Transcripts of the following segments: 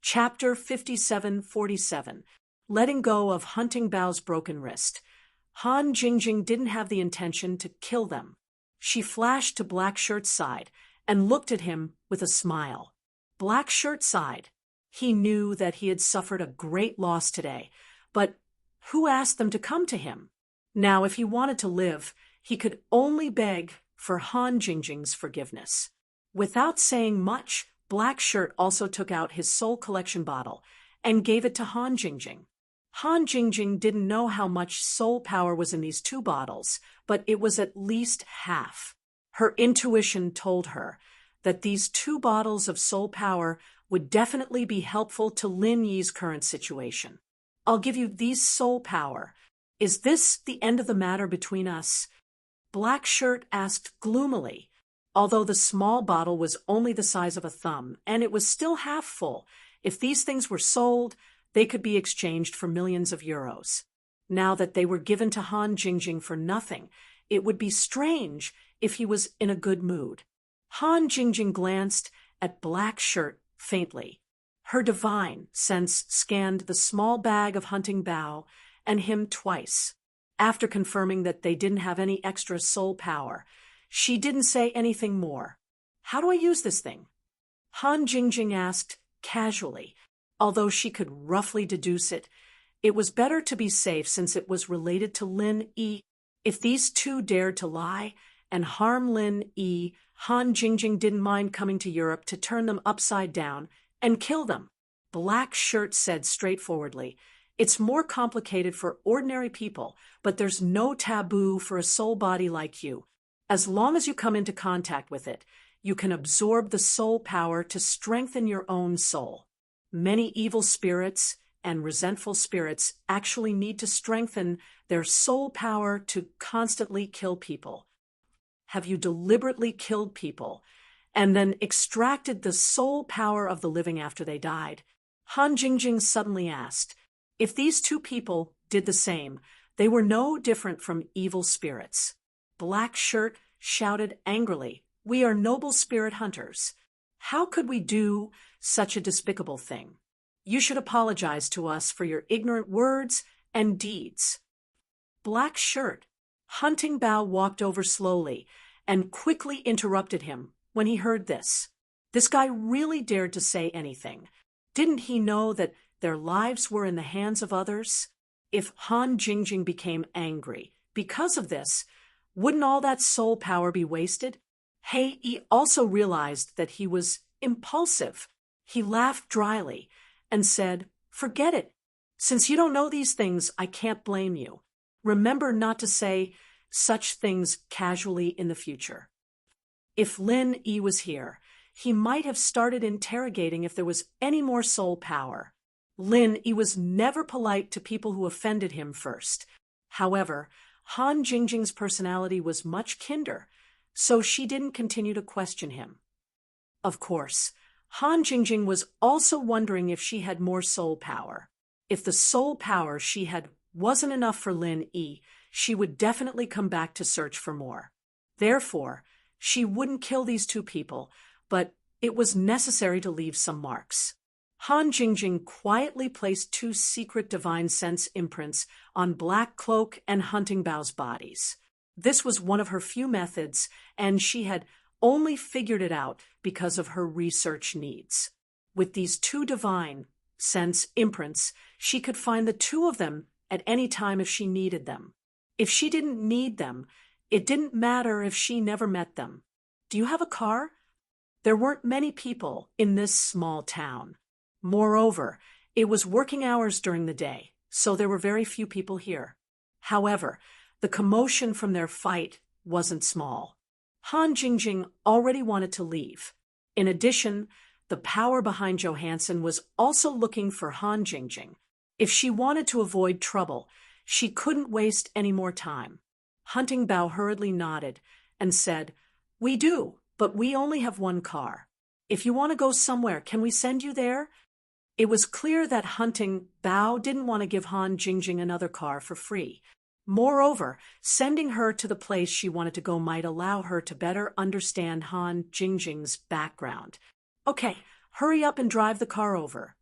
Chapter 5747. Letting Go of Hunting Bao's Broken Wrist. Han Jingjing didn't have the intention to kill them. She flashed to Black Shirt's side and looked at him with a smile. Black Shirt sighed. He knew that he had suffered a great loss today, but who asked them to come to him? Now, if he wanted to live, he could only beg for Han Jingjing's forgiveness. Without saying much, Black Shirt also took out his soul collection bottle and gave it to Han Jingjing. Han Jingjing didn't know how much soul power was in these two bottles, but it was at least half. Her intuition told her that these two bottles of soul power would definitely be helpful to Lin Yi's current situation. I'll give you these soul power. Is this the end of the matter between us? Black Shirt asked gloomily. Although the small bottle was only the size of a thumb, and it was still half full, if these things were sold, they could be exchanged for millions of euros. Now that they were given to Han Jingjing for nothing, it would be strange if he was in a good mood. Han Jingjing glanced at Black Shirt faintly. Her divine sense scanned the small bag of hunting Bao and him twice. After confirming that they didn't have any extra soul power, she didn't say anything more. How do I use this thing? Han Jingjing asked casually. Although she could roughly deduce it, it was better to be safe since it was related to Lin Yi. If these two dared to lie and harm Lin Yi, Han Jingjing didn't mind coming to Europe to turn them upside down and kill them. Black Shirt said straightforwardly, "It's more complicated for ordinary people, but there's no taboo for a soul body like you. As long as you come into contact with it, you can absorb the soul power to strengthen your own soul. Many evil spirits and resentful spirits actually need to strengthen their soul power to constantly kill people. Have you deliberately killed people and then extracted the soul power of the living after they died?" Han Jingjing suddenly asked. If these two people did the same, they were no different from evil spirits. Black Shirt shouted angrily, "We are noble spirit hunters. How could we do such a despicable thing? You should apologize to us for your ignorant words and deeds." Black Shirt. Hunting Bao walked over slowly and quickly interrupted him when he heard this. This guy really dared to say anything. Didn't he know that their lives were in the hands of others? If Han Jingjing became angry because of this, wouldn't all that soul power be wasted? He also realized that he was impulsive. He laughed dryly and said, "Forget it. Since you don't know these things, I can't blame you. Remember not to say such things casually in the future." If Lin Yi was here, he might have started interrogating if there was any more soul power. Lin Yi was never polite to people who offended him first. However, Han Jingjing's personality was much kinder, so she didn't continue to question him. Of course, Han Jingjing was also wondering if she had more soul power. If the soul power she had wasn't enough for Lin Yi, she would definitely come back to search for more. Therefore, she wouldn't kill these two people, but it was necessary to leave some marks. Han Jingjing quietly placed two secret divine sense imprints on Black Cloak and Hunting Bao's bodies. This was one of her few methods, and she had only figured it out because of her research needs. With these two divine sense imprints, she could find the two of them at any time if she needed them. If she didn't need them, it didn't matter if she never met them. "Do you have a car?" There weren't many people in this small town. Moreover, it was working hours during the day, so there were very few people here. However, the commotion from their fight wasn't small. Han Jingjing already wanted to leave. In addition, the power behind Johansson was also looking for Han Jingjing. If she wanted to avoid trouble, she couldn't waste any more time. Hunting Bao hurriedly nodded and said, "We do, but we only have one car. If you want to go somewhere, can we send you there?" It was clear that Hunting Bao didn't want to give Han Jingjing another car for free. Moreover, sending her to the place she wanted to go might allow her to better understand Han Jingjing's background. "Okay, hurry up and drive the car over."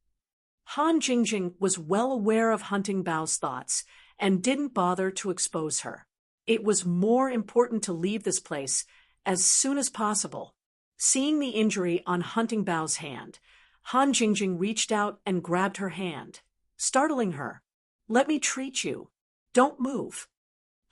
Han Jingjing was well aware of Hunting Bao's thoughts and didn't bother to expose her. It was more important to leave this place as soon as possible. Seeing the injury on Hunting Bao's hand, Han Jingjing reached out and grabbed her hand, startling her. "Let me treat you. Don't move,"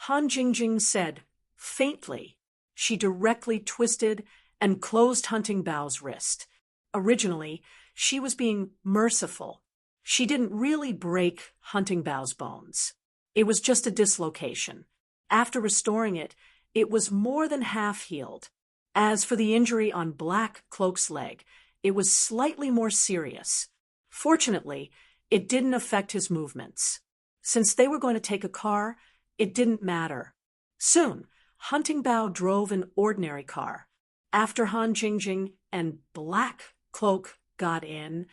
Han Jingjing said, faintly. She directly twisted and closed Hunting Bao's wrist. Originally, she was being merciful. She didn't really break Hunting Bao's bones. It was just a dislocation. After restoring it, it was more than half healed. As for the injury on Black Cloak's leg, it was slightly more serious. Fortunately, it didn't affect his movements. Since they were going to take a car, it didn't matter. Soon, Hunting Bao drove an ordinary car. After Han Jingjing and Black Cloak got in,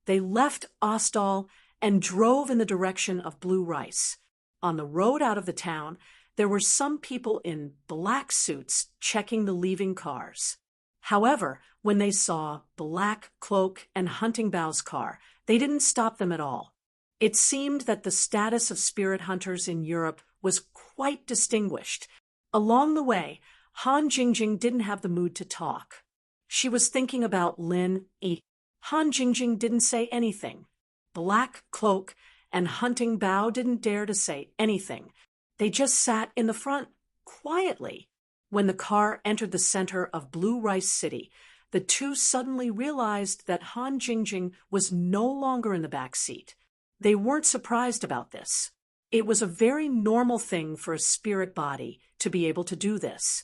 they left Ostal and drove in the direction of Blue Rice. On the road out of the town, there were some people in black suits checking the leaving cars. However, when they saw Black Cloak and Hunting Bao's car, they didn't stop them at all. It seemed that the status of spirit hunters in Europe was quite distinguished. Along the way, Han Jingjing didn't have the mood to talk. She was thinking about Lin Yi. Han Jingjing didn't say anything. Black Cloak and Hunting Bao didn't dare to say anything. They just sat in the front, quietly. When the car entered the center of Blue Rice City, the two suddenly realized that Han Jingjing was no longer in the back seat. They weren't surprised about this. It was a very normal thing for a spirit body to be able to do this.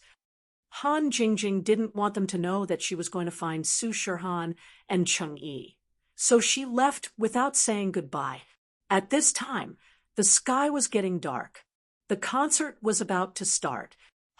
Han Jingjing didn't want them to know that she was going to find Su Shihan and Cheng Yi. So she left without saying goodbye. At this time, the sky was getting dark. The concert was about to start.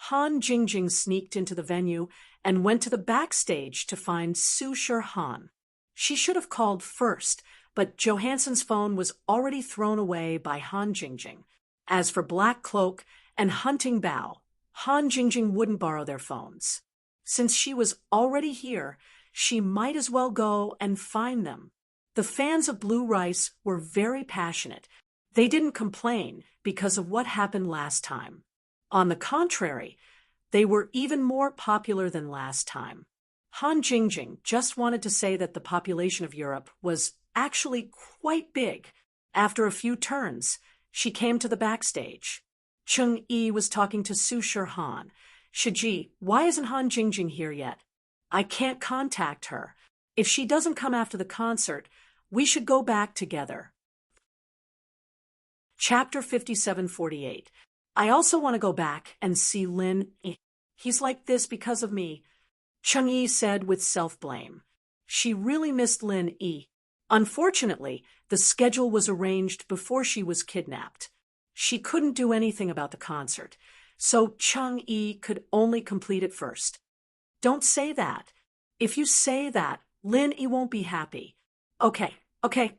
Han Jingjing sneaked into the venue and went to the backstage to find Su Shihan. She should have called first, but Johansson's phone was already thrown away by Han Jingjing. As for Black Cloak and Hunting Bao, Han Jingjing wouldn't borrow their phones. Since she was already here, she might as well go and find them. The fans of Blue Rice were very passionate. They didn't complain because of what happened last time. On the contrary, they were even more popular than last time. Han Jingjing just wanted to say that the population of Europe was actually quite big. After a few turns, she came to the backstage. Cheng Yi was talking to Su Shihan. "Shiji, why isn't Han Jingjing here yet? I can't contact her. If she doesn't come after the concert, we should go back together." Chapter 5748. I also want to go back and see Lin Yi. He's like this because of me, Cheng Yi said with self-blame. She really missed Lin Yi. Unfortunately, the schedule was arranged before she was kidnapped. She couldn't do anything about the concert, so Cheng Yi could only complete it first. Don't say that. If you say that, Lin Yi won't be happy. Okay,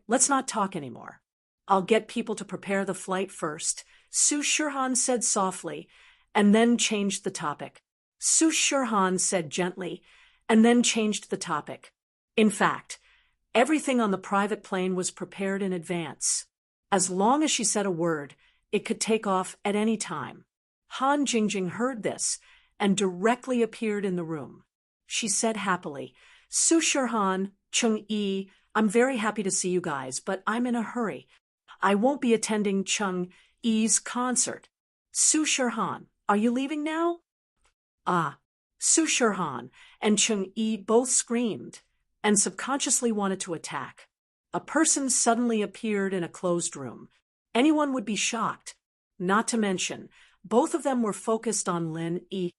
let's not talk anymore. I'll get people to prepare the flight first, Su Shihan said softly, and then changed the topic. Su Shihan said gently, and then changed the topic. In fact, everything on the private plane was prepared in advance. As long as she said a word, it could take off at any time. Han Jingjing heard this and directly appeared in the room. She said happily, "Su Shihan, Cheng Yi, I'm very happy to see you guys, but I'm in a hurry. I won't be attending Cheng Yi's concert." "Su Shihan, are you leaving now?" Ah, Su Shihan and Cheng Yi both screamed and subconsciously wanted to attack. A person suddenly appeared in a closed room. Anyone would be shocked. Not to mention, both of them were focused on Lin Yi.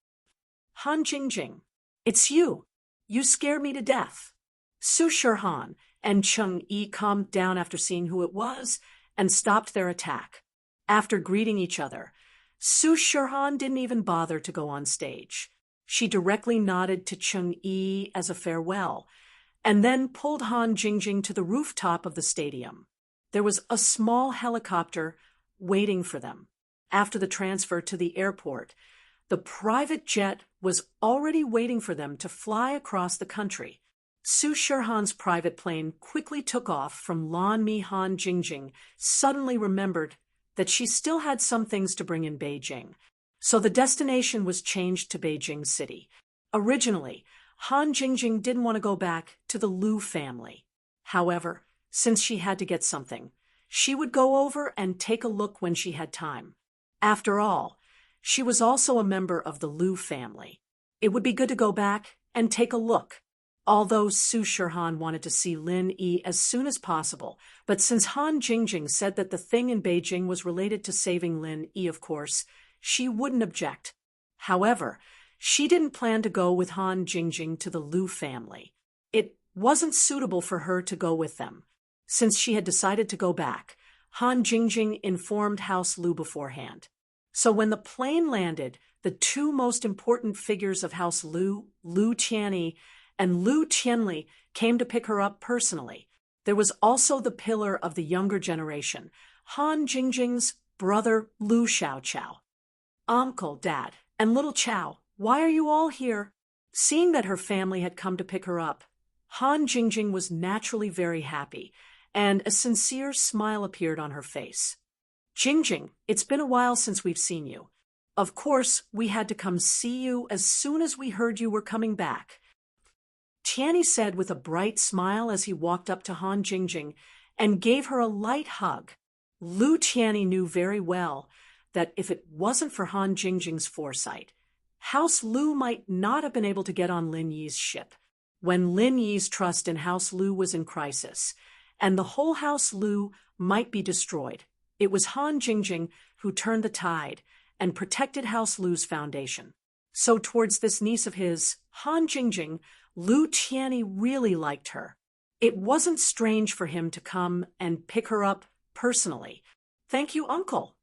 "Han Jingjing, it's you. You scared me to death." Su Shihan and Cheng Yi calmed down after seeing who it was and stopped their attack. After greeting each other, Su Shihan didn't even bother to go on stage. She directly nodded to Cheng Yi as a farewell, and then pulled Han Jingjing to the rooftop of the stadium. There was a small helicopter waiting for them. After the transfer to the airport, the private jet was already waiting for them to fly across the country. Su Shihan's private plane quickly took off from Lan Mi Han Jingjing, suddenly remembered that she still had some things to bring in Beijing. So the destination was changed to Beijing City. Originally, Han Jingjing didn't want to go back to the Lu family. However, since she had to get something, she would go over and take a look when she had time. After all, she was also a member of the Lu family. It would be good to go back and take a look. Although Su Shihan wanted to see Lin Yi as soon as possible, but since Han Jingjing said that the thing in Beijing was related to saving Lin Yi, of course, she wouldn't object. However, she didn't plan to go with Han Jingjing to the Lu family. It wasn't suitable for her to go with them. Since she had decided to go back, Han Jingjing informed House Lu beforehand. So when the plane landed, the two most important figures of House Lu, Lu Tianyi and Lu Tianli, came to pick her up personally. There was also the pillar of the younger generation, Han Jingjing's brother Lu Xiaoqiao. Uncle, Dad, and little Chow, why are you all here? Seeing that her family had come to pick her up, Han Jingjing was naturally very happy, and a sincere smile appeared on her face. Jingjing, it's been a while since we've seen you. Of course, we had to come see you as soon as we heard you were coming back. Tianyi said with a bright smile as he walked up to Han Jingjing and gave her a light hug. Lu Tianyi knew very well that if it wasn't for Han Jingjing's foresight, House Lu might not have been able to get on Lin Yi's ship. When Lin Yi's trust in House Lu was in crisis, and the whole House Lu might be destroyed, it was Han Jingjing who turned the tide and protected House Lu's foundation. So towards this niece of his, Han Jingjing, Lu Tianyi really liked her. It wasn't strange for him to come and pick her up personally. Thank you, Uncle.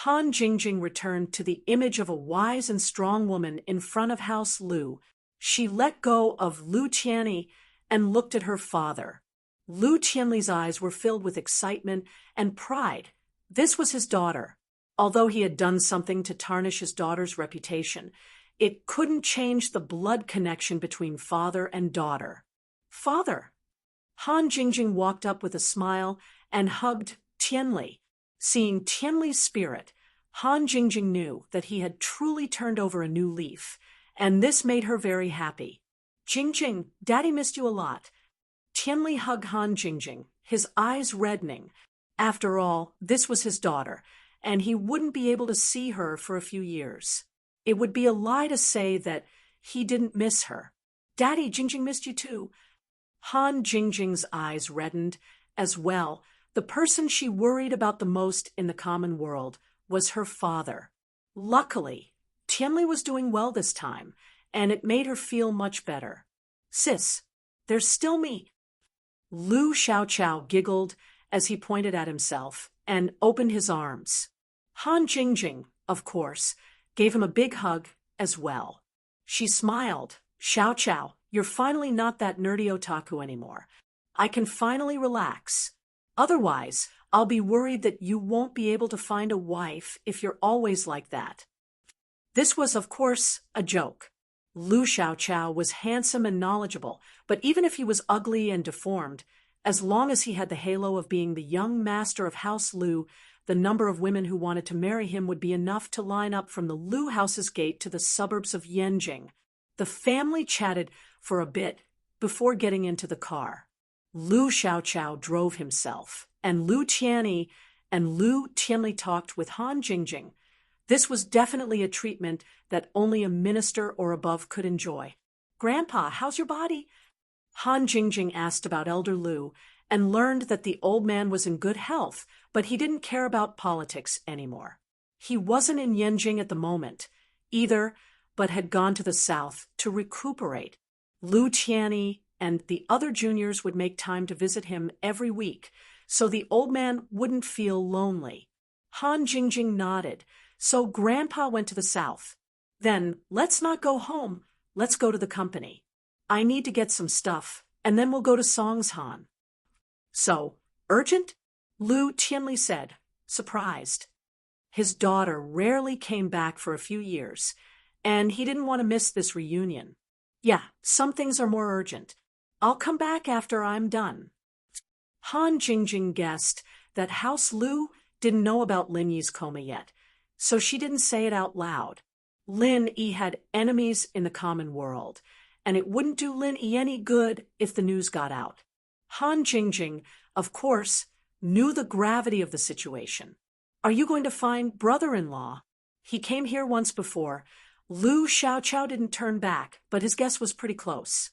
Han Jingjing returned to the image of a wise and strong woman in front of House Lu. She let go of Lu Tianyi and looked at her father. Lu Tianli's eyes were filled with excitement and pride. This was his daughter. Although he had done something to tarnish his daughter's reputation, it couldn't change the blood connection between father and daughter. Father! Han Jingjing walked up with a smile and hugged Tianli. Seeing Tianli's spirit, Han Jingjing knew that he had truly turned over a new leaf, and this made her very happy. Jingjing, Daddy missed you a lot. Tianli hugged Han Jingjing, his eyes reddening. After all, this was his daughter, and he wouldn't be able to see her for a few years. It would be a lie to say that he didn't miss her. Daddy, Jingjing missed you too. Han Jingjing's eyes reddened as well. The person she worried about the most in the common world was her father. Luckily, Tianli was doing well this time, and it made her feel much better. Sis, there's still me. Lu Xiaoqiao giggled as he pointed at himself and opened his arms. Han Jingjing, of course, gave him a big hug as well. She smiled. Xiaoqiao, you're finally not that nerdy otaku anymore. I can finally relax. Otherwise, I'll be worried that you won't be able to find a wife if you're always like that. This was, of course, a joke. Lu Xiaoqiao was handsome and knowledgeable, but even if he was ugly and deformed, as long as he had the halo of being the young master of House Lu, the number of women who wanted to marry him would be enough to line up from the Lu house's gate to the suburbs of Yanjing. The family chatted for a bit before getting into the car. Lu Xiaoqiao drove himself, and Lu Tianyi and Lu Tianli talked with Han Jingjing. This was definitely a treatment that only a minister or above could enjoy. Grandpa, how's your body? Han Jingjing asked about Elder Lu and learned that the old man was in good health, but he didn't care about politics anymore. He wasn't in Yanjing at the moment, either, but had gone to the south to recuperate. Lu Tianyi and the other juniors would make time to visit him every week, so the old man wouldn't feel lonely. Han Jingjing nodded, so Grandpa went to the south. Then, let's not go home, let's go to the company. I need to get some stuff, and then we'll go to Songshan. So, urgent? Lu Tianli said, surprised. His daughter rarely came back for a few years, and he didn't want to miss this reunion. Yeah, some things are more urgent. I'll come back after I'm done. Han Jingjing guessed that House Lu didn't know about Lin Yi's coma yet, so she didn't say it out loud. Lin Yi had enemies in the common world, and it wouldn't do Lin Yi any good if the news got out. Han Jingjing, of course, knew the gravity of the situation. Are you going to find brother-in-law? He came here once before. Lu Xiaoqiao didn't turn back, but his guess was pretty close.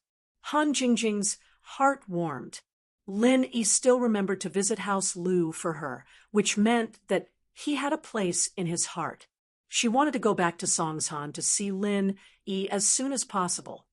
Han Jingjing's heart warmed. Lin Yi still remembered to visit House Lu for her, which meant that he had a place in his heart. She wanted to go back to Songshan to see Lin Yi as soon as possible.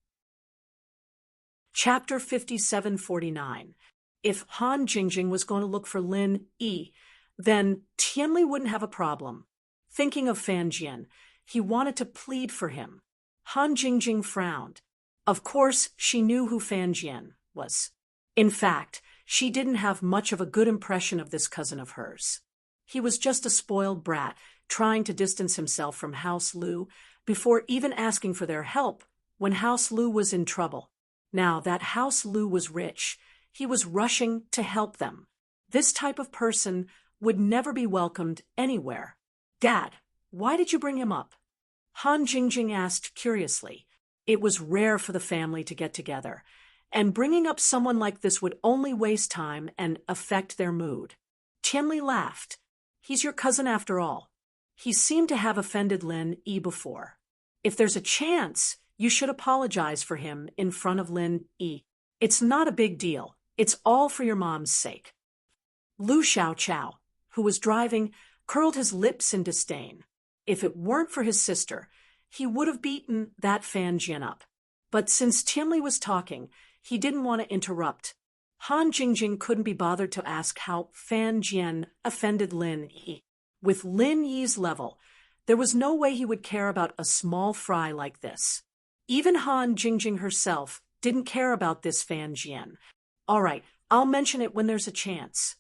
Chapter 5749. If Han Jingjing was going to look for Lin Yi, then Tianli wouldn't have a problem. Thinking of Fan Jian, he wanted to plead for him. Han Jingjing frowned. Of course, she knew who Fan Jian was. In fact, she didn't have much of a good impression of this cousin of hers. He was just a spoiled brat, trying to distance himself from House Lu before even asking for their help when House Lu was in trouble. Now that House Lu was rich, he was rushing to help them. This type of person would never be welcomed anywhere. Dad, why did you bring him up? Han Jingjing asked curiously. It was rare for the family to get together, and bringing up someone like this would only waste time and affect their mood. Tianli laughed. He's your cousin after all. He seemed to have offended Lin Yi before. If there's a chance, you should apologize for him in front of Lin Yi. It's not a big deal. It's all for your mom's sake. Lu Xiaoqiao, who was driving, curled his lips in disdain. If it weren't for his sister, he would have beaten that Fan Jian up. But since Tianli was talking, he didn't want to interrupt. Han Jingjing couldn't be bothered to ask how Fan Jian offended Lin Yi. With Lin Yi's level, there was no way he would care about a small fry like this. Even Han Jingjing herself didn't care about this Fan Jian. All right, I'll mention it when there's a chance.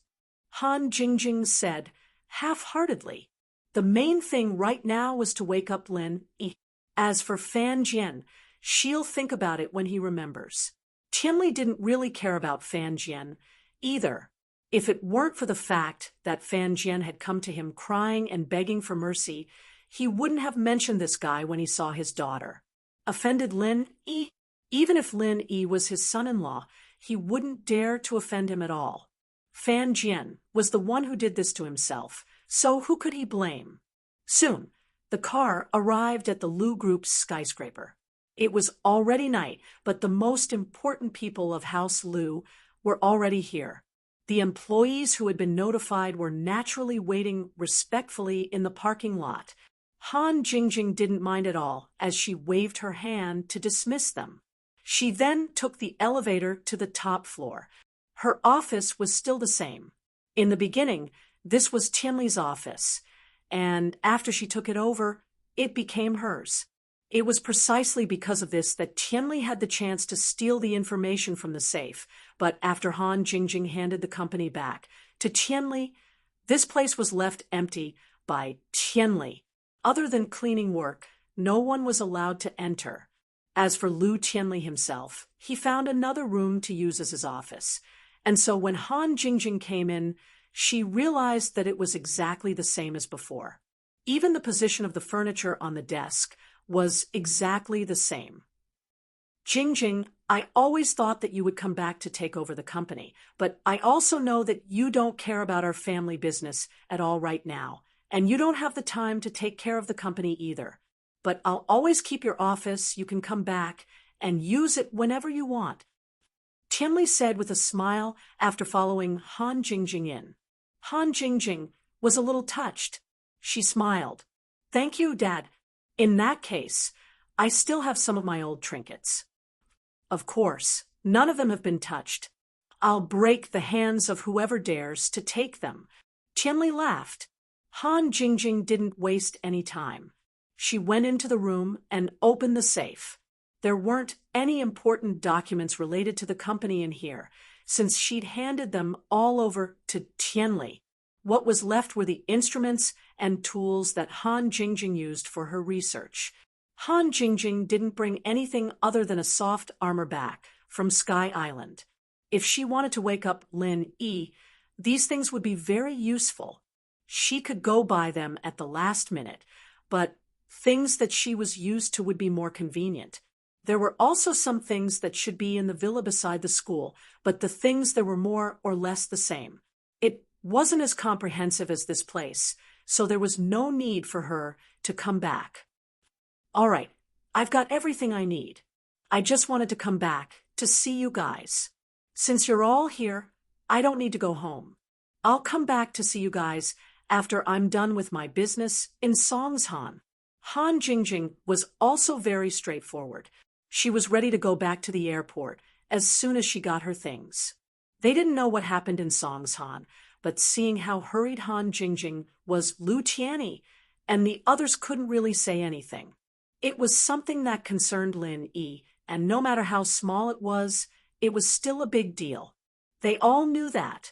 Han Jingjing said, half-heartedly. The main thing right now was to wake up Lin Yi. As for Fan Jian, she'll think about it when he remembers. Tianli didn't really care about Fan Jian either. If it weren't for the fact that Fan Jian had come to him crying and begging for mercy, he wouldn't have mentioned this guy when he saw his daughter. Offended Lin Yi? Even if Lin Yi was his son-in-law, he wouldn't dare to offend him at all. Fan Jian was the one who did this to himself, so who could he blame? Soon, the car arrived at the Lu Group's skyscraper. It was already night, but the most important people of House Lu were already here. The employees who had been notified were naturally waiting respectfully in the parking lot. Han Jingjing didn't mind at all as she waved her hand to dismiss them. She then took the elevator to the top floor. Her office was still the same. In the beginning, this was Tianli's office, and after she took it over, it became hers. It was precisely because of this that Tianli had the chance to steal the information from the safe, but after Han Jingjing handed the company back to Tianli, this place was left empty by Tianli. Other than cleaning work, no one was allowed to enter. As for Lu Tianli himself, he found another room to use as his office, and so when Han Jingjing came in, she realized that it was exactly the same as before. Even the position of the furniture on the desk was exactly the same. Jingjing, I always thought that you would come back to take over the company, but I also know that you don't care about our family business at all right now, and you don't have the time to take care of the company either. But I'll always keep your office. You can come back and use it whenever you want. Tianli said with a smile after following Han Jingjing in. Han Jingjing was a little touched. She smiled. Thank you, Dad. In that case, I still have some of my old trinkets. Of course, none of them have been touched. I'll break the hands of whoever dares to take them. Tianli laughed. Han Jingjing didn't waste any time. She went into the room and opened the safe. There weren't any important documents related to the company in here, since she'd handed them all over to Tianli. What was left were the instruments and tools that Han Jingjing used for her research. Han Jingjing didn't bring anything other than a soft armor back from Sky Island. If she wanted to wake up Lin Yi, these things would be very useful. She could go buy them at the last minute, but things that she was used to would be more convenient. There were also some things that should be in the villa beside the school, but the things there were more or less the same. It wasn't as comprehensive as this place, so there was no need for her to come back. All right, I've got everything I need. I just wanted to come back to see you guys. Since you're all here, I don't need to go home. I'll come back to see you guys after I'm done with my business in Songshan. Han Jingjing was also very straightforward. She was ready to go back to the airport as soon as she got her things. They didn't know what happened in Songshan, but seeing how hurried Han Jingjing was, Lu Tianyi and the others couldn't really say anything. It was something that concerned Lin Yi, and no matter how small it was still a big deal. They all knew that.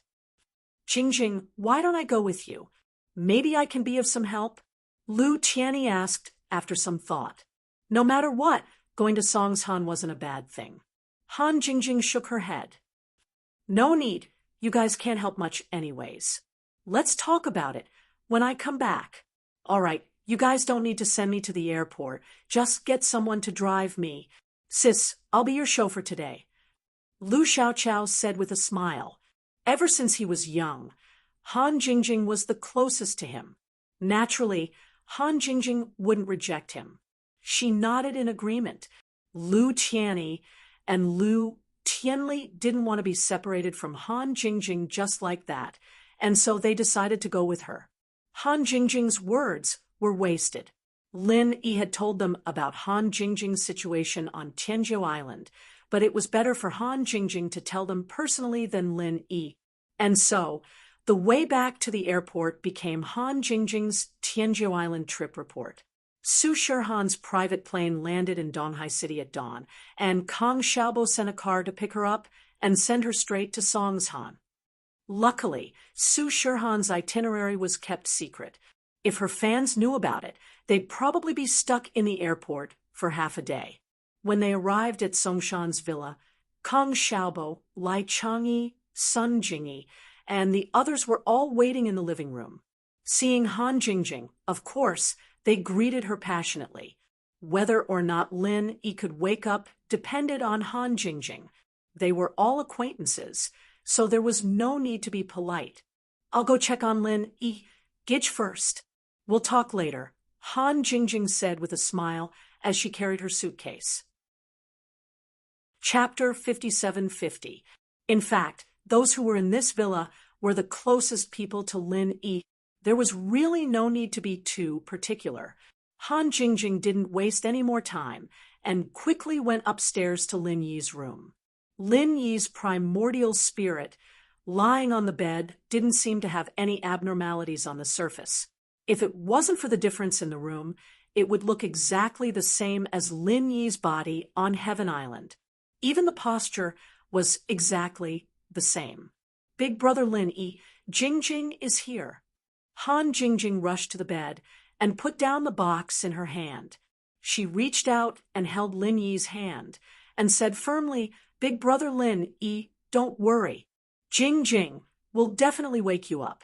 Jingjing, why don't I go with you? Maybe I can be of some help? Lu Tianyi asked after some thought. No matter what, going to Songshan wasn't a bad thing. Han Jingjing shook her head. No need, you guys can't help much anyways. Let's talk about it when I come back. All right, you guys don't need to send me to the airport. Just get someone to drive me. Sis, I'll be your chauffeur today. Lu Xiaoqiao said with a smile. Ever since he was young, Han Jingjing was the closest to him. Naturally, Han Jingjing wouldn't reject him. She nodded in agreement. Lu Tianyi and Lu Tianli didn't want to be separated from Han Jingjing just like that, and so they decided to go with her. Han Jingjing's words were wasted. Lin Yi had told them about Han Jingjing's situation on Tianjiu Island, but it was better for Han Jingjing to tell them personally than Lin Yi. And so, the way back to the airport became Han Jingjing's Tianjiu Island trip report. Su Shihan's private plane landed in Donghai City at dawn, and Kang Xiaobo sent a car to pick her up and send her straight to Songshan. Luckily, Su Shihan's itinerary was kept secret. If her fans knew about it, they'd probably be stuck in the airport for half a day. When they arrived at Songshan's villa, Kang Xiaobo, Lai Changyi, Sun Jingyi, and the others were all waiting in the living room. Seeing Han Jingjing, of course, they greeted her passionately. Whether or not Lin Yi could wake up depended on Han Jingjing. They were all acquaintances, so there was no need to be polite. I'll go check on Lin Yi. Gidge first. We'll talk later, Han Jingjing said with a smile as she carried her suitcase. Chapter 5750. In fact, those who were in this villa were the closest people to Lin Yi. There was really no need to be too particular. Han Jingjing didn't waste any more time and quickly went upstairs to Lin Yi's room. Lin Yi's primordial spirit, lying on the bed, didn't seem to have any abnormalities on the surface. If it wasn't for the difference in the room, it would look exactly the same as Lin Yi's body on Heaven Island. Even the posture was exactly the same. Big brother Lin Yi, Jingjing is here. Han Jingjing rushed to the bed and put down the box in her hand. She reached out and held Lin Yi's hand and said firmly, Big brother Lin Yi, don't worry. Jingjing will definitely wake you up.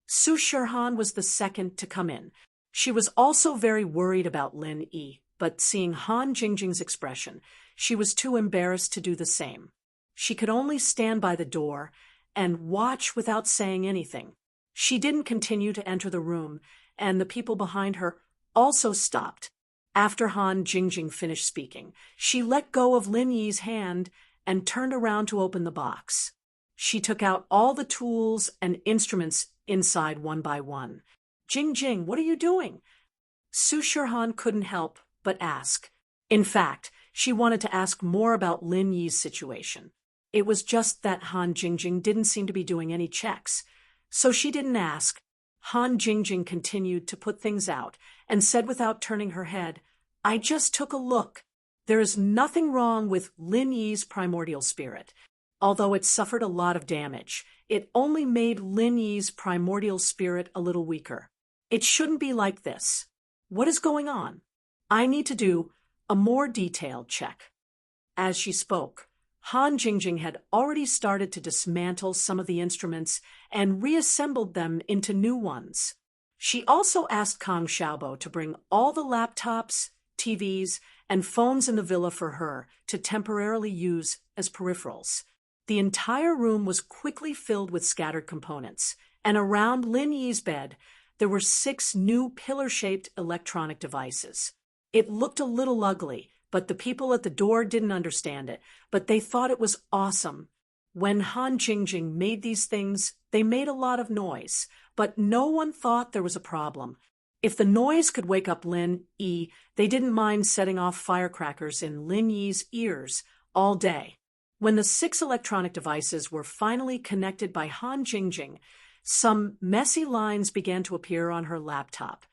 Su Shihan was the second to come in. She was also very worried about Lin Yi, but seeing Han Jingjing's expression, she was too embarrassed to do the same. She could only stand by the door and watch without saying anything. She didn't continue to enter the room, and the people behind her also stopped. After Han Jingjing finished speaking, she let go of Lin Yi's hand and turned around to open the box. She took out all the tools and instruments inside one by one. Jingjing, what are you doing? Su Shihan couldn't help but ask. In fact, she wanted to ask more about Lin Yi's situation. It was just that Han Jingjing didn't seem to be doing any checks. So she didn't ask. Han Jingjing continued to put things out and said without turning her head, I just took a look. There is nothing wrong with Lin Yi's primordial spirit. Although it suffered a lot of damage, it only made Lin Yi's primordial spirit a little weaker. It shouldn't be like this. What is going on? I need to do a more detailed check. As she spoke, Han Jingjing had already started to dismantle some of the instruments and reassembled them into new ones. She also asked Kang Xiaobo to bring all the laptops, TVs, and phones in the villa for her to temporarily use as peripherals. The entire room was quickly filled with scattered components, and around Lin Yi's bed, there were 6 new pillar-shaped electronic devices. It looked a little ugly, but the people at the door didn't understand it, but they thought it was awesome. When Han Jingjing made these things, they made a lot of noise, but no one thought there was a problem. If the noise could wake up Lin Yi, they didn't mind setting off firecrackers in Lin Yi's ears all day. When the 6 electronic devices were finally connected by Han Jingjing, some messy lines began to appear on her laptop.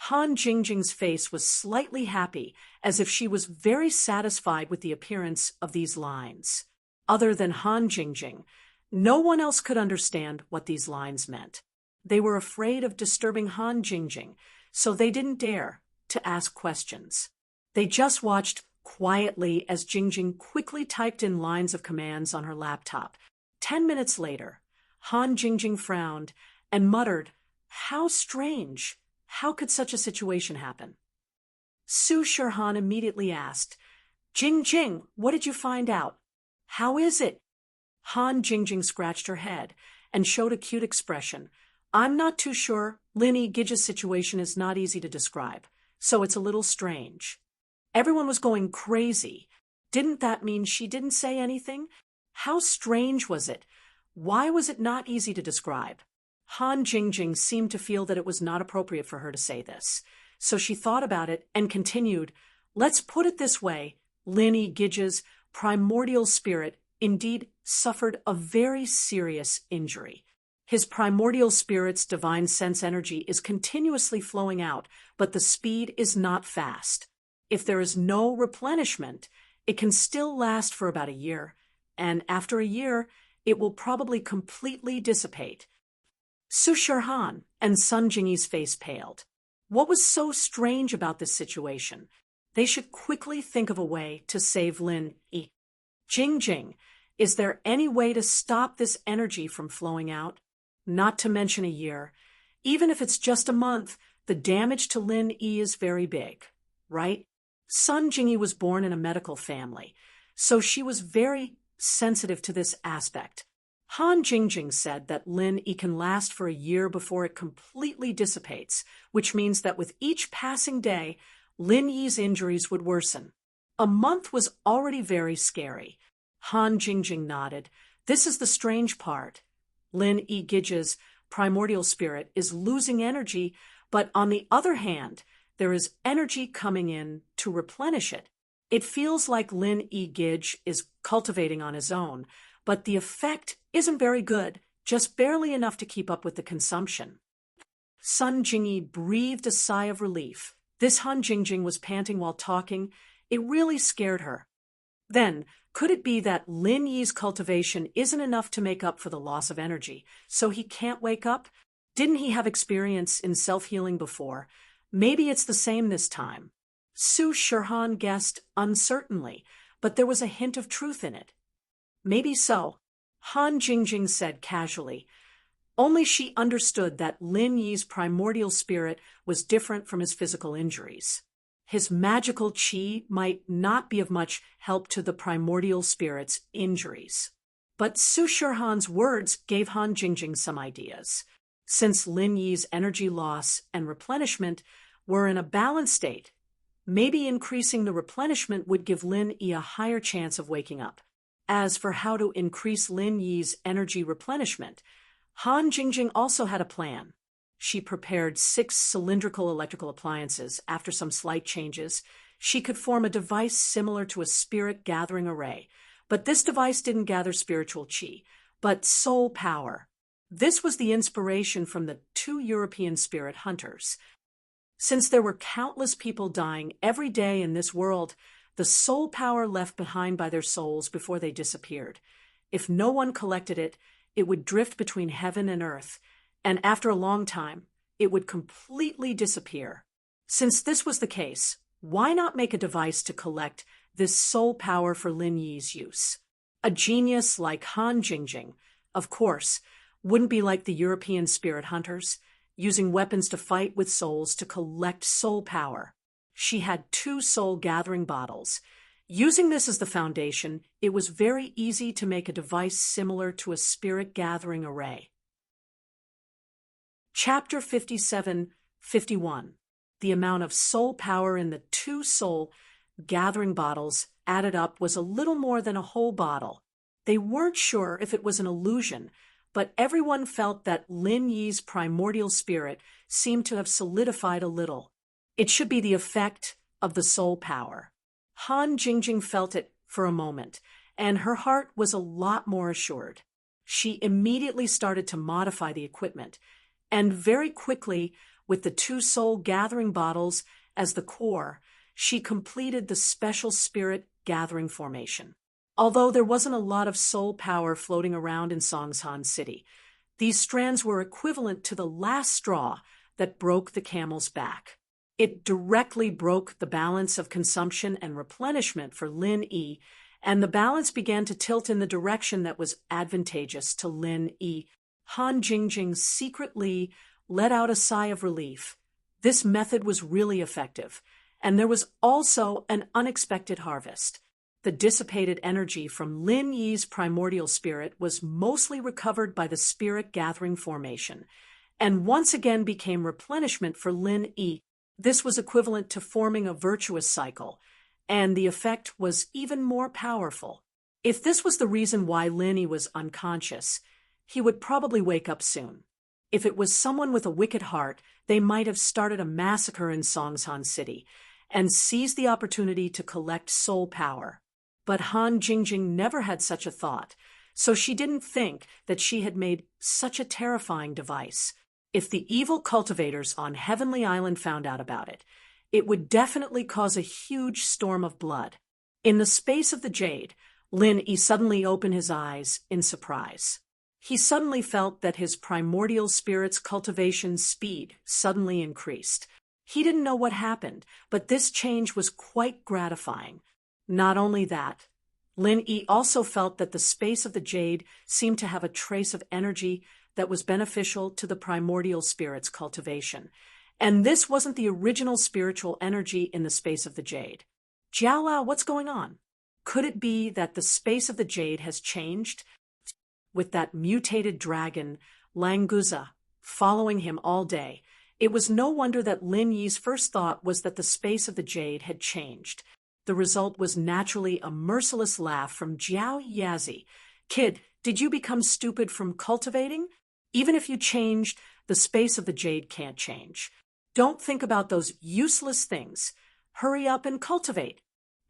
Han Jingjing's face was slightly happy, as if she was very satisfied with the appearance of these lines. Other than Han Jingjing, no one else could understand what these lines meant. They were afraid of disturbing Han Jingjing, so they didn't dare to ask questions. They just watched quietly as Jingjing quickly typed in lines of commands on her laptop. 10 minutes later, Han Jingjing frowned and muttered, "How strange. How could such a situation happen?" Su Shirhan immediately asked, "Jingjing, what did you find out? How is it?" Han Jingjing scratched her head and showed a cute expression. "I'm not too sure. Lin Yi's situation is not easy to describe, so it's a little strange." Everyone was going crazy. Didn't that mean she didn't say anything? How strange was it? Why was it not easy to describe? Han Jingjing seemed to feel that it was not appropriate for her to say this, so she thought about it and continued, "Let's put it this way, Lin Yi's primordial spirit indeed suffered a very serious injury. His primordial spirit's divine sense energy is continuously flowing out, but the speed is not fast. If there is no replenishment, it can still last for about a year, and after a year, it will probably completely dissipate." Su Shirhan and Sun Jingyi's face paled. What was so strange about this situation? They should quickly think of a way to save Lin Yi. "Jingjing, is there any way to stop this energy from flowing out? Not to mention a year. Even if it's just a month, the damage to Lin Yi is very big, right?" Sun Jingyi was born in a medical family, so she was very sensitive to this aspect. Han Jingjing said that Lin Yi can last for a year before it completely dissipates, which means that with each passing day, Lin Yi's injuries would worsen. A month was already very scary. Han Jingjing nodded. "This is the strange part. Lin Yi's primordial spirit is losing energy, but on the other hand, there is energy coming in to replenish it. It feels like Lin Yi is cultivating on his own, but the effect isn't very good, just barely enough to keep up with the consumption." Sun Jingyi breathed a sigh of relief. This Han Jingjing was panting while talking. It really scared her. Then, could it be that Lin Yi's cultivation isn't enough to make up for the loss of energy, so he can't wake up? Didn't he have experience in self-healing before? Maybe it's the same this time. Su Shirhan guessed uncertainly, but there was a hint of truth in it. "Maybe so," Han Jingjing said casually. Only she understood that Lin Yi's primordial spirit was different from his physical injuries. His magical qi might not be of much help to the primordial spirit's injuries. But Su Shirhan's words gave Han Jingjing some ideas. Since Lin Yi's energy loss and replenishment were in a balanced state, maybe increasing the replenishment would give Lin Yi a higher chance of waking up. As for how to increase Lin Yi's energy replenishment, Han Jingjing also had a plan. She prepared 6 cylindrical electrical appliances. After some slight changes, she could form a device similar to a spirit gathering array. But this device didn't gather spiritual qi, but soul power. This was the inspiration from the 2 European spirit hunters. Since there were countless people dying every day in this world, the soul power left behind by their souls before they disappeared. If no one collected it, it would drift between heaven and earth, and after a long time, it would completely disappear. Since this was the case, why not make a device to collect this soul power for Lin Yi's use? A genius like Han Jingjing, of course, wouldn't be like the European spirit hunters, using weapons to fight with souls to collect soul power. She had 2 soul-gathering bottles. Using this as the foundation, it was very easy to make a device similar to a spirit-gathering array. Chapter 57-51. The amount of soul power in the 2 soul-gathering bottles added up was a little more than a whole bottle. They weren't sure if it was an illusion, but everyone felt that Lin Yi's primordial spirit seemed to have solidified a little. It should be the effect of the soul power. Han Jingjing felt it for a moment, and her heart was a lot more assured. She immediately started to modify the equipment, and very quickly, with the 2 soul-gathering bottles as the core, she completed the special spirit-gathering formation. Although there wasn't a lot of soul power floating around in Songshan City, these strands were equivalent to the last straw that broke the camel's back. It directly broke the balance of consumption and replenishment for Lin Yi, and the balance began to tilt in the direction that was advantageous to Lin Yi. Han Jingjing secretly let out a sigh of relief. This method was really effective, and there was also an unexpected harvest. The dissipated energy from Lin Yi's primordial spirit was mostly recovered by the spirit-gathering formation, and once again became replenishment for Lin Yi. This was equivalent to forming a virtuous cycle, and the effect was even more powerful. If this was the reason why Lin Yi was unconscious, he would probably wake up soon. If it was someone with a wicked heart, they might have started a massacre in Songshan City and seized the opportunity to collect soul power. But Han Jingjing never had such a thought, so she didn't think that she had made such a terrifying device. If the evil cultivators on Heavenly Island found out about it, it would definitely cause a huge storm of blood. In the space of the jade, Lin Yi suddenly opened his eyes in surprise. He suddenly felt that his primordial spirit's cultivation speed suddenly increased. He didn't know what happened, but this change was quite gratifying. Not only that, Lin Yi also felt that the space of the jade seemed to have a trace of energy that was beneficial to the primordial spirit's cultivation. And this wasn't the original spiritual energy in the space of the jade. Jiaolao, what's going on? Could it be that the space of the jade has changed? With that mutated dragon, Languza, following him all day, it was no wonder that Lin Yi's first thought was that the space of the jade had changed. The result was naturally a merciless laugh from Jiao Yazi. Kid, did you become stupid from cultivating? Even if you changed, the space of the jade can't change. Don't think about those useless things. Hurry up and cultivate.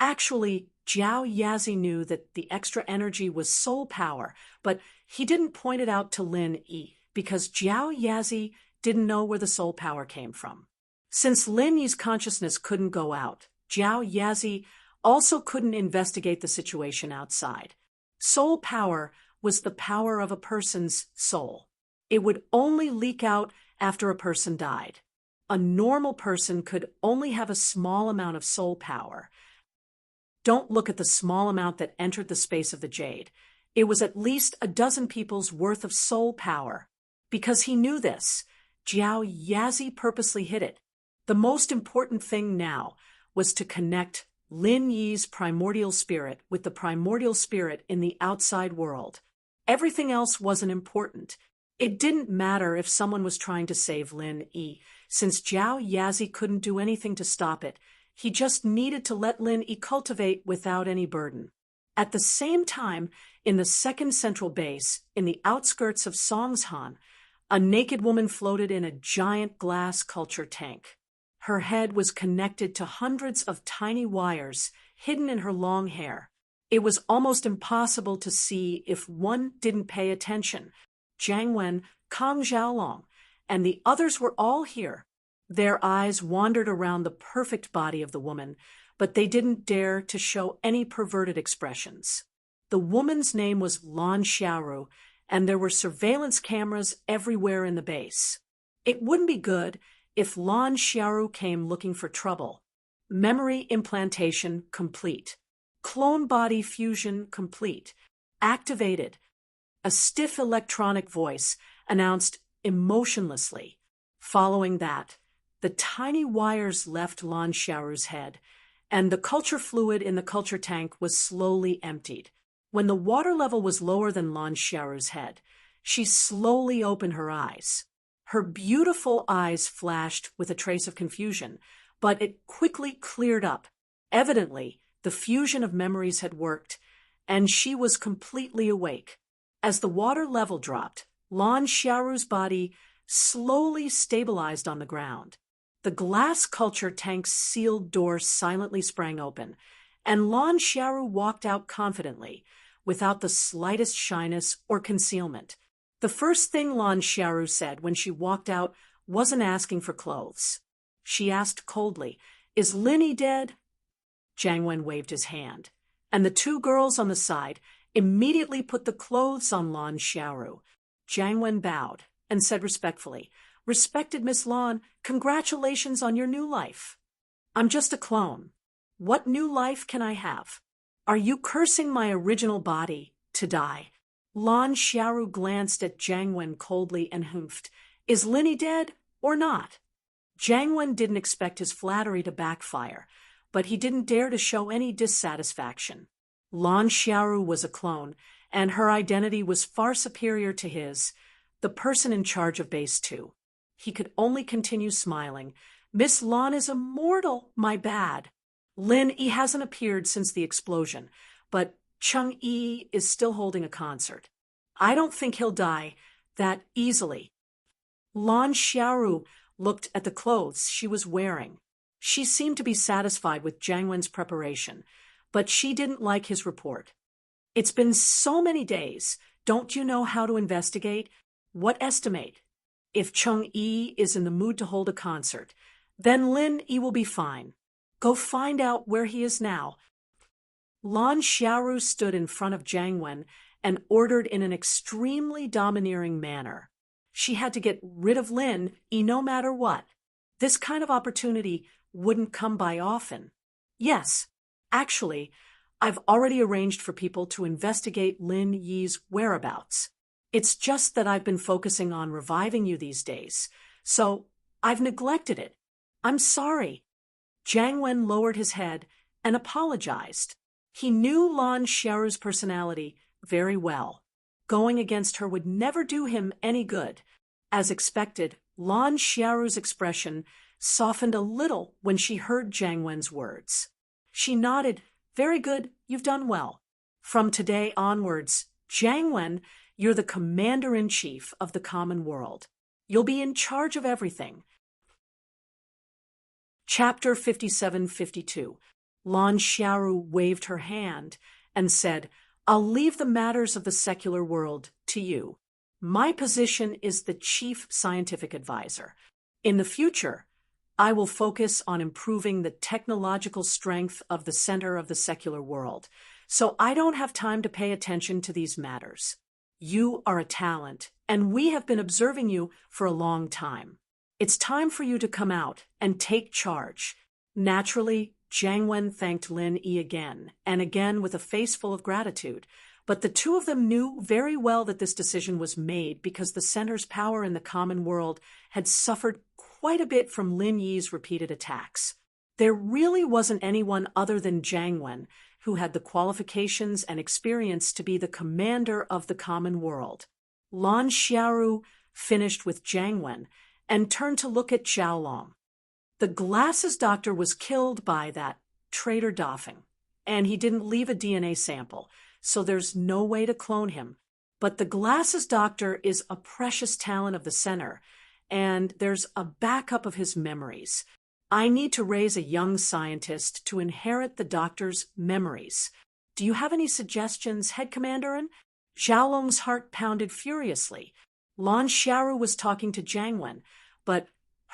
Actually, Jiao Yazi knew that the extra energy was soul power, but he didn't point it out to Lin Yi because Jiao Yazi didn't know where the soul power came from. Since Lin Yi's consciousness couldn't go out, Jiao Yazi also couldn't investigate the situation outside. Soul power was the power of a person's soul. It would only leak out after a person died. A normal person could only have a small amount of soul power. Don't look at the small amount that entered the space of the jade. It was at least a dozen people's worth of soul power. Because he knew this, Jiao Yazi purposely hid it. The most important thing now was to connect Lin Yi's primordial spirit with the primordial spirit in the outside world. Everything else wasn't important. It didn't matter if someone was trying to save Lin Yi, since Jiao Yazi couldn't do anything to stop it. He just needed to let Lin Yi cultivate without any burden. At the same time, in the second central base, in the outskirts of Songshan, a naked woman floated in a giant glass culture tank. Her head was connected to hundreds of tiny wires hidden in her long hair. It was almost impossible to see if one didn't pay attention. Jiang Wen, Kang Xiaolong, and the others were all here. Their eyes wandered around the perfect body of the woman, but they didn't dare to show any perverted expressions. The woman's name was Lan Xiaoru, and there were surveillance cameras everywhere in the base. It wouldn't be good if Lan Xiaoru came looking for trouble. Memory implantation complete. Clone body fusion complete. Activated. A stiff electronic voice announced emotionlessly. Following that, the tiny wires left Lan Xiaoru's head, and the culture fluid in the culture tank was slowly emptied. When the water level was lower than Lan Xiaoru's head, she slowly opened her eyes. Her beautiful eyes flashed with a trace of confusion, but it quickly cleared up. Evidently, the fusion of memories had worked, and she was completely awake. As the water level dropped, Lan Xiaoru's body slowly stabilized on the ground. The glass culture tank's sealed door silently sprang open, and Lan Xiaoru walked out confidently, without the slightest shyness or concealment. The first thing Lan Xiaoru said when she walked out wasn't asking for clothes. She asked coldly, "Is Linny dead?" Jiang Wen waved his hand, and the two girls on the side immediately put the clothes on Lan Xiaoru. Jiang Wen bowed and said respectfully, "Respected Miss Lan, congratulations on your new life." "I'm just a clone. What new life can I have? Are you cursing my original body to die?" Lan Xiaoru glanced at Jiang Wen coldly and humphed, "Is Linny dead or not?" Jiang Wen didn't expect his flattery to backfire, but he didn't dare to show any dissatisfaction. Lan Xiaoru was a clone, and her identity was far superior to his, the person in charge of Base 2. He could only continue smiling. "Miss Lan is immortal, my bad. Lin Yi hasn't appeared since the explosion, but Cheng Yi is still holding a concert. I don't think he'll die that easily." Lan Xiaoru looked at the clothes she was wearing. She seemed to be satisfied with Jiang Wen's preparation, but she didn't like his report. "It's been so many days. Don't you know how to investigate? What estimate? If Cheng Yi is in the mood to hold a concert, then Lin Yi will be fine. Go find out where he is now." Lan Xiaoru stood in front of Jiang Wen and ordered in an extremely domineering manner. She had to get rid of Lin Yi no matter what. This kind of opportunity wouldn't come by often. "Yes, actually, I've already arranged for people to investigate Lin Yi's whereabouts. It's just that I've been focusing on reviving you these days, so I've neglected it. I'm sorry." Jiang Wen lowered his head and apologized. He knew Lan Xiaoru's personality very well. Going against her would never do him any good. As expected, Lan Xiaoru's expression softened a little when she heard Jiang Wen's words. She nodded, "Very good, you've done well. From today onwards, Jiang Wen, you're the commander-in-chief of the common world. You'll be in charge of everything." Chapter 57-52. Lan Xiaoru waved her hand and said, "I'll leave the matters of the secular world to you. My position is the chief scientific advisor. In the future, I will focus on improving the technological strength of the center of the secular world, so I don't have time to pay attention to these matters. You are a talent, and we have been observing you for a long time. It's time for you to come out and take charge." Naturally, Jiang Wen thanked Lin Yi again, and again with a face full of gratitude, but the two of them knew very well that this decision was made because the center's power in the common world had suffered quite a bit from Lin Yi's repeated attacks. There really wasn't anyone other than Jiang Wen who had the qualifications and experience to be the commander of the common world. Lan Xiaoru finished with Jiang Wen and turned to look at Xiaolong. The glasses doctor was killed by that traitor Dafeng, and he didn't leave a DNA sample, so there's no way to clone him. But the glasses doctor is a precious talent of the center, and there's a backup of his memories. I need to raise a young scientist to inherit the doctor's memories. Do you have any suggestions, Head Commanderin? Xiaolong's heart pounded furiously. Lan Xiaoru was talking to Jiang Wen, but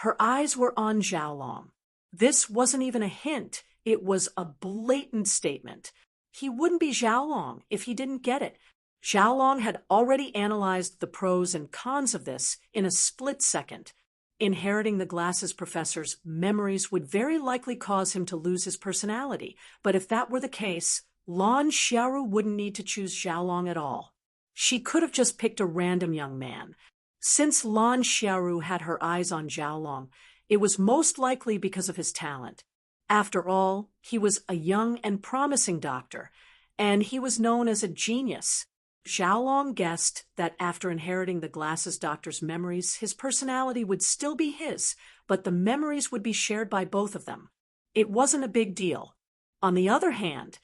her eyes were on Xiaolong. This wasn't even a hint. It was a blatant statement. He wouldn't be Xiaolong if he didn't get it. Xiaolong had already analyzed the pros and cons of this in a split second. Inheriting the glasses professor's memories would very likely cause him to lose his personality, but if that were the case, Lan Xiaoru wouldn't need to choose Xiaolong at all. She could have just picked a random young man. Since Lan Xiaoru had her eyes on Xiaolong, it was most likely because of his talent. After all, he was a young and promising doctor, and he was known as a genius. Xiaolong guessed that after inheriting the glasses doctor's memories, his personality would still be his, but the memories would be shared by both of them. It wasn't a big deal. On the other hand,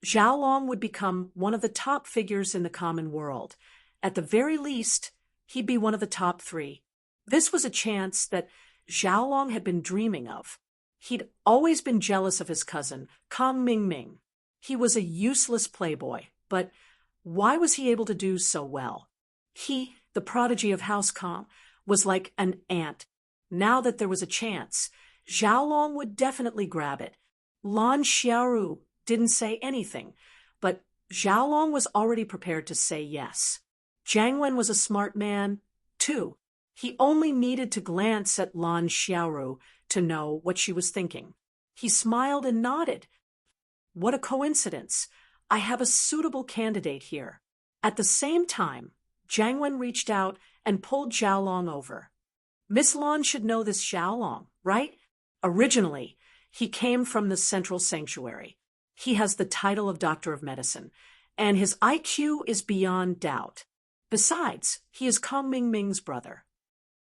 Xiaolong would become one of the top figures in the common world. At the very least, he'd be one of the top 3. This was a chance that Xiaolong had been dreaming of. He'd always been jealous of his cousin, Kang Mingming. He was a useless playboy, but why was he able to do so well? He, the prodigy of House Kang, was like an ant. Now that there was a chance, Xiaolong would definitely grab it. Lan Xiaoru didn't say anything, but Xiaolong was already prepared to say yes. Jiang Wen was a smart man, too. He only needed to glance at Lan Xiaoru to know what she was thinking. He smiled and nodded. What a coincidence. I have a suitable candidate here. At the same time, Jiang Wen reached out and pulled Xiaolong over. Miss Lan should know this Xiaolong, right? Originally, he came from the Central Sanctuary. He has the title of Doctor of Medicine, and his IQ is beyond doubt. Besides, he is Kang Mingming's brother.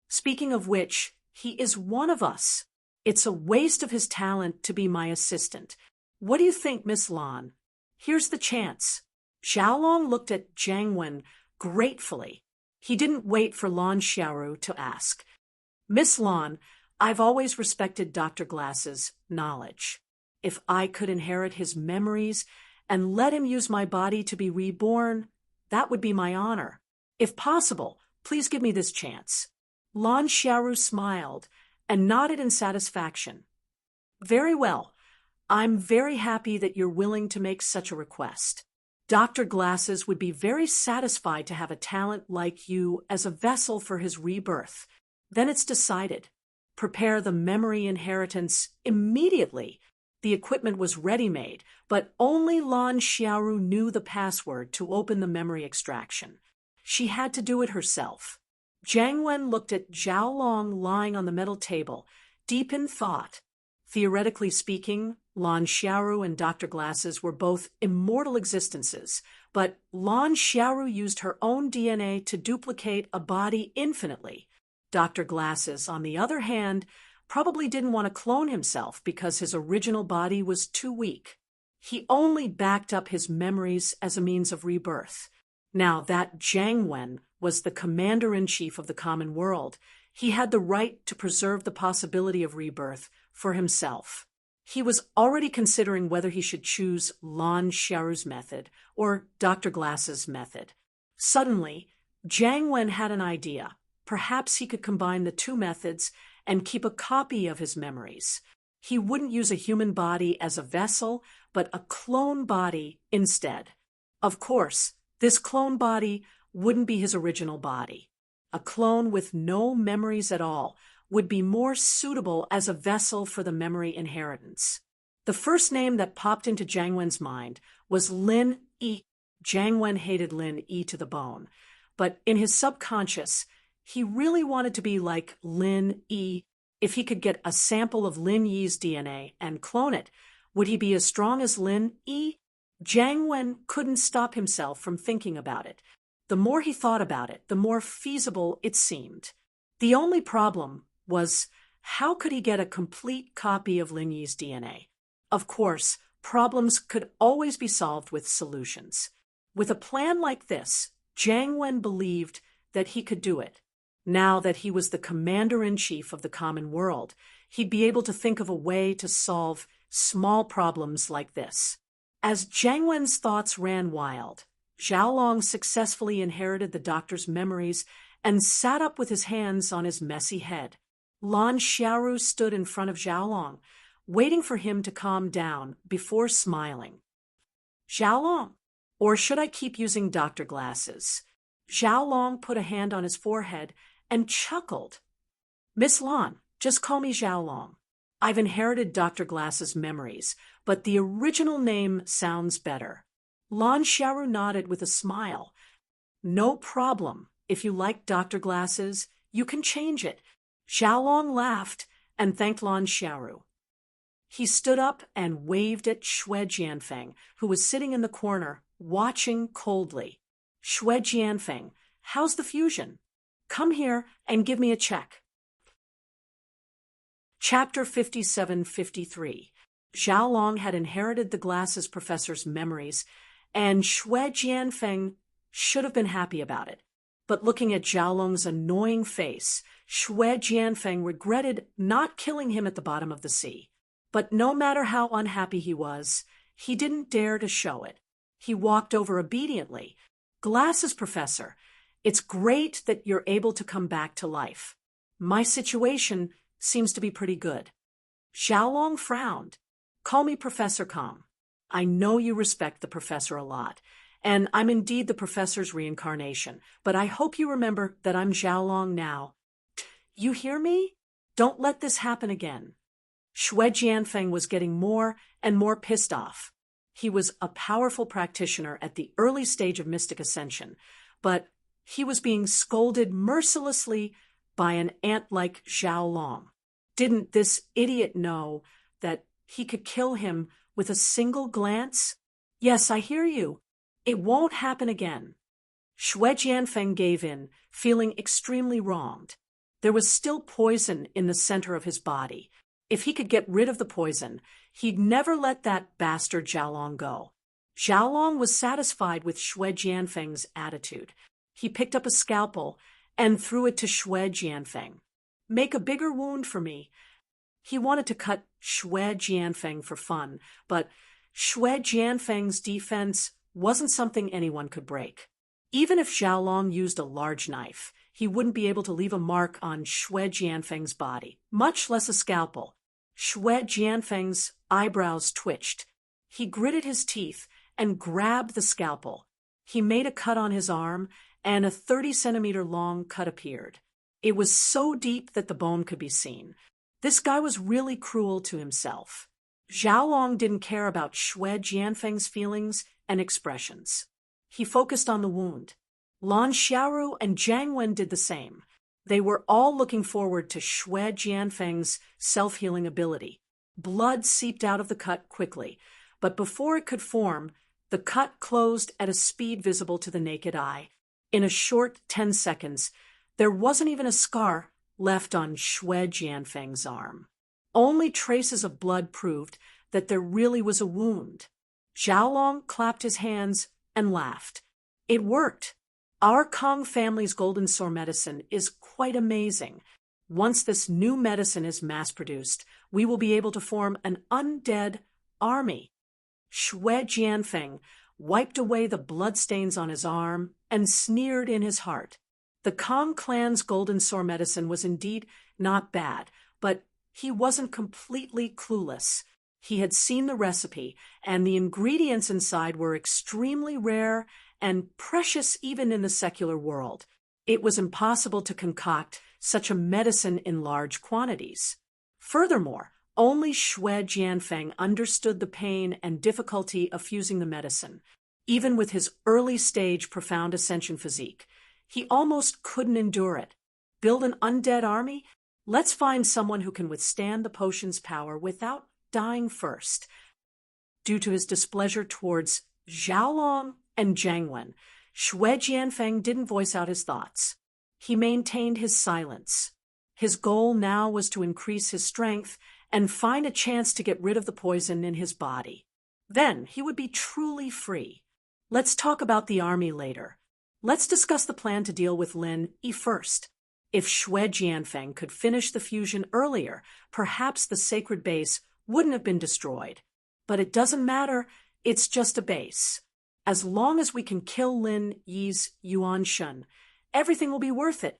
Speaking of which, he is one of us. It's a waste of his talent to be my assistant. What do you think, Miss Lan? Here's the chance. Xiaolong looked at Jiang Wen gratefully. He didn't wait for Lan Xiaoru to ask. Miss Lan, I've always respected Dr. Glass's knowledge. If I could inherit his memories and let him use my body to be reborn, that would be my honor. If possible, please give me this chance. Lan Xiaoru smiled and nodded in satisfaction. Very well. I'm very happy that you're willing to make such a request. Dr. Glasses would be very satisfied to have a talent like you as a vessel for his rebirth. Then it's decided. Prepare the memory inheritance immediately. The equipment was ready-made, but only Lan Xiaoru knew the password to open the memory extraction. She had to do it herself. Jiang Wen looked at Xiaolong lying on the metal table, deep in thought. Theoretically speaking, Lan Xiaoru and Dr. Glasses were both immortal existences, but Lan Xiaoru used her own DNA to duplicate a body infinitely. Dr. Glasses, on the other hand, probably didn't want to clone himself because his original body was too weak. He only backed up his memories as a means of rebirth. Now that Jiang Wen was the commander-in-chief of the common world, he had the right to preserve the possibility of rebirth for himself. He was already considering whether he should choose Lan Xiaoru's method or Dr. Glass's method. Suddenly, Jiang Wen had an idea. Perhaps he could combine the two methods and keep a copy of his memories. He wouldn't use a human body as a vessel, but a clone body instead. Of course, this clone body wouldn't be his original body. A clone with no memories at all would be more suitable as a vessel for the memory inheritance. The first name that popped into Jiang Wen's mind was Lin Yi. Jiang Wen hated Lin Yi to the bone, but in his subconscious, he really wanted to be like Lin Yi. If he could get a sample of Lin Yi's DNA and clone it, would he be as strong as Lin Yi? Jiang Wen couldn't stop himself from thinking about it. The more he thought about it, the more feasible it seemed. The only problem was, how could he get a complete copy of Lin Yi's DNA? Of course, problems could always be solved with solutions. With a plan like this, Jiang Wen believed that he could do it. Now that he was the commander-in-chief of the common world, he'd be able to think of a way to solve small problems like this. As Jiang Wen's thoughts ran wild, Xiaolong successfully inherited the doctor's memories and sat up with his hands on his messy head. Lan Xiaoru stood in front of Xiaolong, waiting for him to calm down before smiling. Xiaolong, or should I keep using Dr. Glasses? Xiaolong put a hand on his forehead and chuckled. Miss Lan, just call me Xiaolong. I've inherited Dr. Glass's memories, but the original name sounds better. Lan Xiaoru nodded with a smile. No problem. If you like Dr. Glasses, you can change it. Xiaolong laughed and thanked Lan Xiaoru. He stood up and waved at Xue Jianfeng, who was sitting in the corner, watching coldly. Xue Jianfeng, how's the fusion? Come here and give me a check. Chapter 57-53. Xiaolong had inherited the Glasses professor's memories, and Xue Jianfeng should have been happy about it. But looking at Xiaolong's annoying face, Xue Jianfeng regretted not killing him at the bottom of the sea. But no matter how unhappy he was, he didn't dare to show it. He walked over obediently. Glasses professor, it's great that you're able to come back to life. My situation seems to be pretty good. Xiaolong frowned. Call me Professor Kong. I know you respect the professor a lot, and I'm indeed the professor's reincarnation, but I hope you remember that I'm Xiaolong now. You hear me? Don't let this happen again. Xue Jianfeng was getting more and more pissed off. He was a powerful practitioner at the early stage of mystic ascension, but he was being scolded mercilessly by an ant like Xiaolong. Didn't this idiot know that he could kill him with a single glance? Yes, I hear you. It won't happen again. Xue Jianfeng gave in, feeling extremely wronged. There was still poison in the center of his body. If he could get rid of the poison, he'd never let that bastard Xiaolong go. Xiaolong was satisfied with Xue Jianfeng's attitude. He picked up a scalpel and threw it to Xue Jianfeng. Make a bigger wound for me. He wanted to cut Xue Jianfeng for fun, but Xue Jianfeng's defense wasn't something anyone could break. Even if Xiaolong used a large knife, he wouldn't be able to leave a mark on Xue Jianfeng's body, much less a scalpel. Xue Jianfeng's eyebrows twitched. He gritted his teeth and grabbed the scalpel. He made a cut on his arm, and a 30-centimeter-long cut appeared. It was so deep that the bone could be seen. This guy was really cruel to himself. Xiaolong didn't care about Xue Jianfeng's feelings and expressions. He focused on the wound. Lan Xiaoru and Zhang Wen did the same. They were all looking forward to Xue Jianfeng's self-healing ability. Blood seeped out of the cut quickly, but before it could form, the cut closed at a speed visible to the naked eye. In a short 10 seconds, there wasn't even a scar left on Xue Jianfeng's arm. Only traces of blood proved that there really was a wound. Xiaolong clapped his hands and laughed. It worked. Our Kong family's golden sword medicine is quite amazing. Once this new medicine is mass-produced, we will be able to form an undead army. Xue Jianfeng wiped away the bloodstains on his arm and sneered in his heart. The Kong clan's golden sword medicine was indeed not bad, but he wasn't completely clueless. He had seen the recipe, and the ingredients inside were extremely rare and precious even in the secular world. It was impossible to concoct such a medicine in large quantities. Furthermore, only Xue Jianfeng understood the pain and difficulty of fusing the medicine. Even with his early-stage profound ascension physique, he almost couldn't endure it. Build an undead army? Let's find someone who can withstand the potion's power without dying first. Due to his displeasure towards Xiaolong and Zhang Wen, Xue Jianfeng didn't voice out his thoughts. He maintained his silence. His goal now was to increase his strength and find a chance to get rid of the poison in his body. Then he would be truly free. Let's talk about the army later. Let's discuss the plan to deal with Lin Yi first. If Xue Jianfeng could finish the fusion earlier, perhaps the sacred base wouldn't have been destroyed. But it doesn't matter, it's just a base. As long as we can kill Lin Yi's Yuan Shun, everything will be worth it.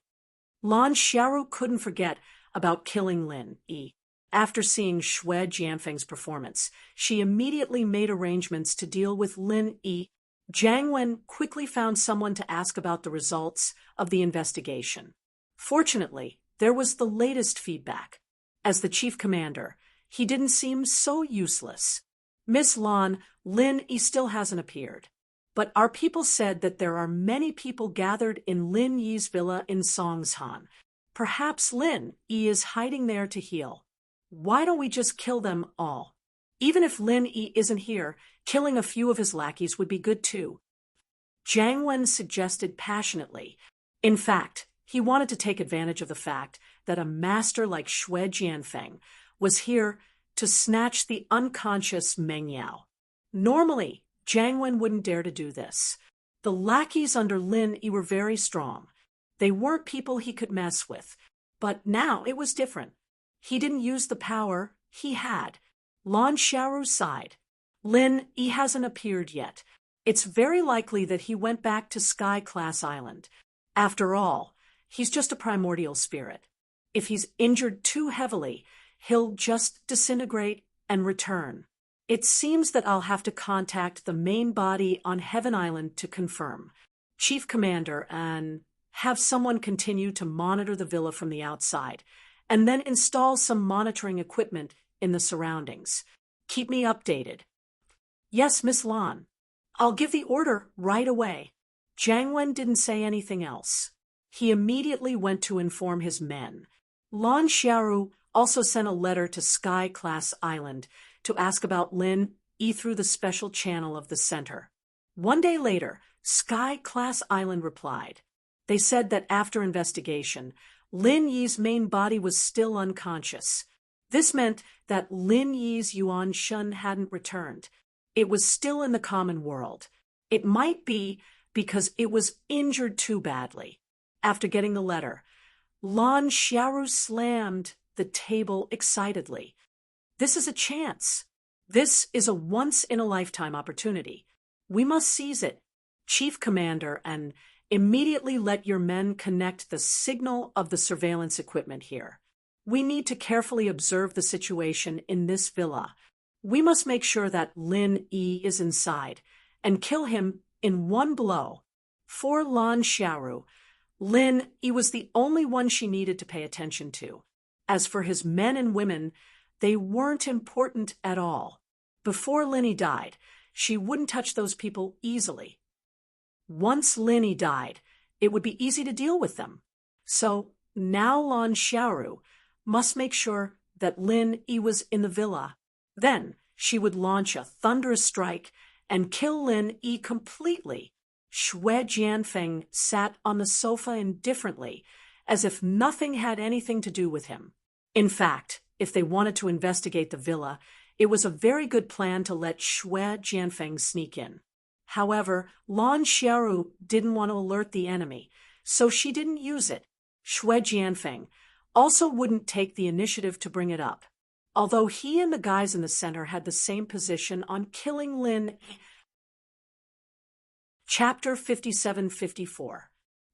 Lan Xiaoru couldn't forget about killing Lin Yi. After seeing Xue Jianfeng's performance, she immediately made arrangements to deal with Lin Yi. Zhang Wen quickly found someone to ask about the results of the investigation. Fortunately, there was the latest feedback. As the chief commander, He didn't seem so useless. Miss Lon, Lin Yi still hasn't appeared. But our people said that there are many people gathered in Lin Yi's villa in Songshan. Perhaps Lin Yi is hiding there to heal. Why don't we just kill them all? Even if Lin Yi isn't here, killing a few of his lackeys would be good too. Jiang Wen suggested passionately. In fact, he wanted to take advantage of the fact that a master like Xue Jianfeng was here to snatch the unconscious Meng Yao. Normally, Jiang Wen wouldn't dare to do this. The lackeys under Lin Yi were very strong. They weren't people he could mess with. But now it was different. He didn't use the power he had. Lan Xiaoru sighed. Lin Yi hasn't appeared yet. It's very likely that he went back to Sky Class Island. After all, he's just a primordial spirit. If he's injured too heavily, he'll just disintegrate and return. It seems that I'll have to contact the main body on Heaven Island to confirm. Chief Commander, and have someone continue to monitor the villa from the outside, and then install some monitoring equipment in the surroundings. Keep me updated. Yes, Miss Lan. I'll give the order right away. Jiang Wen didn't say anything else. He immediately went to inform his men. Lan Xiaoru also sent a letter to Sky Class Island to ask about Lin Yi through the special channel of the center. One day later, Sky Class Island replied. They said that after investigation, Lin Yi's main body was still unconscious. This meant that Lin Yi's Yuan Shun hadn't returned. It was still in the common world. It might be because it was injured too badly. After getting the letter, Lan Xiaoru slammed the table excitedly. This is a chance. This is a once-in-a-lifetime opportunity. We must seize it. Chief Commander, and immediately let your men connect the signal of the surveillance equipment here. We need to carefully observe the situation in this villa. We must make sure that Lin Yi is inside and kill him in one blow. For Lan Xiaoru, Lin Yi was the only one she needed to pay attention to. As for his men and women, they weren't important at all. Before Lin Yi died, she wouldn't touch those people easily. Once Lin Yi died, it would be easy to deal with them. So now Lan Xiaoru must make sure that Lin Yi was in the villa. Then she would launch a thunderous strike and kill Lin Yi completely. Xue Jianfeng sat on the sofa indifferently, as if nothing had anything to do with him. In fact, if they wanted to investigate the villa, it was a very good plan to let Xue Jianfeng sneak in. However, Lan Xiaoru didn't want to alert the enemy, so she didn't use it. Xue Jianfeng also wouldn't take the initiative to bring it up. Although he and the guys in the center had the same position on killing Lin. Chapter 57-54.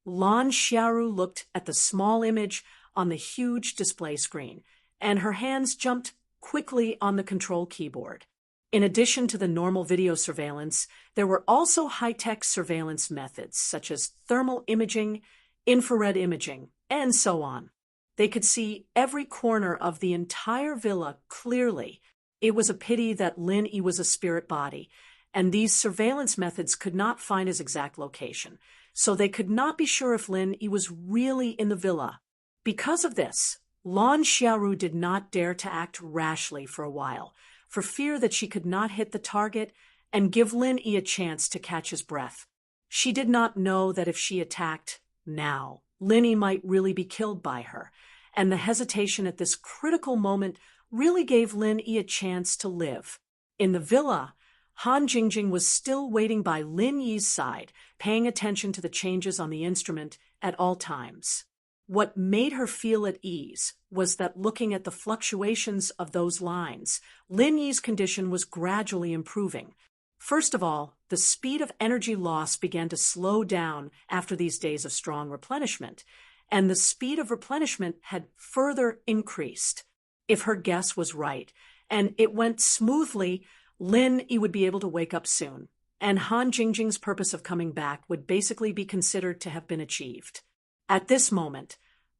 Lan Xiaoru looked at the small image on the huge display screen, and her hands jumped quickly on the control keyboard. In addition to the normal video surveillance, there were also high-tech surveillance methods such as thermal imaging, infrared imaging, and so on. They could see every corner of the entire villa clearly. It was a pity that Lin Yi was a spirit body, and these surveillance methods could not find his exact location, so they could not be sure if Lin Yi was really in the villa. Because of this, Lan Xiaoru did not dare to act rashly for a while, for fear that she could not hit the target and give Lin Yi a chance to catch his breath. She did not know that if she attacked now, Lin Yi might really be killed by her, and the hesitation at this critical moment really gave Lin Yi a chance to live. In the villa, Han Jingjing was still waiting by Lin Yi's side, paying attention to the changes on the instrument at all times. What made her feel at ease was that looking at the fluctuations of those lines, Lin Yi's condition was gradually improving. First of all, the speed of energy loss began to slow down after these days of strong replenishment, and the speed of replenishment had further increased. If her guess was right, and it went smoothly, Lin Yi would be able to wake up soon, and Han Jingjing's purpose of coming back would basically be considered to have been achieved. At this moment,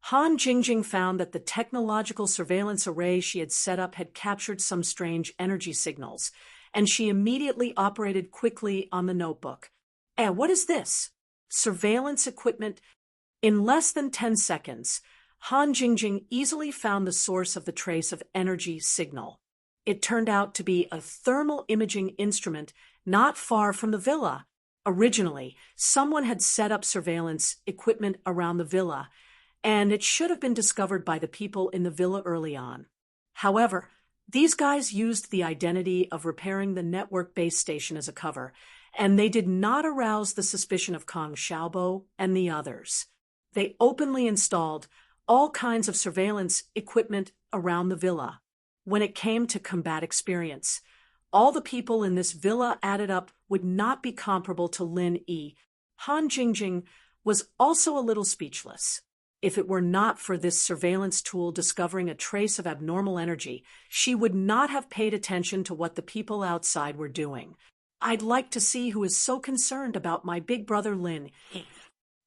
Han Jingjing found that the technological surveillance array she had set up had captured some strange energy signals, and she immediately operated quickly on the notebook. What is this? Surveillance equipment. In less than 10 seconds, Han Jingjing easily found the source of the trace of energy signal. It turned out to be a thermal imaging instrument not far from the villa. Originally, someone had set up surveillance equipment around the villa, and it should have been discovered by the people in the villa early on. However, these guys used the identity of repairing the network base station as a cover, and they did not arouse the suspicion of Kong Xiaobo and the others. They openly installed all kinds of surveillance equipment around the villa. When it came to combat experience, all the people in this villa added up would not be comparable to Lin Yi. Han Jingjing was also a little speechless. If it were not for this surveillance tool discovering a trace of abnormal energy, she would not have paid attention to what the people outside were doing. I'd like to see who is so concerned about my big brother Lin.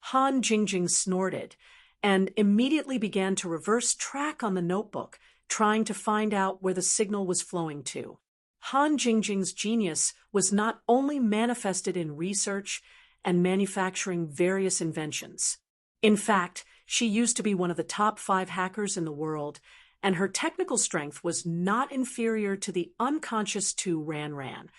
Han Jingjing snorted and immediately began to reverse track on the notebook, trying to find out where the signal was flowing to. Han Jingjing's genius was not only manifested in research and manufacturing various inventions. In fact, she used to be one of the top 5 hackers in the world, and her technical strength was not inferior to the unconscious Tu Ran.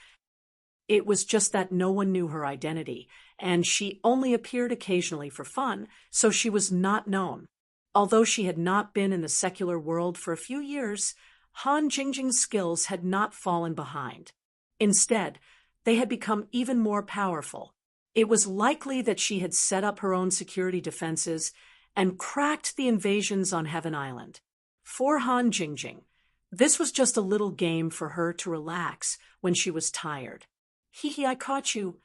It was just that no one knew her identity, and she only appeared occasionally for fun, so she was not known. Although she had not been in the secular world for a few years, Han Jingjing's skills had not fallen behind. Instead, they had become even more powerful. It was likely that she had set up her own security defenses and cracked the invasions on Heaven Island. For Han Jingjing, this was just a little game for her to relax when she was tired. Hee, I caught you.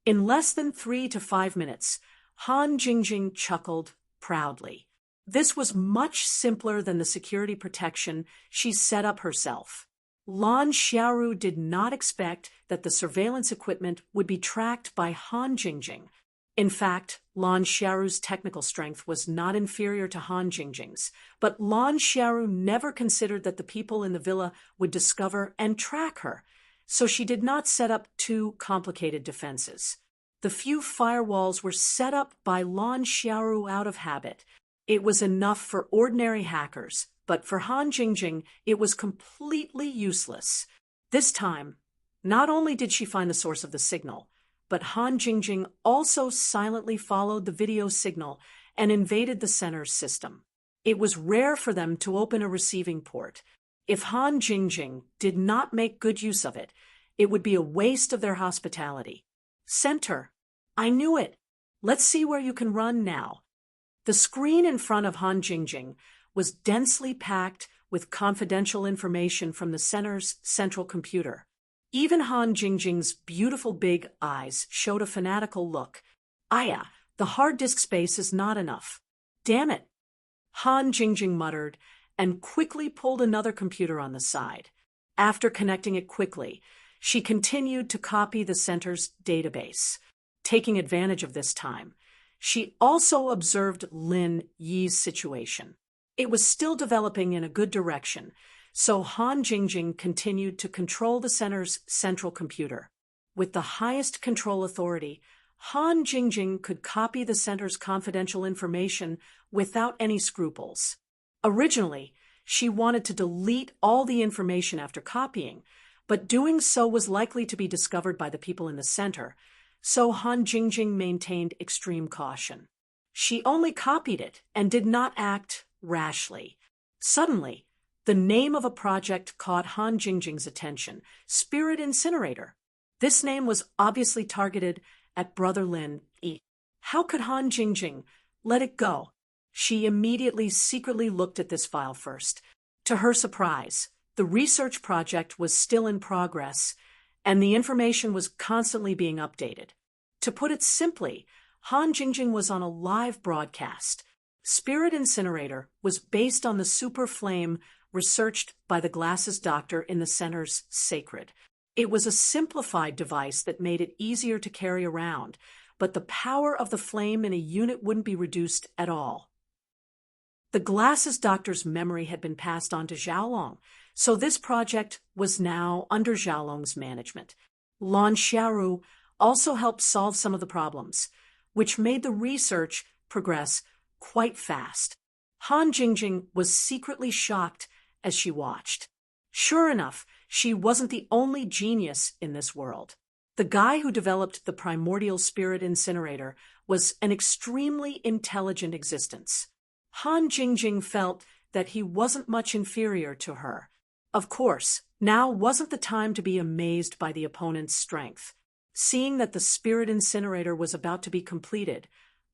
In less than 3 to 5 minutes, Han Jingjing chuckled proudly. This was much simpler than the security protection she set up herself. Lan Xiaoru did not expect that the surveillance equipment would be tracked by Han Jingjing. In fact, Lan Xiaoru's technical strength was not inferior to Han Jingjing's, but Lan Xiaoru never considered that the people in the villa would discover and track her, so she did not set up too complicated defenses. The few firewalls were set up by Lan Xiaoru out of habit. It was enough for ordinary hackers, but for Han Jingjing, it was completely useless. This time, not only did she find the source of the signal, but Han Jingjing also silently followed the video signal and invaded the center's system. It was rare for them to open a receiving port. If Han Jingjing did not make good use of it, it would be a waste of their hospitality. Center. I knew it. Let's see where you can run now. The screen in front of Han Jingjing was densely packed with confidential information from the center's central computer. Even Han Jingjing's beautiful big eyes showed a fanatical look. The hard disk space is not enough. Damn it. Han Jingjing muttered and quickly pulled another computer on the side. After connecting it quickly, she continued to copy the center's database. Taking advantage of this time, she also observed Lin Yi's situation. It was still developing in a good direction, so Han Jingjing continued to control the center's central computer. With the highest control authority, Han Jingjing could copy the center's confidential information without any scruples. Originally, she wanted to delete all the information after copying, but doing so was likely to be discovered by the people in the center, so Han Jingjing maintained extreme caution. She only copied it and did not act rashly. Suddenly, the name of a project caught Han Jingjing's attention: Spirit Incinerator. This name was obviously targeted at Brother Lin Yi. How could Han Jingjing let it go? She immediately secretly looked at this file first. To her surprise, the research project was still in progress, and the information was constantly being updated. To put it simply, Han Jingjing was on a live broadcast. Spirit Incinerator was based on the super flame researched by the glasses doctor in the center's Sacred. It was a simplified device that made it easier to carry around, but the power of the flame in a unit wouldn't be reduced at all. The glasses doctor's memory had been passed on to Xiaolong, so this project was now under Xiaolong's management. Lan Xiaoru also helped solve some of the problems, which made the research progress quite fast. Han Jingjing was secretly shocked as she watched. Sure enough, she wasn't the only genius in this world. The guy who developed the primordial spirit incinerator was an extremely intelligent existence. Han Jingjing felt that he wasn't much inferior to her. Of course, now wasn't the time to be amazed by the opponent's strength. Seeing that the spirit incinerator was about to be completed,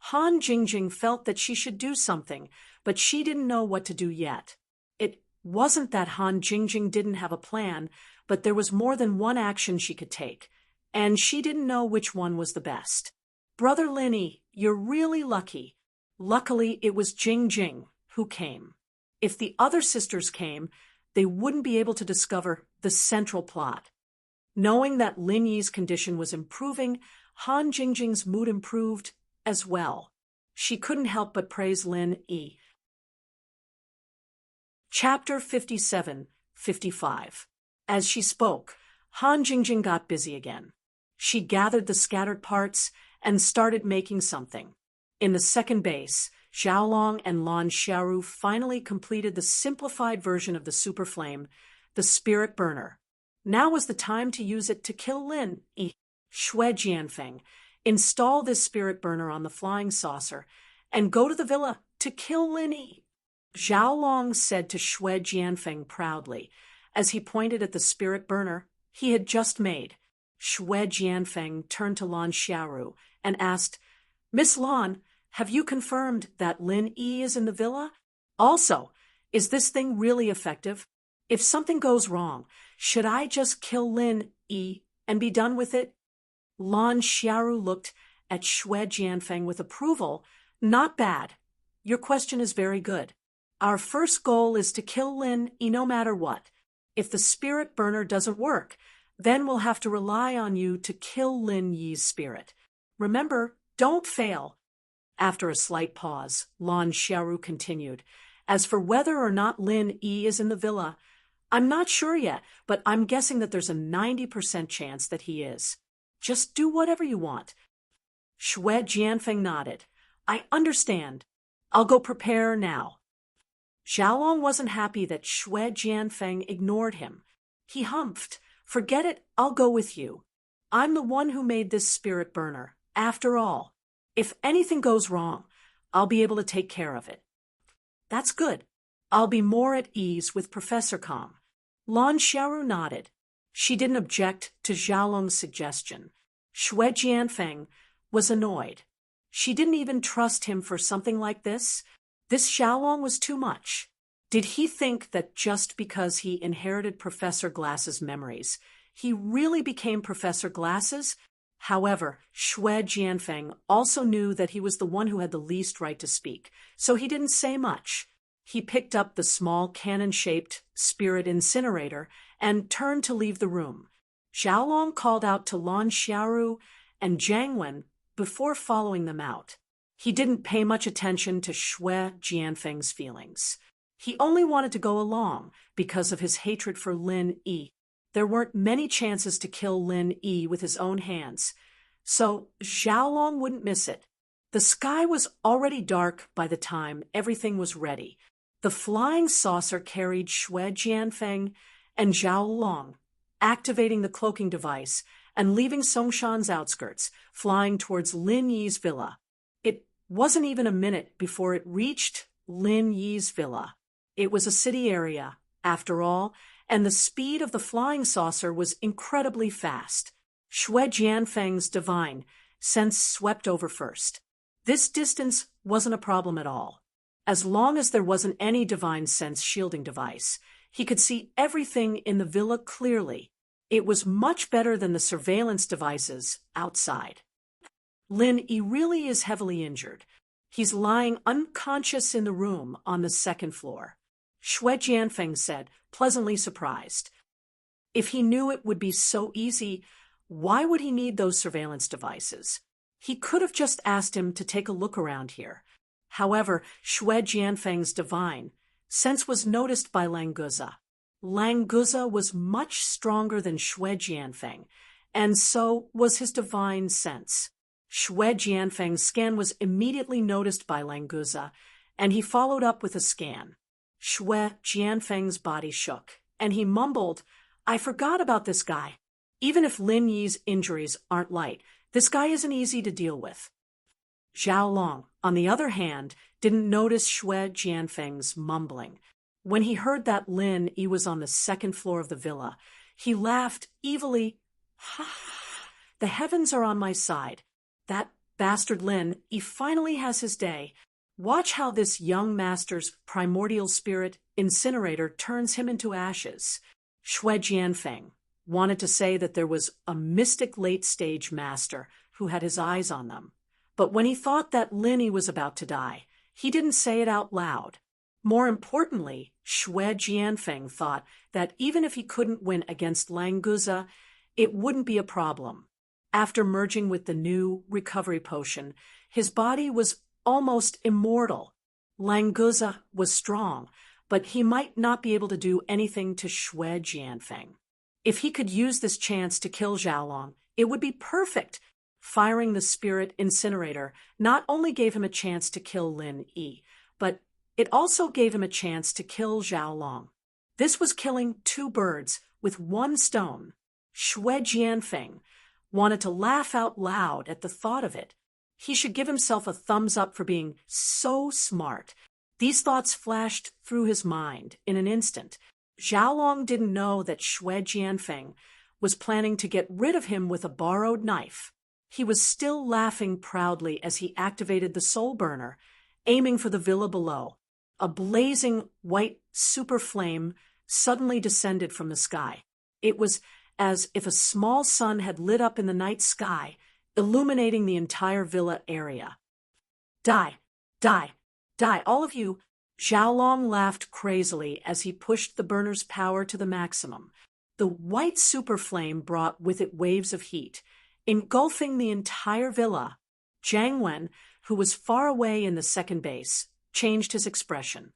Han Jingjing felt that she should do something, but she didn't know what to do yet. It wasn't that Han Jingjing didn't have a plan, but there was more than one action she could take, and she didn't know which one was the best. Brother Linny, you're really lucky. Luckily, it was Jingjing who came. If the other sisters came, they wouldn't be able to discover the central plot. Knowing that Lin Yi's condition was improving, Han Jingjing's mood improved as well. She couldn't help but praise Lin Yi. Chapter 57-55. As she spoke, Han Jingjing got busy again. She gathered the scattered parts and started making something. In the second base, Xiaolong and Lan Xiaoru finally completed the simplified version of the super flame, the spirit burner. Now was the time to use it to kill Lin Yi. Shui Jianfeng, install this spirit burner on the flying saucer and go to the villa to kill Lin Yi. Xiaolong said to Shui Jianfeng proudly, as he pointed at the spirit burner he had just made. Shui Jianfeng turned to Lan Xiaoru and asked, "Miss Lan, have you confirmed that Lin Yi is in the villa? Also, is this thing really effective? If something goes wrong, should I just kill Lin Yi and be done with it?" Lan Xiaoru looked at Shui Jianfeng with approval. "Not bad. Your question is very good. Our first goal is to kill Lin Yi no matter what. If the spirit burner doesn't work, then we'll have to rely on you to kill Lin Yi's spirit. Remember, don't fail." After a slight pause, Lan Xiaoru continued, "As for whether or not Lin Yi is in the villa, I'm not sure yet, but I'm guessing that there's a 90% chance that he is. Just do whatever you want." Shui Jianfeng nodded. "I understand. I'll go prepare now." Xiaolong wasn't happy that Shui Jianfeng ignored him. He humphed. "Forget it, I'll go with you. I'm the one who made this spirit burner. After all, if anything goes wrong, I'll be able to take care of it." "That's good. I'll be more at ease with Professor Kong." Lan Xiaoru nodded. She didn't object to Xiaolong's suggestion. Shui Jianfeng was annoyed. She didn't even trust him for something like this. This Xiaolong was too much. Did he think that just because he inherited Professor Glass's memories, he really became Professor Glasses? However, Shui Jianfeng also knew that he was the one who had the least right to speak, so he didn't say much. He picked up the small cannon-shaped spirit incinerator and turned to leave the room. Xiaolong called out to Lan Xiaoru and Jiang Wen before following them out. He didn't pay much attention to Shui Jianfeng's feelings. He only wanted to go along because of his hatred for Lin Yi. There weren't many chances to kill Lin Yi with his own hands, so Xiaolong wouldn't miss it. The sky was already dark by the time everything was ready. The flying saucer carried Shui Jianfeng and Xiaolong, activating the cloaking device and leaving Songshan's outskirts, flying towards Lin Yi's villa. It wasn't even a minute before it reached Lin Yi's villa. It was a city area, after all, and the speed of the flying saucer was incredibly fast. Shui Jianfeng's divine sense swept over first. This distance wasn't a problem at all. As long as there wasn't any divine sense shielding device, he could see everything in the villa clearly. It was much better than the surveillance devices outside. Lin Yi really is heavily injured. He's lying unconscious in the room on the second floor, Shui Jianfeng said, pleasantly surprised. If he knew it would be so easy, why would he need those surveillance devices? He could have just asked him to take a look around here. However, Xue Jianfeng's divine sense was noticed by Languza. Languza was much stronger than Xue Jianfeng, and so was his divine sense. Xue Jianfeng's scan was immediately noticed by Languza, and he followed up with a scan. Xue Jianfeng's body shook, and he mumbled, "I forgot about this guy. Even if Lin Yi's injuries aren't light, this guy isn't easy to deal with." Zhao Long, on the other hand, didn't notice Xue Jianfeng's mumbling. When he heard that Lin Yi was on the second floor of the villa, he laughed evilly. "Ha! The heavens are on my side. That bastard Lin Yi finally has his day. Watch how this young master's primordial spirit incinerator turns him into ashes." Xue Jianfeng wanted to say that there was a mystic late-stage master who had his eyes on them. But when he thought that Lin Yi was about to die, he didn't say it out loud. More importantly, Xue Jianfeng thought that even if he couldn't win against Languza, it wouldn't be a problem. After merging with the new recovery potion, his body was almost immortal. Languza was strong, but he might not be able to do anything to Xue Jianfeng. If he could use this chance to kill Zhaolong, it would be perfect. Firing the spirit incinerator not only gave him a chance to kill Lin Yi, but it also gave him a chance to kill Zhaolong. This was killing two birds with one stone. Xue Jianfeng wanted to laugh out loud at the thought of it. He should give himself a thumbs up for being so smart. These thoughts flashed through his mind in an instant. Zhaolong didn't know that Xue Jianfeng was planning to get rid of him with a borrowed knife. He was still laughing proudly as he activated the soul burner, aiming for the villa below. A blazing white super flame suddenly descended from the sky. It was as if a small sun had lit up in the night sky, illuminating the entire villa area. "Die! Die! Die, all of you!" Zhaolong laughed crazily as he pushed the burner's power to the maximum. The white super flame brought with it waves of heat, engulfing the entire villa. Jiang Wen, who was far away in the second base, changed his expression.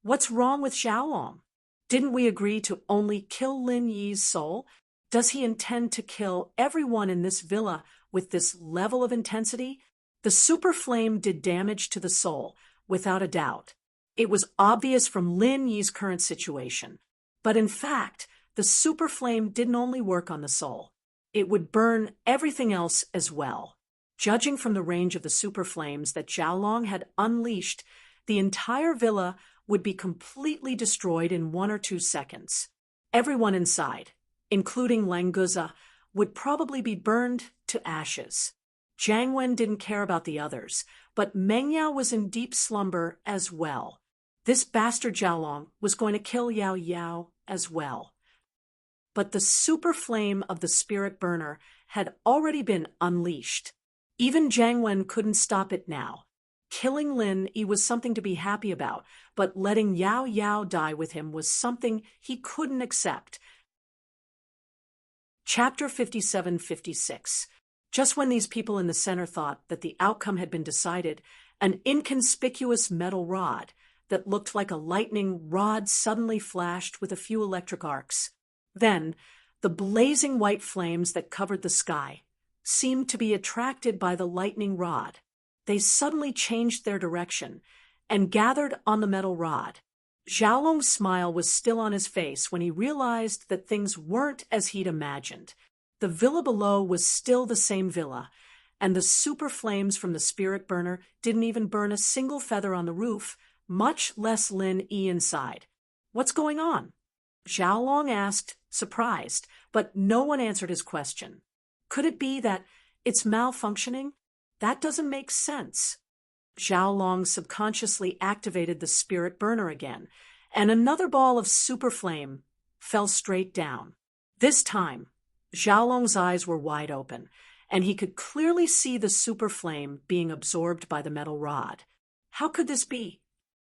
"What's wrong with Zhaolong? Didn't we agree to only kill Lin Yi's soul? Does he intend to kill everyone in this villa with this level of intensity?" The super flame did damage to the soul, without a doubt. It was obvious from Lin Yi's current situation. But in fact, the super flame didn't only work on the soul. It would burn everything else as well. Judging from the range of the super flames that Zhaolong had unleashed, the entire villa would be completely destroyed in 1 or 2 seconds. Everyone inside, including Languza, would probably be burned to ashes. Jiang Wen didn't care about the others, but Meng Yao was in deep slumber as well. This bastard Zhaolong was going to kill Yao Yao as well. But the super flame of the spirit burner had already been unleashed. Even Jiang Wen couldn't stop it now. Killing Lin Yi was something to be happy about, but letting Yao Yao die with him was something he couldn't accept. Chapter 57-56. Just when these people in the center thought that the outcome had been decided, an inconspicuous metal rod that looked like a lightning rod suddenly flashed with a few electric arcs. Then, the blazing white flames that covered the sky seemed to be attracted by the lightning rod. They suddenly changed their direction and gathered on the metal rod. Zhaolong's smile was still on his face when he realized that things weren't as he'd imagined. The villa below was still the same villa, and the super flames from the spirit burner didn't even burn a single feather on the roof, much less Lin Yi inside. "What's going on?" Zhaolong asked, surprised, but no one answered his question. Could it be that it's malfunctioning? That doesn't make sense. Zhaolong subconsciously activated the spirit burner again, and another ball of super flame fell straight down. This time, Zhaolong's eyes were wide open, and he could clearly see the super flame being absorbed by the metal rod. How could this be?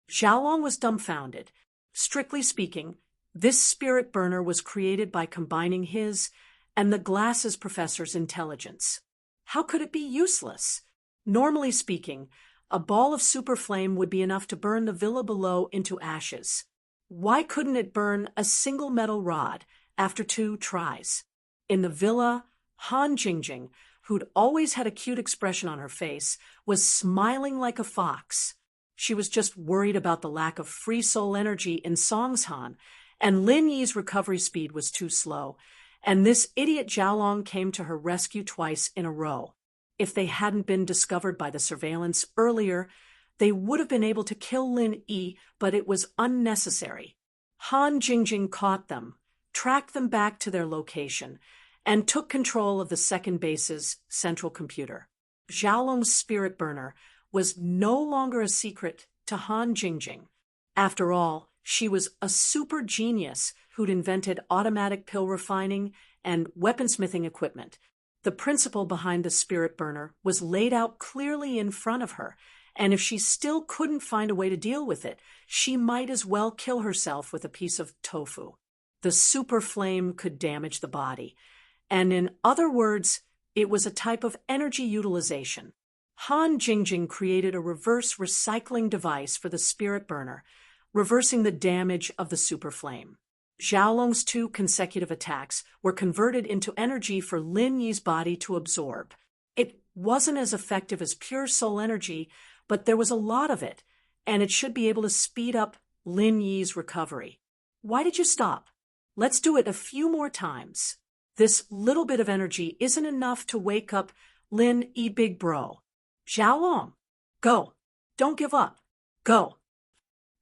Zhaolong was dumbfounded. Strictly speaking, this spirit burner was created by combining his and the glasses professor's intelligence. How could it be useless? Normally speaking, A ball of super flame would be enough to burn the villa below into ashes. Why couldn't it burn a single metal rod after 2 tries? In the villa, Han Jingjing, who'd always had a cute expression on her face, was smiling like a fox. She was just worried about the lack of free soul energy in Songshan, and Lin Yi's recovery speed was too slow, and this idiot Xiaolong came to her rescue twice in a row. If they hadn't been discovered by the surveillance earlier, they would have been able to kill Lin Yi, but it was unnecessary. Han Jingjing caught them, tracked them back to their location, and took control of the second base's central computer. Xiaolong's spirit burner was no longer a secret to Han Jingjing. After all, she was a super genius who'd invented automatic pill refining and weaponsmithing equipment. The principle behind the spirit burner was laid out clearly in front of her, and if she still couldn't find a way to deal with it, she might as well kill herself with a piece of tofu. The super flame could damage the body, and in other words, it was a type of energy utilization. Han Jingjing created a reverse recycling device for the spirit burner, reversing the damage of the super flame. Xiaolong's 2 consecutive attacks were converted into energy for Lin Yi's body to absorb. It wasn't as effective as pure soul energy, but there was a lot of it, and it should be able to speed up Lin Yi's recovery. Why did you stop? Let's do it a few more times. This little bit of energy isn't enough to wake up Lin Yi Big Bro. Xiaolong, go. Don't give up. Go.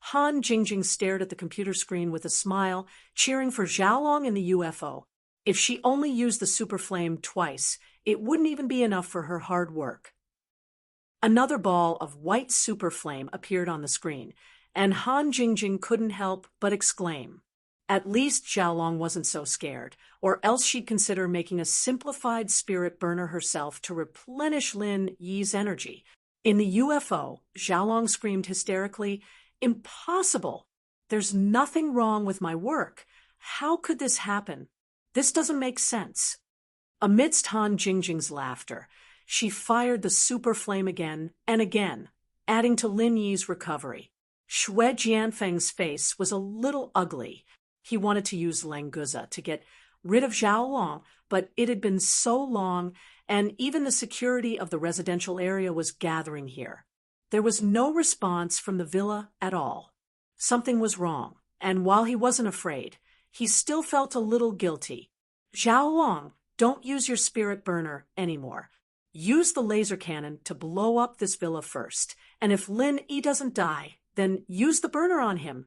Han Jingjing stared at the computer screen with a smile, cheering for Xiaolong and the UFO. If she only used the super flame twice, it wouldn't even be enough for her hard work. Another ball of white super flame appeared on the screen, and Han Jingjing couldn't help but exclaim. At least Xiaolong wasn't so scared, or else she'd consider making a simplified spirit burner herself to replenish Lin Yi's energy. In the UFO, Xiaolong screamed hysterically, "Impossible! There's nothing wrong with my work. How could this happen? This doesn't make sense." Amidst Han Jingjing's laughter, she fired the super flame again and again, adding to Lin Yi's recovery. Xue Jianfeng's face was a little ugly. He wanted to use Languza to get rid of Xiaolong, but it had been so long, and even the security of the residential area was gathering here. There was no response from the villa at all. Something was wrong, and while he wasn't afraid, he still felt a little guilty. "Xiaolong, don't use your spirit burner anymore. Use the laser cannon to blow up this villa first, and if Lin Yi doesn't die, then use the burner on him."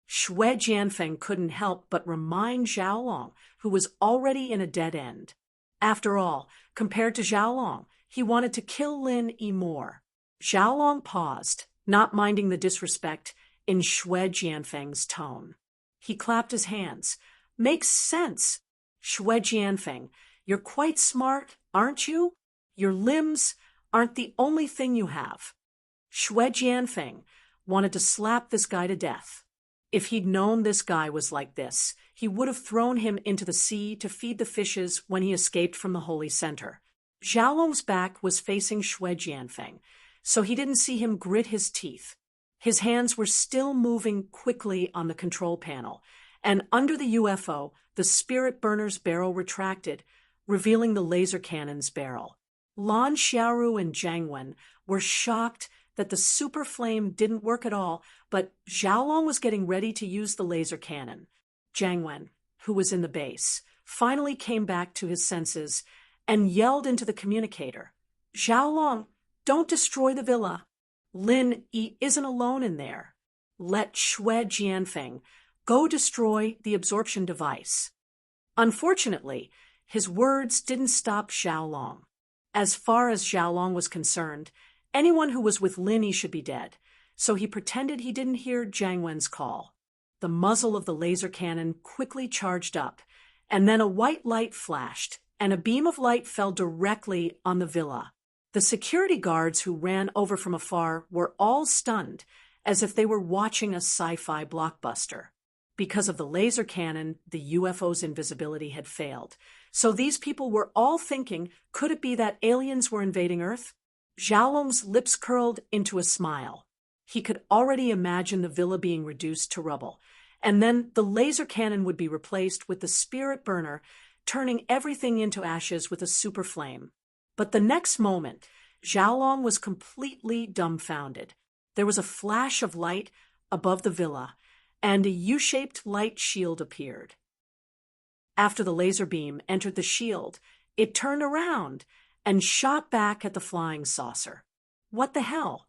Xue Jianfeng couldn't help but remind Xiaolong, who was already in a dead end. After all, compared to Xiaolong, he wanted to kill Lin Yi more. Xiaolong paused, not minding the disrespect in Xue Jianfeng's tone. He clapped his hands. "Makes sense. Xue Jianfeng, you're quite smart, aren't you? Your limbs aren't the only thing you have." Xue Jianfeng wanted to slap this guy to death. If he'd known this guy was like this, he would have thrown him into the sea to feed the fishes when he escaped from the holy center. Xiaolong's back was facing Xue Jianfeng, so he didn't see him grit his teeth. His hands were still moving quickly on the control panel, and under the UFO, the spirit burner's barrel retracted, revealing the laser cannon's barrel. Lan Xiaoru and Zhang Wen were shocked that the super flame didn't work at all, but Xiaolong was getting ready to use the laser cannon. Zhang Wen, who was in the base, finally came back to his senses and yelled into the communicator, "Xiaolong, don't destroy the villa. Lin Yi isn't alone in there. Let Xue Jianfeng go destroy the absorption device." Unfortunately, his words didn't stop Xiaolong. As far as Xiaolong was concerned, anyone who was with Lin Yi should be dead, so he pretended he didn't hear Zhang Wen's call. The muzzle of the laser cannon quickly charged up, and then a white light flashed, and a beam of light fell directly on the villa. The security guards who ran over from afar were all stunned, as if they were watching a sci-fi blockbuster. Because of the laser cannon, the UFO's invisibility had failed. So these people were all thinking, could it be that aliens were invading Earth? Xiaolong's lips curled into a smile. He could already imagine the villa being reduced to rubble, and then the laser cannon would be replaced with the spirit burner, turning everything into ashes with a super flame. But the next moment, Xiaolong was completely dumbfounded. There was a flash of light above the villa, and a U-shaped light shield appeared. After the laser beam entered the shield, it turned around and shot back at the flying saucer. What the hell?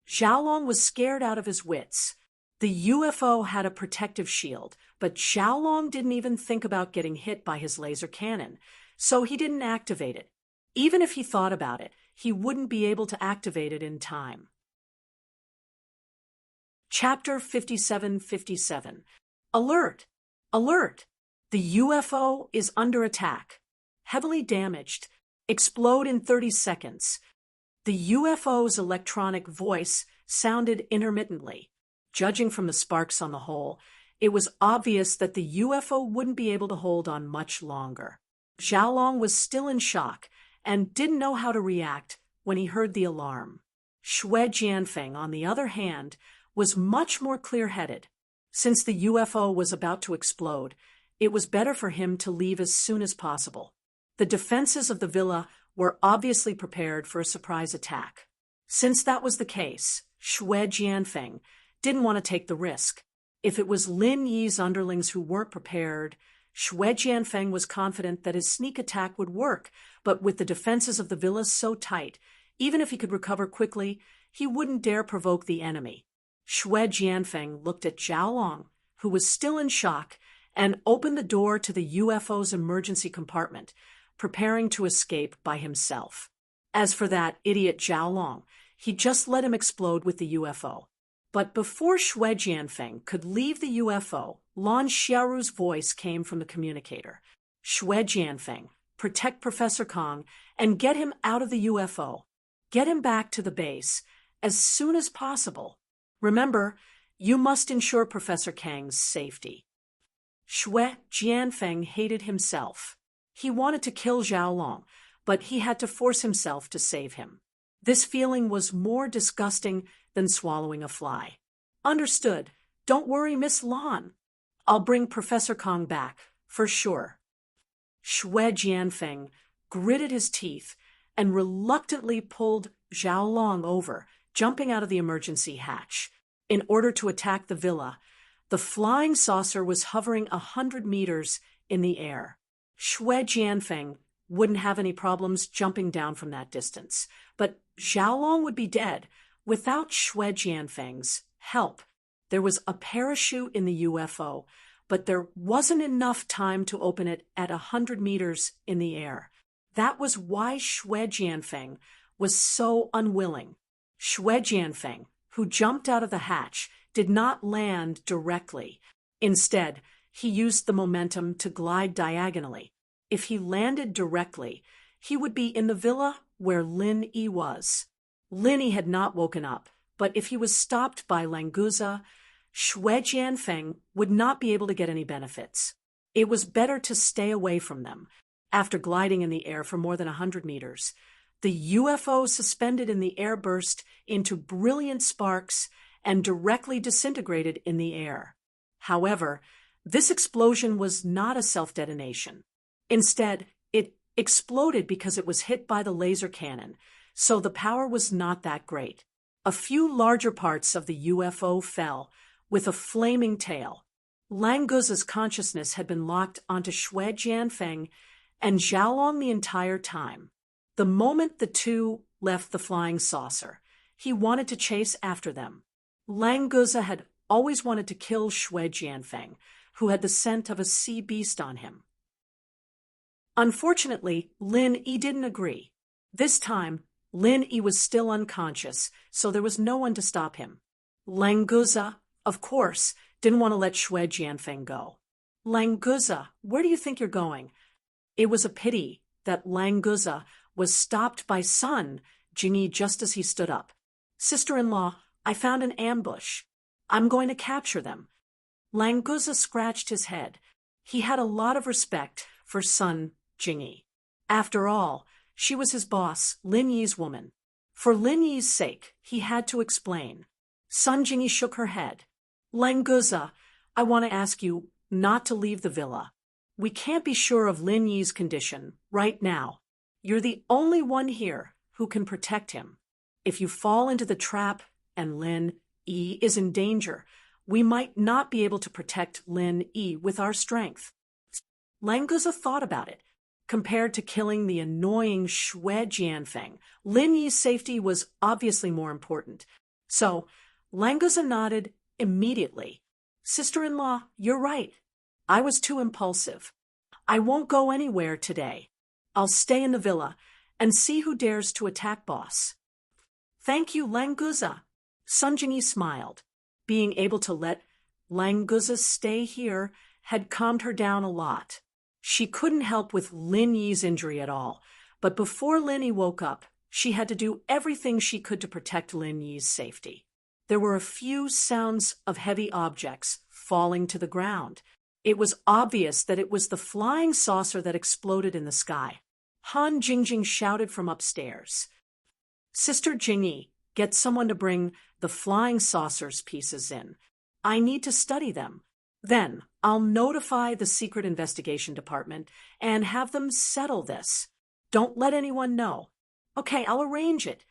Xiaolong was scared out of his wits. The UFO had a protective shield, but Xiaolong didn't even think about getting hit by his laser cannon, so he didn't activate it. Even if he thought about it, he wouldn't be able to activate it in time. Chapter 5757. Alert! Alert! The UFO is under attack. Heavily damaged. Explode in 30 seconds. The UFO's electronic voice sounded intermittently. Judging from the sparks on the hole, it was obvious that the UFO wouldn't be able to hold on much longer. Xiaolong was still in shock and didn't know how to react when he heard the alarm. Xue Jianfeng, on the other hand, was much more clear-headed. Since the UFO was about to explode, it was better for him to leave as soon as possible. The defenses of the villa were obviously prepared for a surprise attack. Since that was the case, Xue Jianfeng didn't want to take the risk. If it was Lin Yi's underlings who weren't prepared, Xue Jianfeng was confident that his sneak attack would work, but with the defenses of the villa so tight, even if he could recover quickly, he wouldn't dare provoke the enemy. Xue Jianfeng looked at Xiaolong, who was still in shock, and opened the door to the UFO's emergency compartment, preparing to escape by himself. As for that idiot Xiaolong, he just let him explode with the UFO. But before Xue Jianfeng could leave the UFO, Lan Xiaoru's voice came from the communicator. Xue Jianfeng, protect Professor Kong and get him out of the UFO. Get him back to the base as soon as possible. Remember, you must ensure Professor Kang's safety. Xue Jianfeng hated himself. He wanted to kill Xiaolong, but he had to force himself to save him. This feeling was more disgusting than swallowing a fly. Understood. Don't worry, Miss Lan. I'll bring Professor Kong back, for sure. Xue Jianfeng gritted his teeth and reluctantly pulled Xiaolong over, jumping out of the emergency hatch. In order to attack the villa, the flying saucer was hovering 100 meters in the air. Xue Jianfeng wouldn't have any problems jumping down from that distance, but Xiaolong would be dead without Xue Jianfeng's help. There was a parachute in the UFO, but there wasn't enough time to open it at 100 meters in the air. That was why Xue Jianfeng was so unwilling. Xue Jianfeng, who jumped out of the hatch, did not land directly. Instead, he used the momentum to glide diagonally. If he landed directly, he would be in the villa where Lin Yi was. Lin Yi had not woken up, but if he was stopped by Languza, Xue Jianfeng would not be able to get any benefits. It was better to stay away from them. After gliding in the air for more than 100 meters, the UFO suspended in the air burst into brilliant sparks and directly disintegrated in the air. However, this explosion was not a self-detonation. Instead, it exploded because it was hit by the laser cannon, so the power was not that great. A few larger parts of the UFO fell, with a flaming tail. Languza's consciousness had been locked onto Xue Jianfeng and Xiaolong the entire time. The moment the two left the flying saucer, he wanted to chase after them. Languza had always wanted to kill Xue Jianfeng, who had the scent of a sea beast on him. Unfortunately, Lin Yi didn't agree. This time, Lin Yi was still unconscious, so there was no one to stop him. Languza, of course, didn't want to let Xue Jianfeng go. Languza, where do you think you're going? It was a pity that Languza was stopped by Sun Jingyi just as he stood up. Sister-in-law, I found an ambush. I'm going to capture them. Languza scratched his head. He had a lot of respect for Sun Jingyi. After all, she was his boss, Lin Yi's woman. For Lin Yi's sake, he had to explain. Sun Jingyi shook her head. Languza, I want to ask you not to leave the villa. We can't be sure of Lin Yi's condition right now. You're the only one here who can protect him. If you fall into the trap and Lin Yi is in danger, we might not be able to protect Lin Yi with our strength. Languza thought about it. Compared to killing the annoying Xue Jianfeng, Lin Yi's safety was obviously more important. So, Languza nodded immediately. Sister-in-law, you're right. I was too impulsive. I won't go anywhere today. I'll stay in the villa and see who dares to attack boss. Thank you, Languza. Sun Jingyi smiled. Being able to let Languza stay here had calmed her down a lot. She couldn't help with Lin Yi's injury at all, but before Lin Yi woke up, she had to do everything she could to protect Lin Yi's safety. There were a few sounds of heavy objects falling to the ground. It was obvious that it was the flying saucer that exploded in the sky. Han Jingjing shouted from upstairs. Sister Jingyi, get someone to bring the flying saucer's pieces in. I need to study them. Then I'll notify the Secret Investigation Department and have them settle this. Don't let anyone know. Okay, I'll arrange it.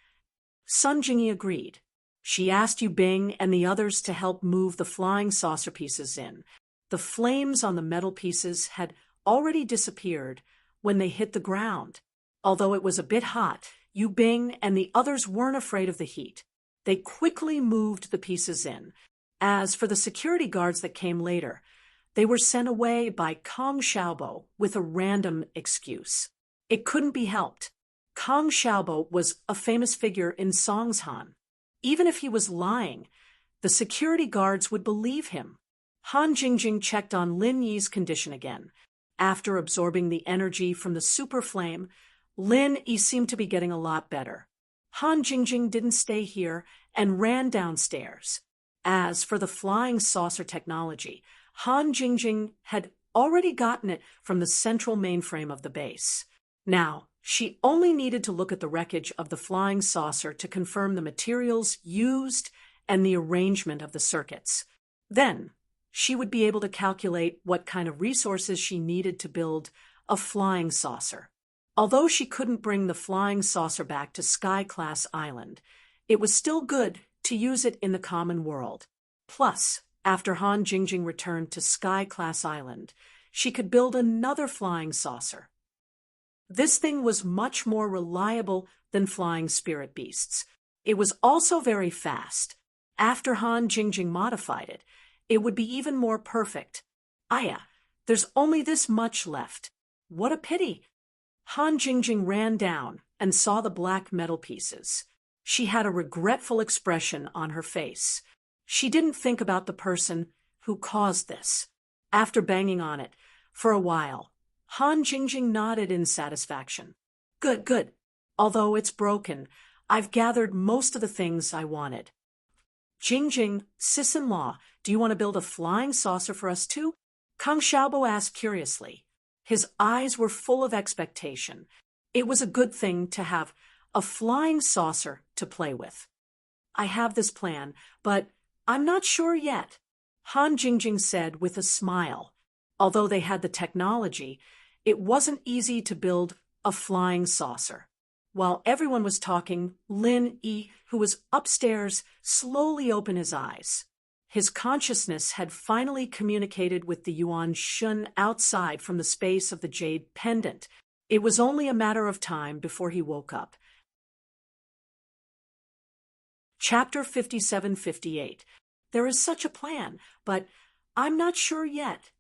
Sun Jingyi agreed. She asked Yu Bing and the others to help move the flying saucer pieces in. The flames on the metal pieces had already disappeared when they hit the ground. Although it was a bit hot, Yu Bing and the others weren't afraid of the heat. They quickly moved the pieces in. As for the security guards that came later, they were sent away by Kong Xiaobo with a random excuse. It couldn't be helped. Kong Xiaobo was a famous figure in Songshan. Even if he was lying, the security guards would believe him. Han Jingjing checked on Lin Yi's condition again. After absorbing the energy from the super flame, Lin Yi seemed to be getting a lot better. Han Jingjing didn't stay here and ran downstairs. As for the flying saucer technology, Han Jingjing had already gotten it from the central mainframe of the base. Now, she only needed to look at the wreckage of the flying saucer to confirm the materials used and the arrangement of the circuits. Then, she would be able to calculate what kind of resources she needed to build a flying saucer. Although she couldn't bring the flying saucer back to Sky-class Island, it was still good to use it in the common world. Plus, after Han Jingjing returned to Sky-class Island, she could build another flying saucer. This thing was much more reliable than flying spirit beasts. It was also very fast. After Han Jingjing modified it, it would be even more perfect. Aya, there's only this much left. What a pity. Han Jingjing ran down and saw the black metal pieces. She had a regretful expression on her face. She didn't think about the person who caused this. After banging on it for a while, Han Jingjing nodded in satisfaction. Good, good. Although it's broken, I've gathered most of the things I wanted. Jingjing, sis-in-law, do you want to build a flying saucer for us too? Kang Xiaobo asked curiously. His eyes were full of expectation. It was a good thing to have a flying saucer to play with. I have this plan, but I'm not sure yet, Han Jingjing said with a smile. Although they had the technology, it wasn't easy to build a flying saucer. While everyone was talking, Lin Yi, who was upstairs, slowly opened his eyes. His consciousness had finally communicated with the Yuan Shun outside from the space of the jade pendant. It was only a matter of time before he woke up. Chapter 57-58. There is such a plan, but I'm not sure yet,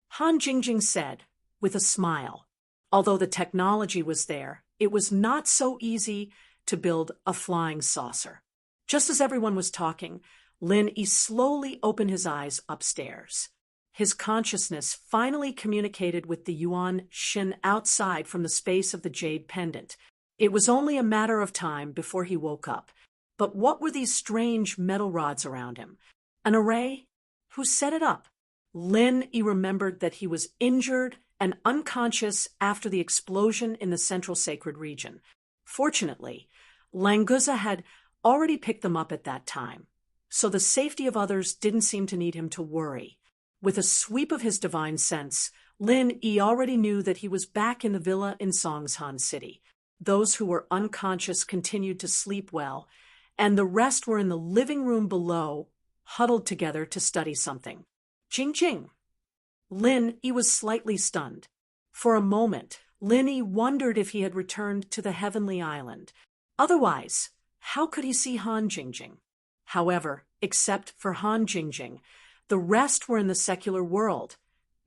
Han Jingjing said, with a smile. Although the technology was there, it was not so easy to build a flying saucer. Just as everyone was talking, Lin Yi slowly opened his eyes upstairs. His consciousness finally communicated with the Yuan Shin outside from the space of the jade pendant. It was only a matter of time before he woke up. But what were these strange metal rods around him? An array? Who set it up? Lin Yi remembered that he was injured and unconscious after the explosion in the central sacred region. Fortunately, Languza had already picked them up at that time, so the safety of others didn't seem to need him to worry. With a sweep of his divine sense, Lin Yi already knew that he was back in the villa in Songshan City. Those who were unconscious continued to sleep well, and the rest were in the living room below, huddled together to study something. Jing Jing! Lin Yi was slightly stunned. For a moment, Lin Yi wondered if he had returned to the heavenly island. Otherwise, how could he see Han Jingjing? However, except for Han Jingjing, the rest were in the secular world,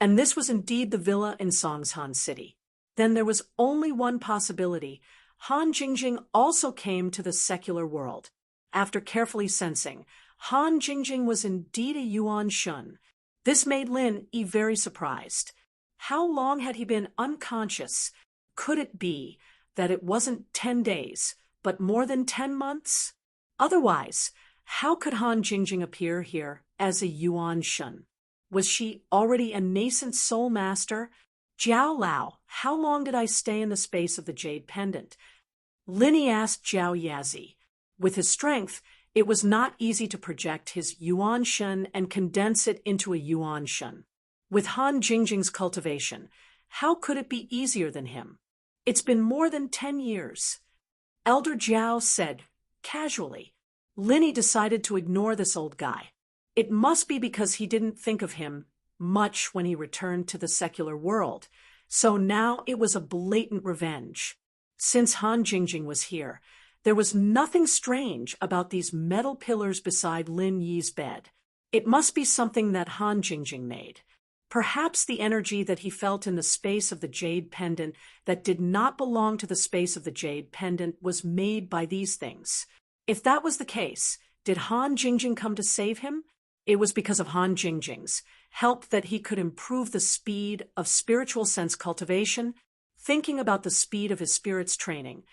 and this was indeed the villa in Songshan City. Then there was only one possibility. Han Jingjing also came to the secular world. After carefully sensing, Han Jingjing was indeed a Yuan Shun. This made Lin Yi very surprised. How long had he been unconscious? Could it be that it wasn't 10 days, but more than 10 months? Otherwise, how could Han Jingjing appear here as a Yuan Shun? Was she already a nascent soul master? Jiao Lao, how long did I stay in the space of the jade pendant? Lin Yi asked Jiao Yazi. With his strength, it was not easy to project his Yuan Shun and condense it into a Yuan Shun. With Han Jingjing's cultivation, how could it be easier than him? It's been more than 10 years. Elder Jiao said, casually. Lin Yi decided to ignore this old guy. It must be because he didn't think of him much when he returned to the secular world, so now it was a blatant revenge. Since Han Jingjing was here, there was nothing strange about these metal pillars beside Lin Yi's bed. It must be something that Han Jingjing made. Perhaps the energy that he felt in the space of the jade pendant that did not belong to the space of the jade pendant was made by these things. If that was the case, did Han Jingjing come to save him? It was because of Han Jingjing's help that he could improve the speed of spiritual sense cultivation. Thinking about the speed of his spirit's training,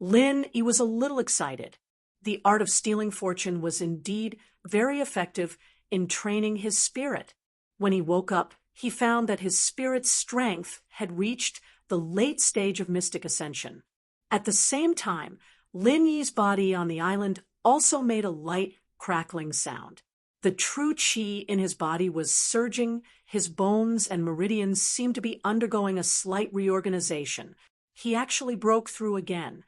Lin Yi was a little excited. The art of stealing fortune was indeed very effective in training his spirit. When he woke up, he found that his spirit's strength had reached the late stage of mystic ascension. At the same time, Lin Yi's body on the island also made a light, crackling sound. The true qi in his body was surging, his bones and meridians seemed to be undergoing a slight reorganization. He actually broke through again.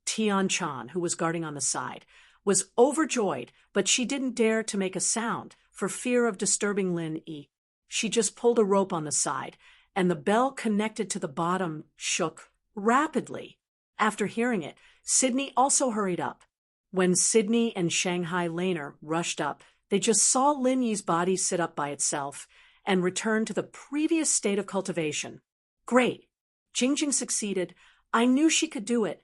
Tian Chan, who was guarding on the side, was overjoyed, but she didn't dare to make a sound for fear of disturbing Lin Yi. She just pulled a rope on the side, and the bell connected to the bottom shook rapidly. After hearing it, Sydney also hurried up. When Sydney and Shanghai Laner rushed up, they just saw Lin Yi's body sit up by itself and return to the previous state of cultivation. Great! Jingjing succeeded. I knew she could do it.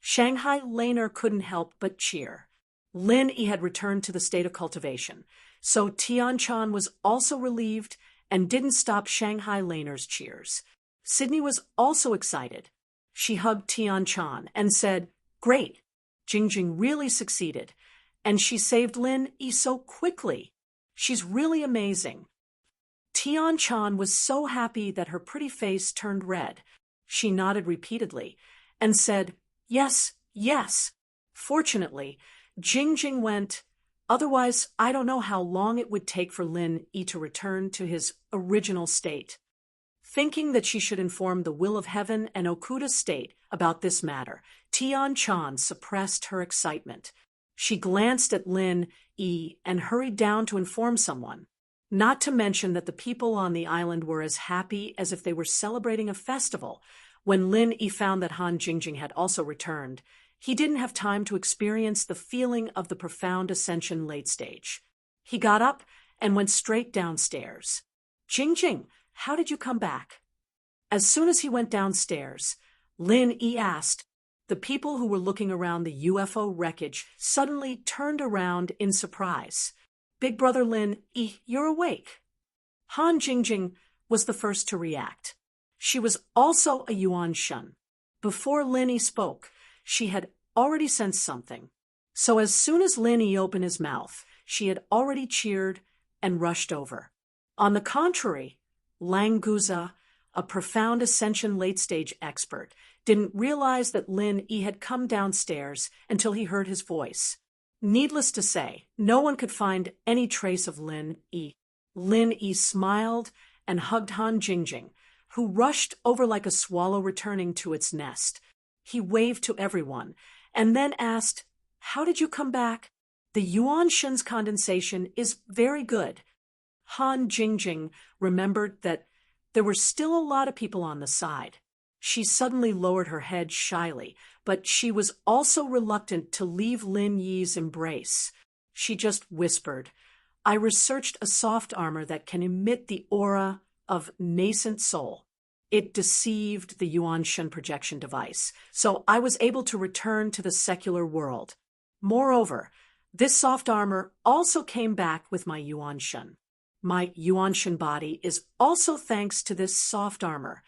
Shanghai Laner couldn't help but cheer. Lin Yi had returned to the state of cultivation, so Tian Chan was also relieved and didn't stop Shanghai Laner's cheers. Sydney was also excited. She hugged Tian Chan and said, Great! Jingjing really succeeded, and she saved Lin Yi so quickly. She's really amazing. Tian Chan was so happy that her pretty face turned red. She nodded repeatedly and said, Yes, yes. Fortunately, Jingjing went. Otherwise, I don't know how long it would take for Lin Yi to return to his original state. Thinking that she should inform the Will of Heaven and Okuda State about this matter, Tian Chan suppressed her excitement. She glanced at Lin Yi and hurried down to inform someone. Not to mention that the people on the island were as happy as if they were celebrating a festival. When Lin Yi found that Han Jingjing had also returned, he didn't have time to experience the feeling of the profound ascension late stage. He got up and went straight downstairs. Jingjing, how did you come back? As soon as he went downstairs, Lin Yi asked. The people who were looking around the UFO wreckage suddenly turned around in surprise. Big Brother Lin Yi, you're awake. Han Jingjing was the first to react. She was also a Yuan Shun. Before Lin Yi spoke, she had already sensed something. So as soon as Lin Yi opened his mouth, she had already cheered and rushed over. On the contrary, Languza, a profound ascension late-stage expert, didn't realize that Lin Yi had come downstairs until he heard his voice. Needless to say, no one could find any trace of Lin Yi. Lin Yi smiled and hugged Han Jingjing, who rushed over like a swallow returning to its nest. He waved to everyone, and then asked, "How did you come back?" "The Yuan Shun's condensation is very good." Han Jingjing remembered that there were still a lot of people on the side. She suddenly lowered her head shyly, but she was also reluctant to leave Lin Yi's embrace. She just whispered, "I researched a soft armor that can emit the aura of nascent soul. It deceived the Yuan Shun projection device, so I was able to return to the secular world. Moreover, this soft armor also came back with my Yuan Shun. My Yuan Shun body is also thanks to this soft armor."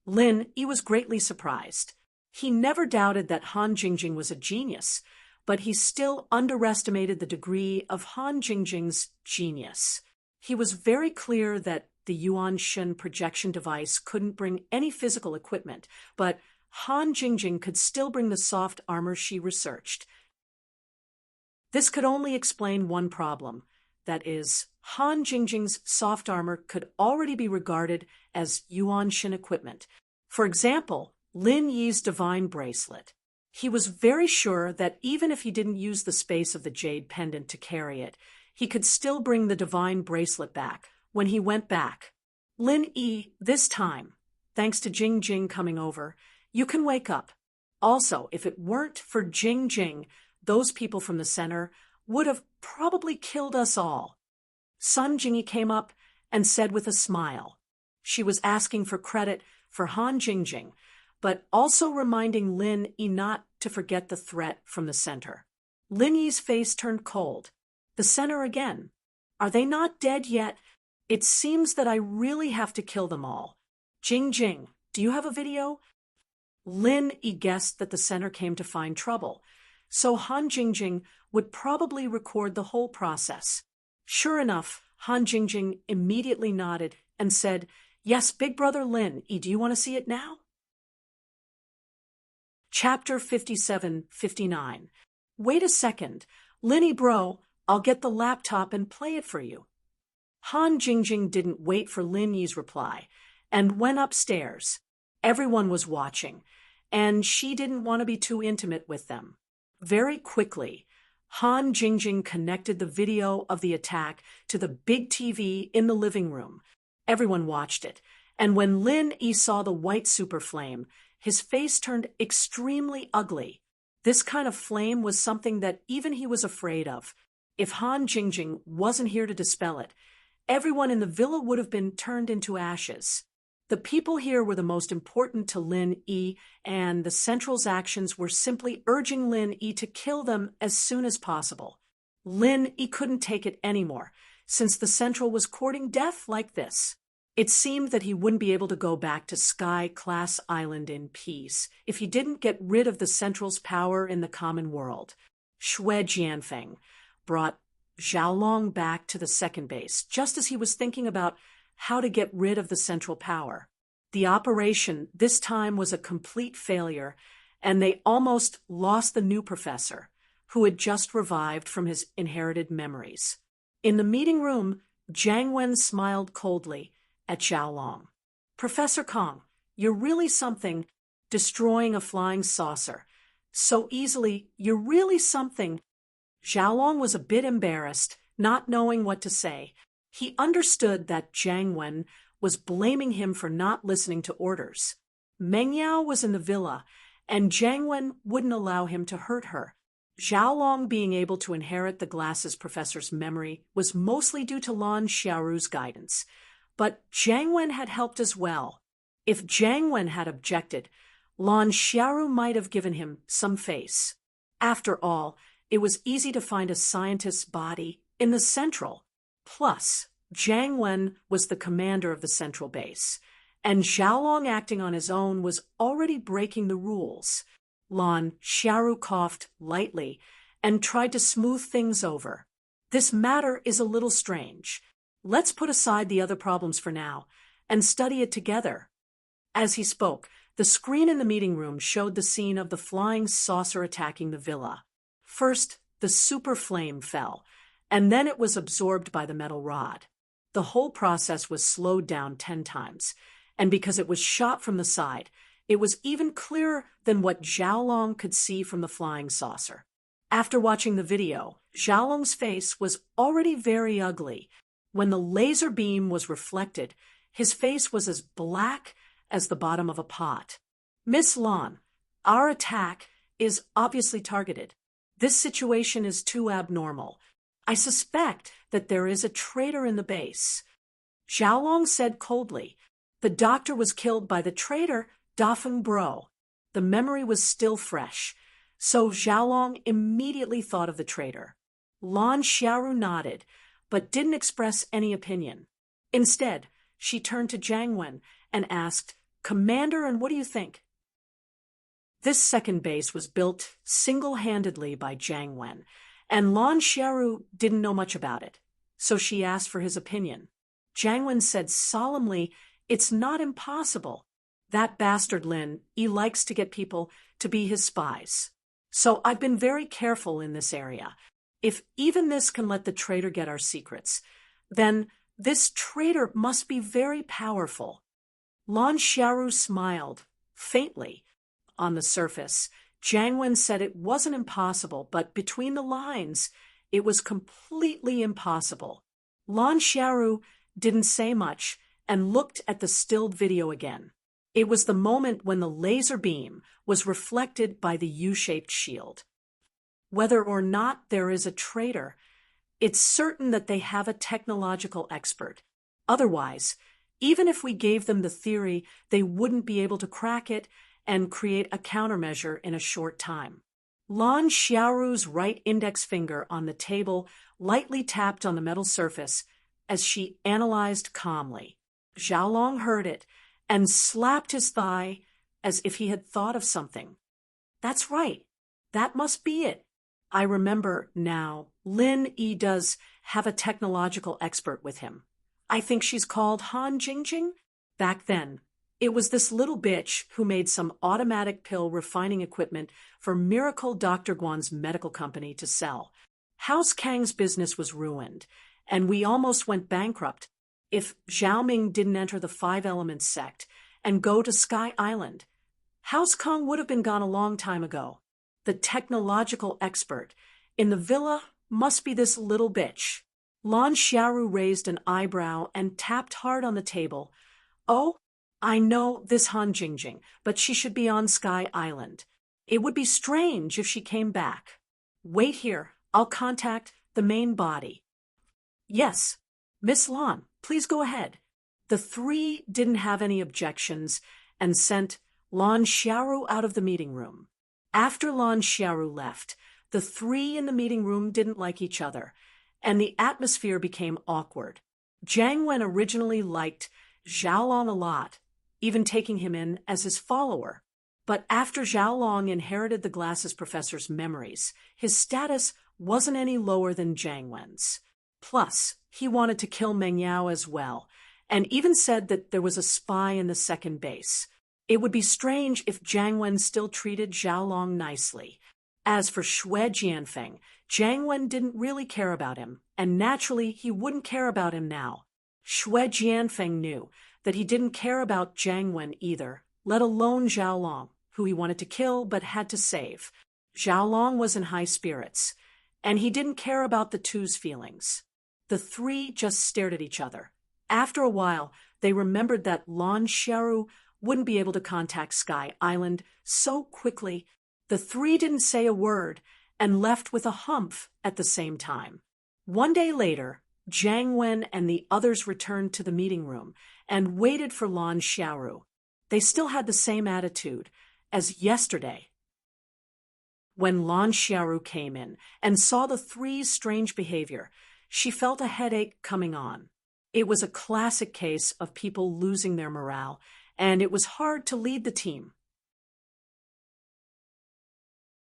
Lin Yi was greatly surprised. He never doubted that Han Jingjing was a genius, but he still underestimated the degree of Han Jingjing's genius. He was very clear that the Yuan Shun projection device couldn't bring any physical equipment, but Han Jingjing could still bring the soft armor she researched. This could only explain one problem. That is, Han Jingjing's soft armor could already be regarded as Yuan Shun equipment. For example, Lin Yi's divine bracelet. He was very sure that even if he didn't use the space of the jade pendant to carry it, he could still bring the divine bracelet back when he went back. "Lin Yi, this time, thanks to Jing Jing coming over, you can wake up. Also, if it weren't for Jing Jing, those people from the center would have probably killed us all." Sun Jingyi came up and said with a smile. She was asking for credit for Han Jingjing, but also reminding Lin Yi not to forget the threat from the center. Lin Yi's face turned cold. "The center again. Are they not dead yet? It seems that I really have to kill them all. Jing Jing, do you have a video?" Lin Yi guessed that the center came to find trouble, so Han Jingjing would probably record the whole process. Sure enough, Han Jingjing immediately nodded and said, "Yes, Big Brother Lin Yi, do you want to see it now?" Chapter 57-59. "Wait a second. Lin Yi bro, I'll get the laptop and play it for you." Han Jingjing didn't wait for Lin Yi's reply and went upstairs. Everyone was watching, and she didn't want to be too intimate with them. Very quickly, Han Jingjing connected the video of the attack to the big TV in the living room. Everyone watched it, and when Lin Yi saw the white super flame, his face turned extremely ugly. This kind of flame was something that even he was afraid of. If Han Jingjing wasn't here to dispel it, everyone in the villa would have been turned into ashes. The people here were the most important to Lin Yi, and the Central's actions were simply urging Lin Yi to kill them as soon as possible. Lin Yi couldn't take it anymore, since the Central was courting death like this. It seemed that he wouldn't be able to go back to Sky Class Island in peace if he didn't get rid of the Central's power in the common world. Xue Jianfeng brought Xiaolong back to the second base, just as he was thinking about how to get rid of the central power. The operation this time was a complete failure, and they almost lost the new professor, who had just revived from his inherited memories. In the meeting room, Jiang Wen smiled coldly at Xiaolong. "Professor Kong, you're really something, destroying a flying saucer. So easily, you're really something." Xiaolong was a bit embarrassed, not knowing what to say. He understood that Jiang Wen was blaming him for not listening to orders. Meng Yao was in the villa, and Jiang Wen wouldn't allow him to hurt her. Xiaolong being able to inherit the glasses professor's memory was mostly due to Lan Xiaoru's guidance, but Jiang Wen had helped as well. If Jiang Wen had objected, Lan Xiaoru might have given him some face. After all, it was easy to find a scientist's body in the Central. Plus, Jiang Wen was the commander of the central base, and Xiaolong acting on his own was already breaking the rules. Lan Xiaoru coughed lightly and tried to smooth things over. "This matter is a little strange. Let's put aside the other problems for now and study it together." As he spoke, the screen in the meeting room showed the scene of the flying saucer attacking the villa. First, the super flame fell, and then it was absorbed by the metal rod. The whole process was slowed down 10 times, and because it was shot from the side, it was even clearer than what Xiaolong could see from the flying saucer. After watching the video, Xiaolong's face was already very ugly. When the laser beam was reflected, his face was as black as the bottom of a pot. Miss Lan, our attack is obviously targeted. This situation is too abnormal. I suspect that there is a traitor in the base. Xiaolong said coldly. The doctor was killed by the traitor, Dafeng Bro. The memory was still fresh, so Xiaolong immediately thought of the traitor. Lan Xiaoru nodded, but didn't express any opinion. Instead, she turned to Jiang Wen and asked, Commander, and what do you think? This second base was built single-handedly by Jiang Wen, and Lan Xiaoru didn't know much about it, so she asked for his opinion. Jiang Wen said solemnly, It's not impossible. That bastard Lin, he likes to get people to be his spies. So I've been very careful in this area. If even this can let the traitor get our secrets, then this traitor must be very powerful. Lan Xiaoru smiled, faintly. On the surface, Jiang Wen said it wasn't impossible, but between the lines, it was completely impossible. Lan Xiaoru didn't say much and looked at the stilled video again. It was the moment when the laser beam was reflected by the U-shaped shield. Whether or not there is a traitor, it's certain that they have a technological expert. Otherwise, even if we gave them the theory, they wouldn't be able to crack it and create a countermeasure in a short time. Lan Xiaoru's right index finger on the table lightly tapped on the metal surface as she analyzed calmly. Xiaolong heard it and slapped his thigh as if he had thought of something. That's right. That must be it. I remember now, Lin Yi does have a technological expert with him. I think she's called Han Jingjing. Back then, it was this little bitch who made some automatic pill refining equipment for Miracle Dr. Guan's medical company to sell. House Kang's business was ruined, and we almost went bankrupt if Xiaoming didn't enter the Five Elements sect and go to Sky Island. House Kang would have been gone a long time ago. The technological expert in the villa must be this little bitch. Lan Xiaoru raised an eyebrow and tapped hard on the table. Oh, I know this Han Jingjing, but she should be on Sky Island. It would be strange if she came back. Wait here, I'll contact the main body. Yes, Miss Lan, please go ahead. The three didn't have any objections and sent Lan Xiaoru out of the meeting room. After Lan Xiaoru left, the three in the meeting room didn't like each other, and the atmosphere became awkward. Jiang Wen originally liked Xiaolong a lot, even taking him in as his follower. But after Xiaolong inherited the glasses professor's memories, his status wasn't any lower than Jiang Wen's. Plus, he wanted to kill Meng Yao as well, and even said that there was a spy in the second base. It would be strange if Jiang Wen still treated Xiaolong nicely. As for Xue Jianfeng, Jiang Wen didn't really care about him, and naturally he wouldn't care about him now. Xue Jianfeng knew that he didn't care about Jiang Wen either, let alone Xiaolong, who he wanted to kill but had to save. Xiaolong was in high spirits, and he didn't care about the two's feelings. The three just stared at each other. After a while, they remembered that Lan Xiaoru wouldn't be able to contact Sky Island so quickly. The three didn't say a word and left with a humph at the same time. One day later, Jiang Wen and the others returned to the meeting room and waited for Lan Xiaoru. They still had the same attitude as yesterday. When Lan Xiaoru came in and saw the three's strange behavior, she felt a headache coming on. It was a classic case of people losing their morale, and it was hard to lead the team.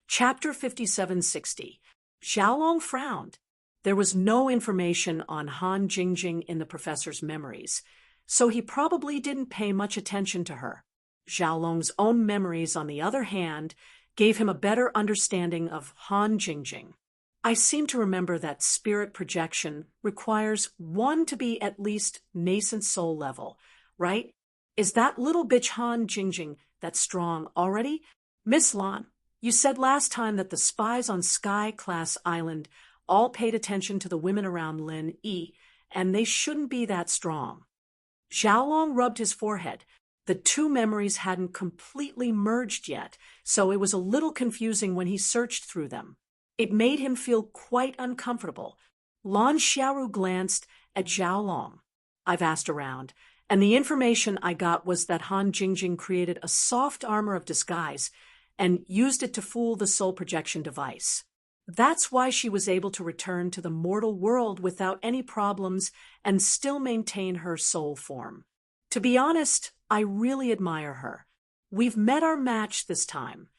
Chapter 5760. Xiaolong frowned. There was no information on Han Jingjing in the professor's memories, so he probably didn't pay much attention to her. Xiaolong's own memories, on the other hand, gave him a better understanding of Han Jingjing. I seem to remember that spirit projection requires one to be at least nascent soul level, right? Is that little bitch Han Jingjing that strong already? Miss Lan, you said last time that the spies on Sky-class island all paid attention to the women around Lin Yi, and they shouldn't be that strong. Xiaolong rubbed his forehead. The two memories hadn't completely merged yet, so it was a little confusing when he searched through them. It made him feel quite uncomfortable. Lan Xiaoru glanced at Xiaolong. I've asked around, and the information I got was that Han Jingjing created a soft armor of disguise and used it to fool the soul projection device. That's why she was able to return to the mortal world without any problems and still maintain her soul form. To be honest, I really admire her. We've met our match this time.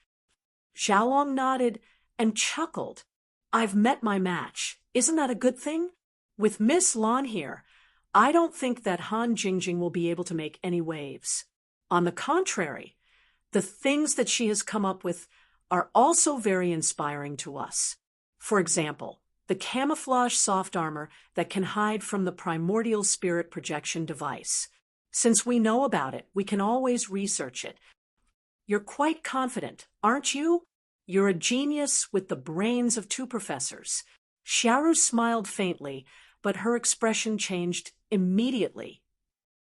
Xiaolong nodded and chuckled. I've met my match. Isn't that a good thing? With Miss Lan here, I don't think that Han Jingjing will be able to make any waves. On the contrary, the things that she has come up with are also very inspiring to us. For example, the camouflage soft armor that can hide from the primordial spirit projection device. Since we know about it, we can always research it. You're quite confident, aren't you? You're a genius with the brains of two professors. Xiaoru smiled faintly, but her expression changed immediately.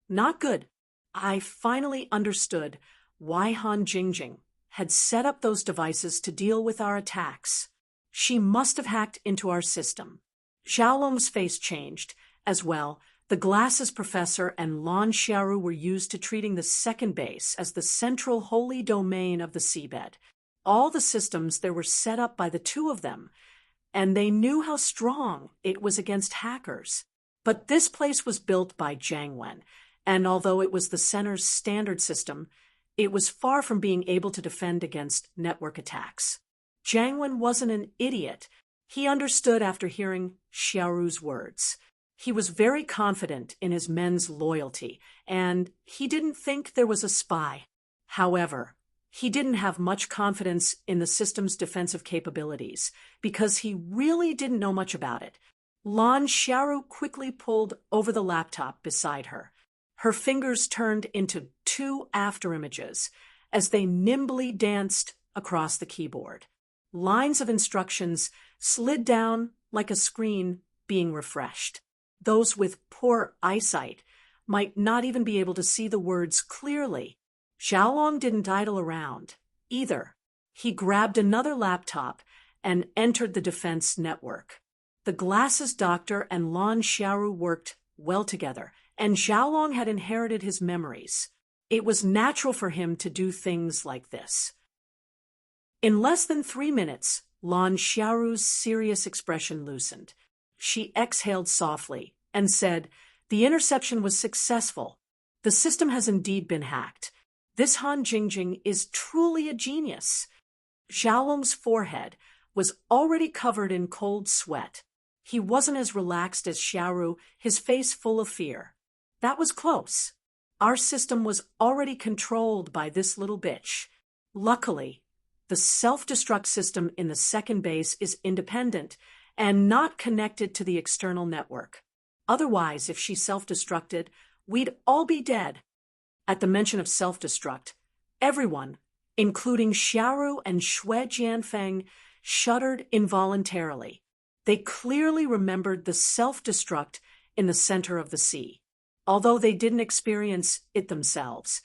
Not good. I finally understood why Han Jingjing had set up those devices to deal with our attacks. She must have hacked into our system. Xiaolong's face changed. As well, the glasses professor and Lan Xiaoru were used to treating the second base as the central holy domain of the seabed. All the systems there were set up by the two of them, and they knew how strong it was against hackers. But this place was built by Jiang Wen, and although it was the center's standard system, it was far from being able to defend against network attacks. Jiang Wen wasn't an idiot. He understood after hearing Xiaoru's words. He was very confident in his men's loyalty, and he didn't think there was a spy. However, he didn't have much confidence in the system's defensive capabilities, because he really didn't know much about it. Lan Xiaoru quickly pulled over the laptop beside her. Her fingers turned into two afterimages as they nimbly danced across the keyboard. Lines of instructions slid down like a screen being refreshed. Those with poor eyesight might not even be able to see the words clearly. Xiaolong didn't idle around, either. He grabbed another laptop and entered the defense network. The glasses doctor and Lan Xiaoru worked well together, and Xiaolong had inherited his memories. It was natural for him to do things like this. In less than 3 minutes, Lan Xiaoru's serious expression loosened. She exhaled softly and said, "The interception was successful. The system has indeed been hacked. This Han Jingjing is truly a genius." Xiaolong's forehead was already covered in cold sweat. He wasn't as relaxed as Xiaoru, his face full of fear. That was close. Our system was already controlled by this little bitch. Luckily, the self-destruct system in the second base is independent and not connected to the external network. Otherwise, if she self-destructed, we'd all be dead. At the mention of self-destruct, everyone, including Xiaoru and Xue Jianfeng, shuddered involuntarily. They clearly remembered the self-destruct in the center of the sea. Although they didn't experience it themselves,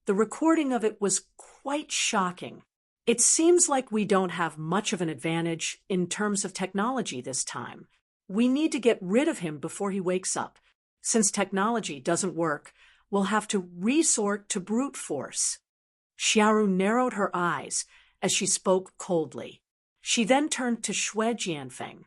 the recording of it was quite shocking. It seems like we don't have much of an advantage in terms of technology this time. We need to get rid of him before he wakes up. Since technology doesn't work, we'll have to resort to brute force. Xiaoru narrowed her eyes as she spoke coldly. She then turned to Xue Jianfeng.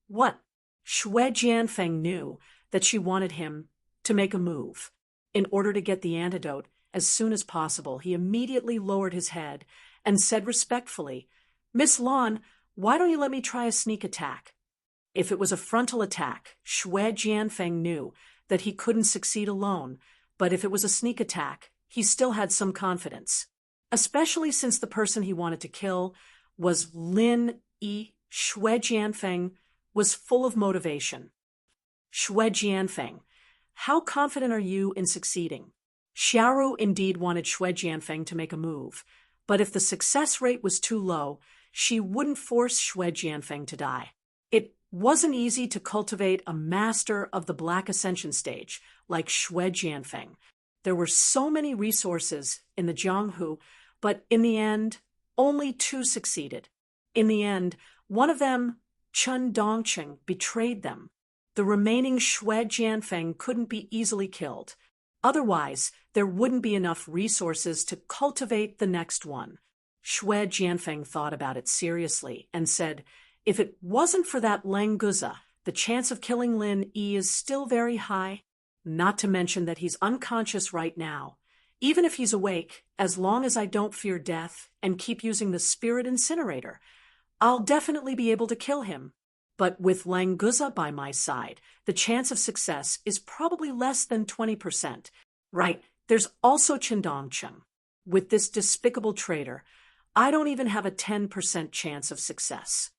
What? Xue Jianfeng knew that she wanted him to make a move. In order to get the antidote as soon as possible, he immediately lowered his head and said respectfully, "Miss Lan, why don't you let me try a sneak attack?" If it was a frontal attack, Xue Jianfeng knew that he couldn't succeed alone, but if it was a sneak attack, he still had some confidence, especially since the person he wanted to kill was Lin Yi. Xue Jianfeng was full of motivation. Xue Jianfeng, how confident are you in succeeding? Xiaoru indeed wanted Xue Jianfeng to make a move, but if the success rate was too low, she wouldn't force Xue Jianfeng to die. It wasn't easy to cultivate a master of the Black Ascension stage like Xue Jianfeng. There were so many resources in the Jianghu, but in the end, only 2 succeeded. In the end, one of them, Chen Dongqing, betrayed them. The remaining Xue Jianfeng couldn't be easily killed. Otherwise, there wouldn't be enough resources to cultivate the next one. Xue Jianfeng thought about it seriously and said, if it wasn't for that Lang Guza, the chance of killing Lin Yi is still very high. Not to mention that he's unconscious right now. Even if he's awake, as long as I don't fear death and keep using the spirit incinerator, I'll definitely be able to kill him. But with Lang Guza by my side, the chance of success is probably less than 20%. Right, there's also Chen Dongqing. With this despicable traitor, I don't even have a 10% chance of success.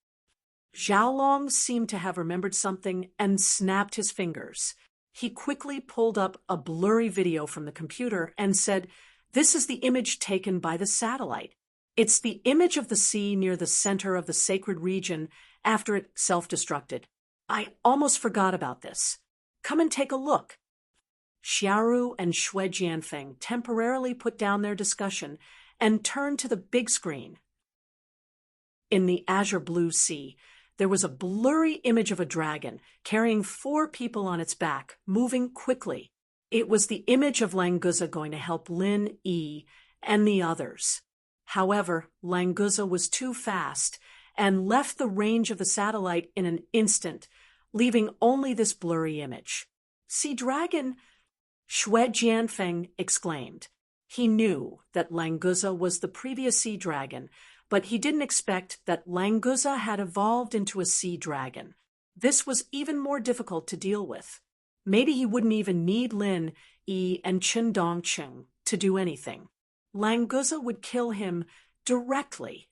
Xiaolong seemed to have remembered something and snapped his fingers. He quickly pulled up a blurry video from the computer and said, "This is the image taken by the satellite. It's the image of the sea near the center of the sacred region after it self-destructed. I almost forgot about this. Come and take a look." Xiaoru and Xue Jianfeng temporarily put down their discussion and turned to the big screen. In the azure blue sea, there was a blurry image of a dragon carrying 4 people on its back, moving quickly. It was the image of Lang Guza going to help Lin Yi and the others. However, Lang Guza was too fast and left the range of the satellite in an instant, leaving only this blurry image. "See, dragon!" Xue Jianfeng exclaimed. He knew that Lang Guza was the previous sea dragon, but he didn't expect that Lang Guza had evolved into a sea dragon. This was even more difficult to deal with. Maybe he wouldn't even need Lin Yi and Chen Dongqing to do anything. Lang Guza would kill him directly.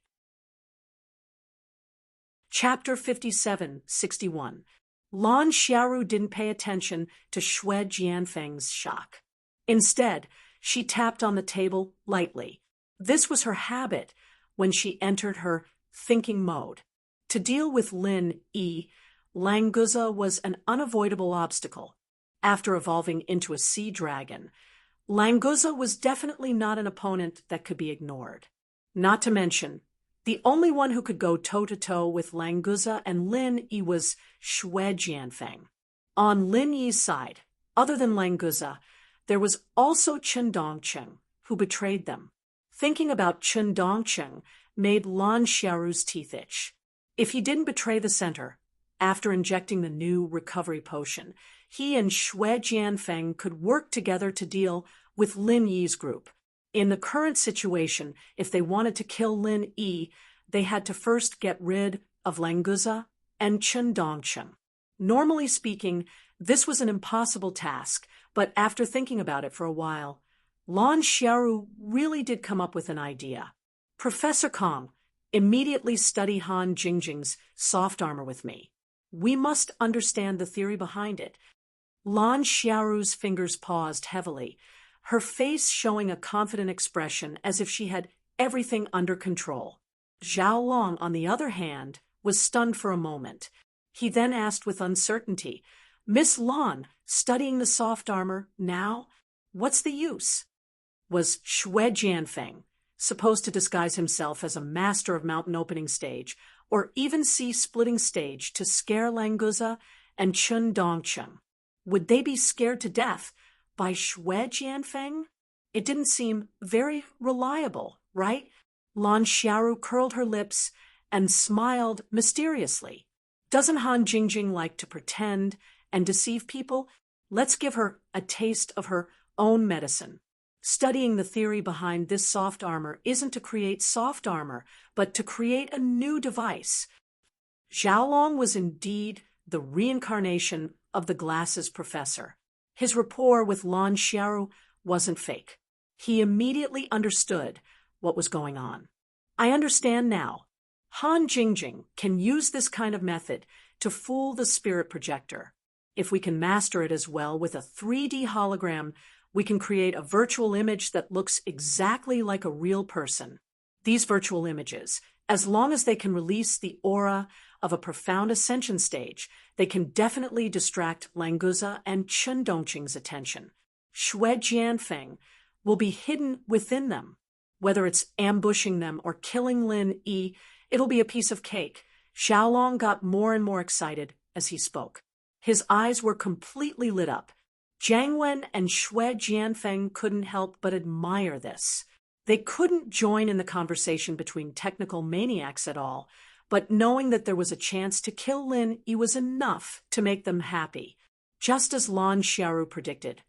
Chapter 57-61. Lan Xiaoru didn't pay attention to Xue Jianfeng's shock. Instead, she tapped on the table lightly. This was her habit when she entered her thinking mode. To deal with Lin Yi, Lang Guza was an unavoidable obstacle. After evolving into a sea dragon, Lang Guza was definitely not an opponent that could be ignored. Not to mention, the only one who could go toe-to-toe with Lang Guza and Lin Yi was Xue Jianfeng. On Lin Yi's side, other than Lang Guza, there was also Chen Dongqing, who betrayed them. Thinking about Chen Dongqing made Lan Xiaoru's teeth itch. If he didn't betray the center, after injecting the new recovery potion, he and Xue Jianfeng could work together to deal with Lin Yi's group. In the current situation, if they wanted to kill Lin Yi, they had to first get rid of Lang Guza and Chen Dongqing. Normally speaking, this was an impossible task, but after thinking about it for a while, Lan Xiaoru really did come up with an idea. "Professor Kong, immediately study Han Jingjing's soft armor with me. We must understand the theory behind it." Lan Xiaoru's fingers paused heavily, her face showing a confident expression as if she had everything under control. Zhao Long, on the other hand, was stunned for a moment. He then asked with uncertainty, "Miss Lan, studying the soft armor now? What's the use?" Was Xue Jianfeng supposed to disguise himself as a master of mountain opening stage, or even sea splitting stage to scare Lang Guza and Chen Dongqing? Would they be scared to death by Xue Jianfeng? It didn't seem very reliable, right? Lan Xiaoru curled her lips and smiled mysteriously. Doesn't Han Jingjing like to pretend and deceive people? Let's give her a taste of her own medicine. Studying the theory behind this soft armor isn't to create soft armor, but to create a new device. Xiaolong was indeed the reincarnation of the glasses professor. His rapport with Lan Xiaoru wasn't fake. He immediately understood what was going on. I understand now. Han Jingjing can use this kind of method to fool the spirit projector. If we can master it as well with a 3D hologram, we can create a virtual image that looks exactly like a real person. These virtual images, as long as they can release the aura of a profound ascension stage, they can definitely distract Languza and Chen Dongqing's attention. Shui Jianfeng will be hidden within them. Whether it's ambushing them or killing Lin Yi, it'll be a piece of cake. Xiaolong got more and more excited as he spoke. His eyes were completely lit up. Jiang Wen and Shui Jianfeng couldn't help but admire this. They couldn't join in the conversation between technical maniacs at all, but knowing that there was a chance to kill Lin Yi was enough to make them happy, just as Lan Xiaoru predicted.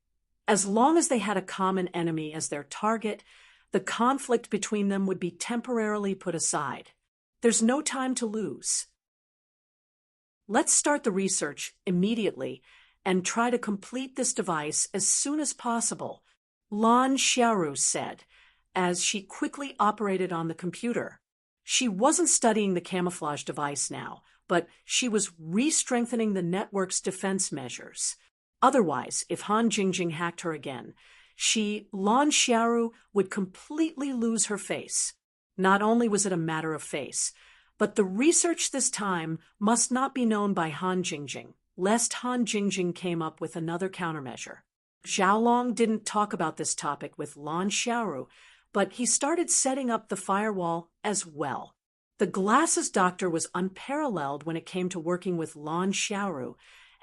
As long as they had a common enemy as their target, the conflict between them would be temporarily put aside. There's no time to lose. Let's start the research immediately and try to complete this device as soon as possible, Lan Xiaoru said, as she quickly operated on the computer. She wasn't studying the camouflage device now, but she was re-strengthening the network's defense measures. Otherwise, if Han Jingjing hacked her again, Lan Xiaoru, would completely lose her face. Not only was it a matter of face, but the research this time must not be known by Han Jingjing, lest Han Jingjing came up with another countermeasure. Xiaolong didn't talk about this topic with Lan Xiaoru, but he started setting up the firewall as well. The glasses doctor was unparalleled when it came to working with Lan Xiaoru,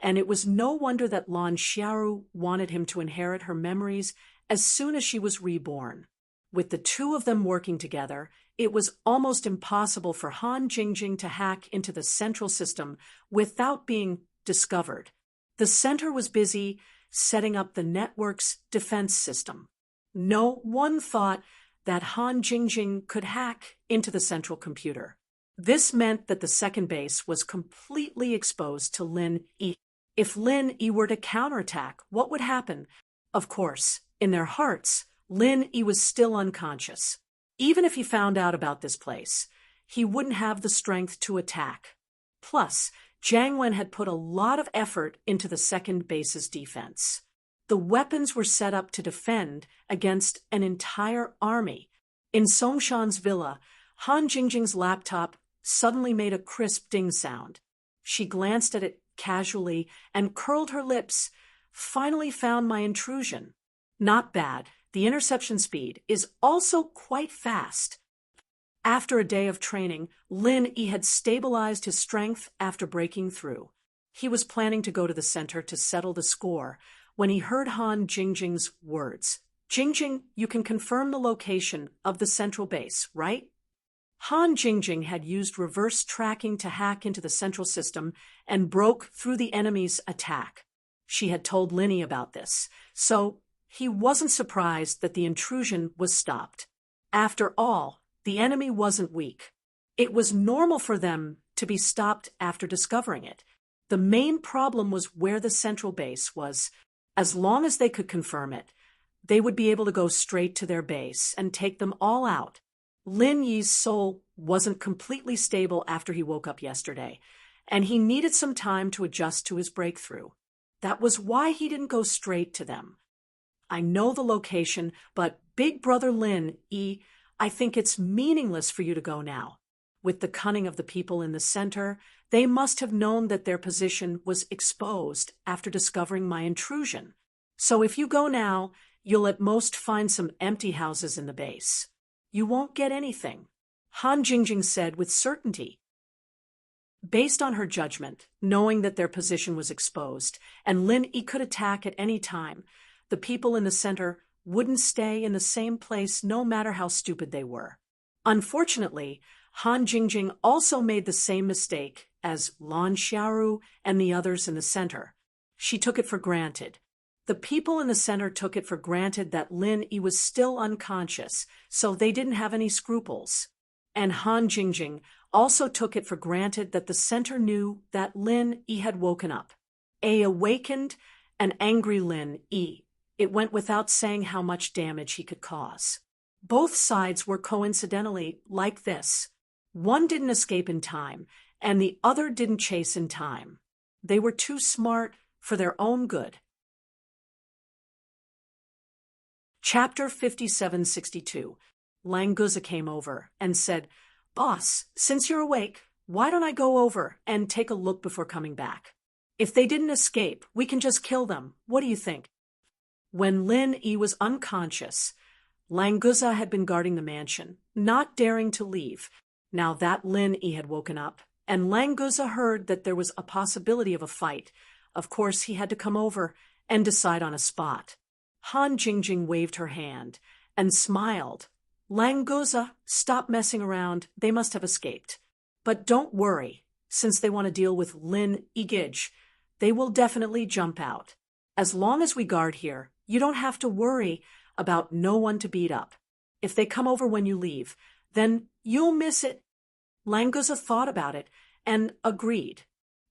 and it was no wonder that Lan Xiaoru wanted him to inherit her memories as soon as she was reborn. With the two of them working together, it was almost impossible for Han Jingjing to hack into the central system without being discovered. The center was busy setting up the network's defense system. No one thought that Han Jingjing could hack into the central computer. This meant that the second base was completely exposed to Lin Yi. If Lin Yi were to counterattack, what would happen? Of course, in their hearts, Lin Yi was still unconscious. Even if he found out about this place, he wouldn't have the strength to attack. Plus, Jiang Wen had put a lot of effort into the second base's defense. The weapons were set up to defend against an entire army. In Songshan's villa, Han Jingjing's laptop suddenly made a crisp ding sound. She glanced at it casually and curled her lips. Finally found my intrusion. Not bad. The interception speed is also quite fast. After a day of training, Lin Yi had stabilized his strength after breaking through. He was planning to go to the center to settle the score when he heard Han Jingjing's words. Jingjing, you can confirm the location of the central base, right? Han Jingjing had used reverse tracking to hack into the central system and broke through the enemy's attack. She had told Lin Yi about this, so he wasn't surprised that the intrusion was stopped. After all, the enemy wasn't weak. It was normal for them to be stopped after discovering it. The main problem was where the central base was. As long as they could confirm it, they would be able to go straight to their base and take them all out. Lin Yi's soul wasn't completely stable after he woke up yesterday, and he needed some time to adjust to his breakthrough. That was why he didn't go straight to them. I know the location, but Big Brother Lin Yi, I think it's meaningless for you to go now. With the cunning of the people in the center, they must have known that their position was exposed after discovering my intrusion. So if you go now, you'll at most find some empty houses in the base. You won't get anything, Han Jingjing said with certainty. Based on her judgment, knowing that their position was exposed, and Lin Yi could attack at any time, the people in the center wouldn't stay in the same place no matter how stupid they were. Unfortunately, Han Jingjing also made the same mistake as Lan Xiaoru and the others in the center. She took it for granted. The people in the center took it for granted that Lin Yi was still unconscious, so they didn't have any scruples. And Han Jingjing also took it for granted that the center knew that Lin Yi had woken up. A awakened and angry Lin Yi It went without saying how much damage he could cause. Both sides were coincidentally like this. One didn't escape in time, and the other didn't chase in time. They were too smart for their own good. Chapter 5762. Languza came over and said, "Boss, since you're awake, why don't I go over and take a look before coming back? If they didn't escape, we can just kill them. What do you think?" When Lin Yi was unconscious, Languza had been guarding the mansion, not daring to leave. Now that Lin Yi had woken up, and Languza heard that there was a possibility of a fight, of course he had to come over and decide on a spot. Han Jingjing waved her hand and smiled. "Languza, stop messing around. They must have escaped. But don't worry, since they want to deal with Lin Yigij, they will definitely jump out. As long as we guard here, you don't have to worry about no one to beat up. If they come over when you leave, then you'll miss it." Languza thought about it and agreed.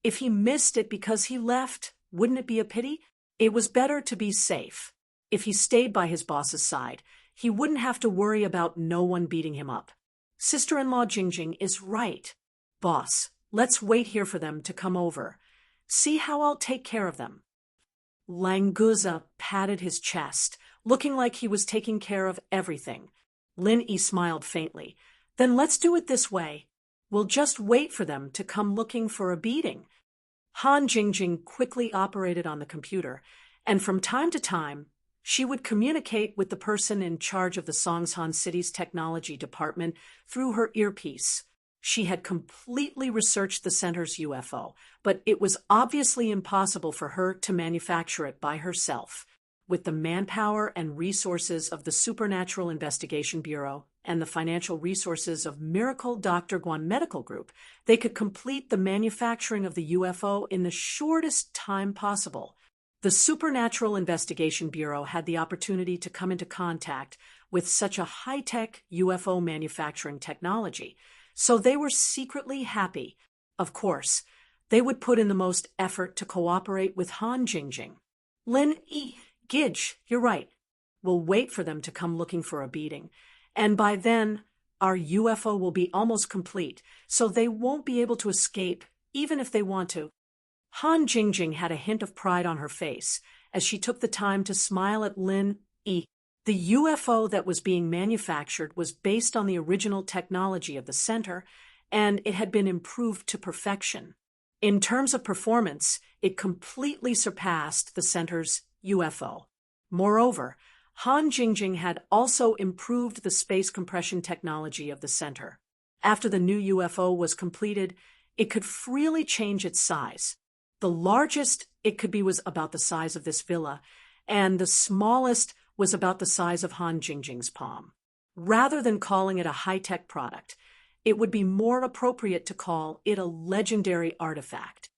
If he missed it because he left, wouldn't it be a pity? It was better to be safe. If he stayed by his boss's side, he wouldn't have to worry about no one beating him up. Sister-in-law Jingjing is right. "Boss, let's wait here for them to come over. See how I'll take care of them." Languza patted his chest, looking like he was taking care of everything. Lin Yi smiled faintly. "Then let's do it this way. We'll just wait for them to come looking for a beating." Han Jingjing quickly operated on the computer, and from time to time, she would communicate with the person in charge of the Songshan City's technology department through her earpiece. She had completely researched the center's UFO, but it was obviously impossible for her to manufacture it by herself. With the manpower and resources of the Supernatural Investigation Bureau and the financial resources of Miracle Dr. Guan Medical Group, they could complete the manufacturing of the UFO in the shortest time possible. The Supernatural Investigation Bureau had the opportunity to come into contact with such a high-tech UFO manufacturing technology, so they were secretly happy. Of course, they would put in the most effort to cooperate with Han Jingjing. "Lin Yi, Gidge, you're right. We'll wait for them to come looking for a beating, and by then, our UFO will be almost complete, so they won't be able to escape, even if they want to." Han Jingjing had a hint of pride on her face as she took the time to smile at Lin Yi. The UFO that was being manufactured was based on the original technology of the center, and it had been improved to perfection. In terms of performance, it completely surpassed the center's UFO. Moreover, Han Jingjing had also improved the space compression technology of the center. After the new UFO was completed, it could freely change its size. The largest it could be was about the size of this villa, and the smallest was about the size of Han Jingjing's palm. Rather than calling it a high-tech product, it would be more appropriate to call it a legendary artifact.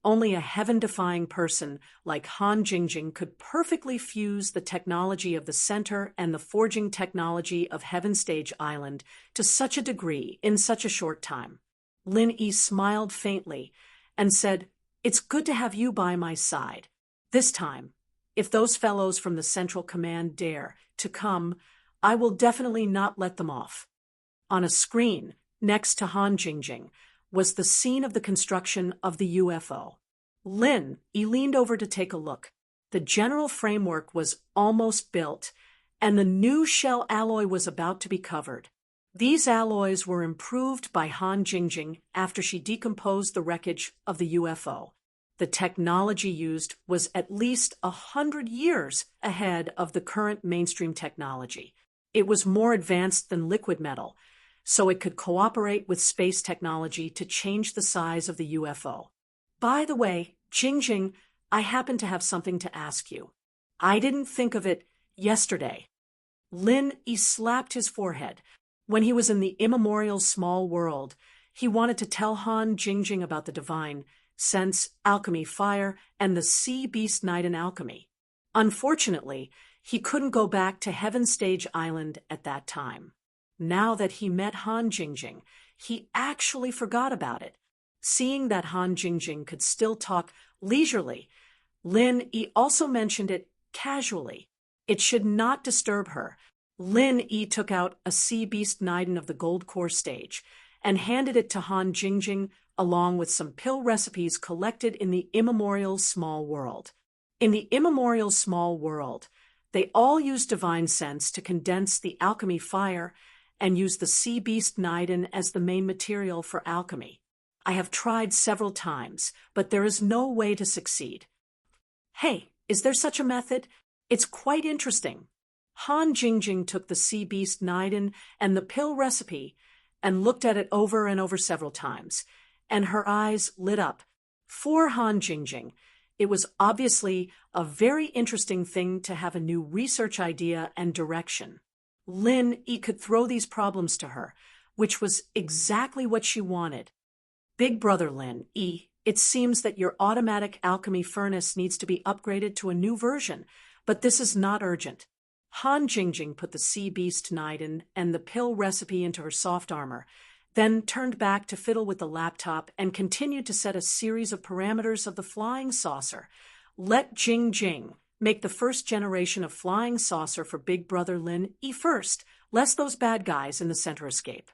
Only a heaven-defying person like Han Jingjing could perfectly fuse the technology of the center and the forging technology of Heaven Stage Island to such a degree in such a short time. Lin Yi smiled faintly and said, "It's good to have you by my side. This time, if those fellows from the Central Command dare to come, I will definitely not let them off." On a screen next to Han Jingjing was the scene of the construction of the UFO. Lin Yi leaned over to take a look. The general framework was almost built, and the new shell alloy was about to be covered. These alloys were improved by Han Jingjing after she decomposed the wreckage of the UFO. The technology used was at least 100 years ahead of the current mainstream technology. It was more advanced than liquid metal, so it could cooperate with space technology to change the size of the UFO. "By the way, Jingjing, I happen to have something to ask you. I didn't think of it yesterday." Lin Yi slapped his forehead. When he was in the immemorial small world, he wanted to tell Han Jingjing about the divine sense, alchemy, fire, and the sea beast night in alchemy. Unfortunately, he couldn't go back to Heaven Stage Island at that time. Now that he met Han Jingjing, he actually forgot about it. Seeing that Han Jingjing could still talk leisurely, Lin Yi also mentioned it casually. It should not disturb her. Lin Yi took out a sea beast Niden of the gold core stage and handed it to Han Jingjing along with some pill recipes collected in the immemorial small world. In the immemorial small world, they all use divine sense to condense the alchemy fire and use the sea beast Niden as the main material for alchemy. I have tried several times, but there is no way to succeed. Hey, is there such a method? It's quite interesting. Han Jingjing took the sea beast Niden and the pill recipe and looked at it over and over several times, and her eyes lit up. For Han Jingjing, it was obviously a very interesting thing to have a new research idea and direction. Lin Yi could throw these problems to her, which was exactly what she wanted. Big brother Lin Yi, it seems that your automatic alchemy furnace needs to be upgraded to a new version, but this is not urgent. Han Jingjing put the sea beast Niden and the pill recipe into her soft armor, then turned back to fiddle with the laptop and continued to set a series of parameters of the flying saucer. Let Jingjing make the first generation of flying saucer for Big Brother Lin Yi first, lest those bad guys in the center escape.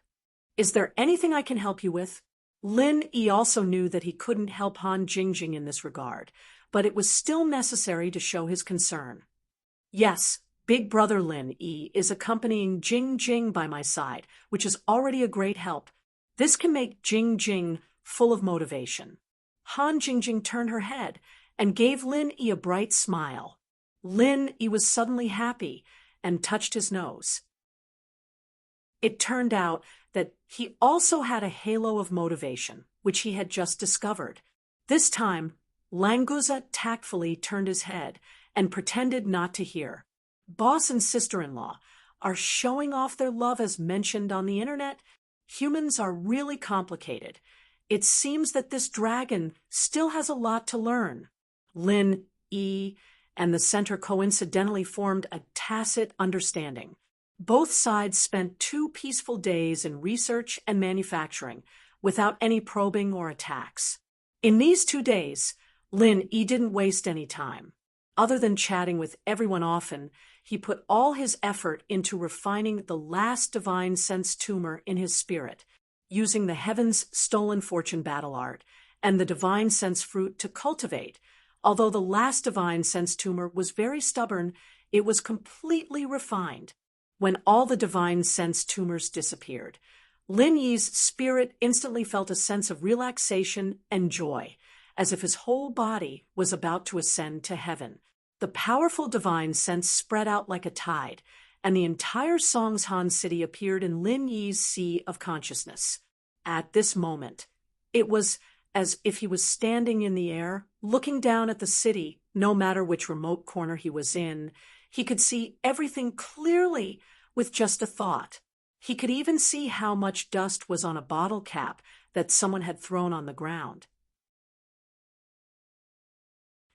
Is there anything I can help you with? Lin Yi also knew that he couldn't help Han Jingjing in this regard, but it was still necessary to show his concern. Yes, Big Brother Lin Yi is accompanying Jingjing by my side, which is already a great help. This can make Jingjing full of motivation. Han Jingjing turned her head and gave Lin Yi a bright smile. Lin Yi was suddenly happy and touched his nose. It turned out that he also had a halo of motivation, which he had just discovered. This time, Languza tactfully turned his head and pretended not to hear. Boss and sister-in-law are showing off their love as mentioned on the internet. Humans are really complicated. It seems that this dragon still has a lot to learn. Lin Yi and the center coincidentally formed a tacit understanding. Both sides spent 2 peaceful days in research and manufacturing without any probing or attacks. In these 2 days, Lin Yi didn't waste any time. Other than chatting with everyone often, he put all his effort into refining the last divine sense tumor in his spirit, using the Heaven's Stolen Fortune battle art and the divine sense fruit to cultivate. Although the last divine sense tumor was very stubborn, it was completely refined. When all the divine sense tumors disappeared, Lin Yi's spirit instantly felt a sense of relaxation and joy, as if his whole body was about to ascend to heaven. The powerful divine sense spread out like a tide, and the entire Songshan city appeared in Lin Yi's sea of consciousness. At this moment, it was as if he was standing in the air, looking down at the city. No matter which remote corner he was in, he could see everything clearly with just a thought. He could even see how much dust was on a bottle cap that someone had thrown on the ground.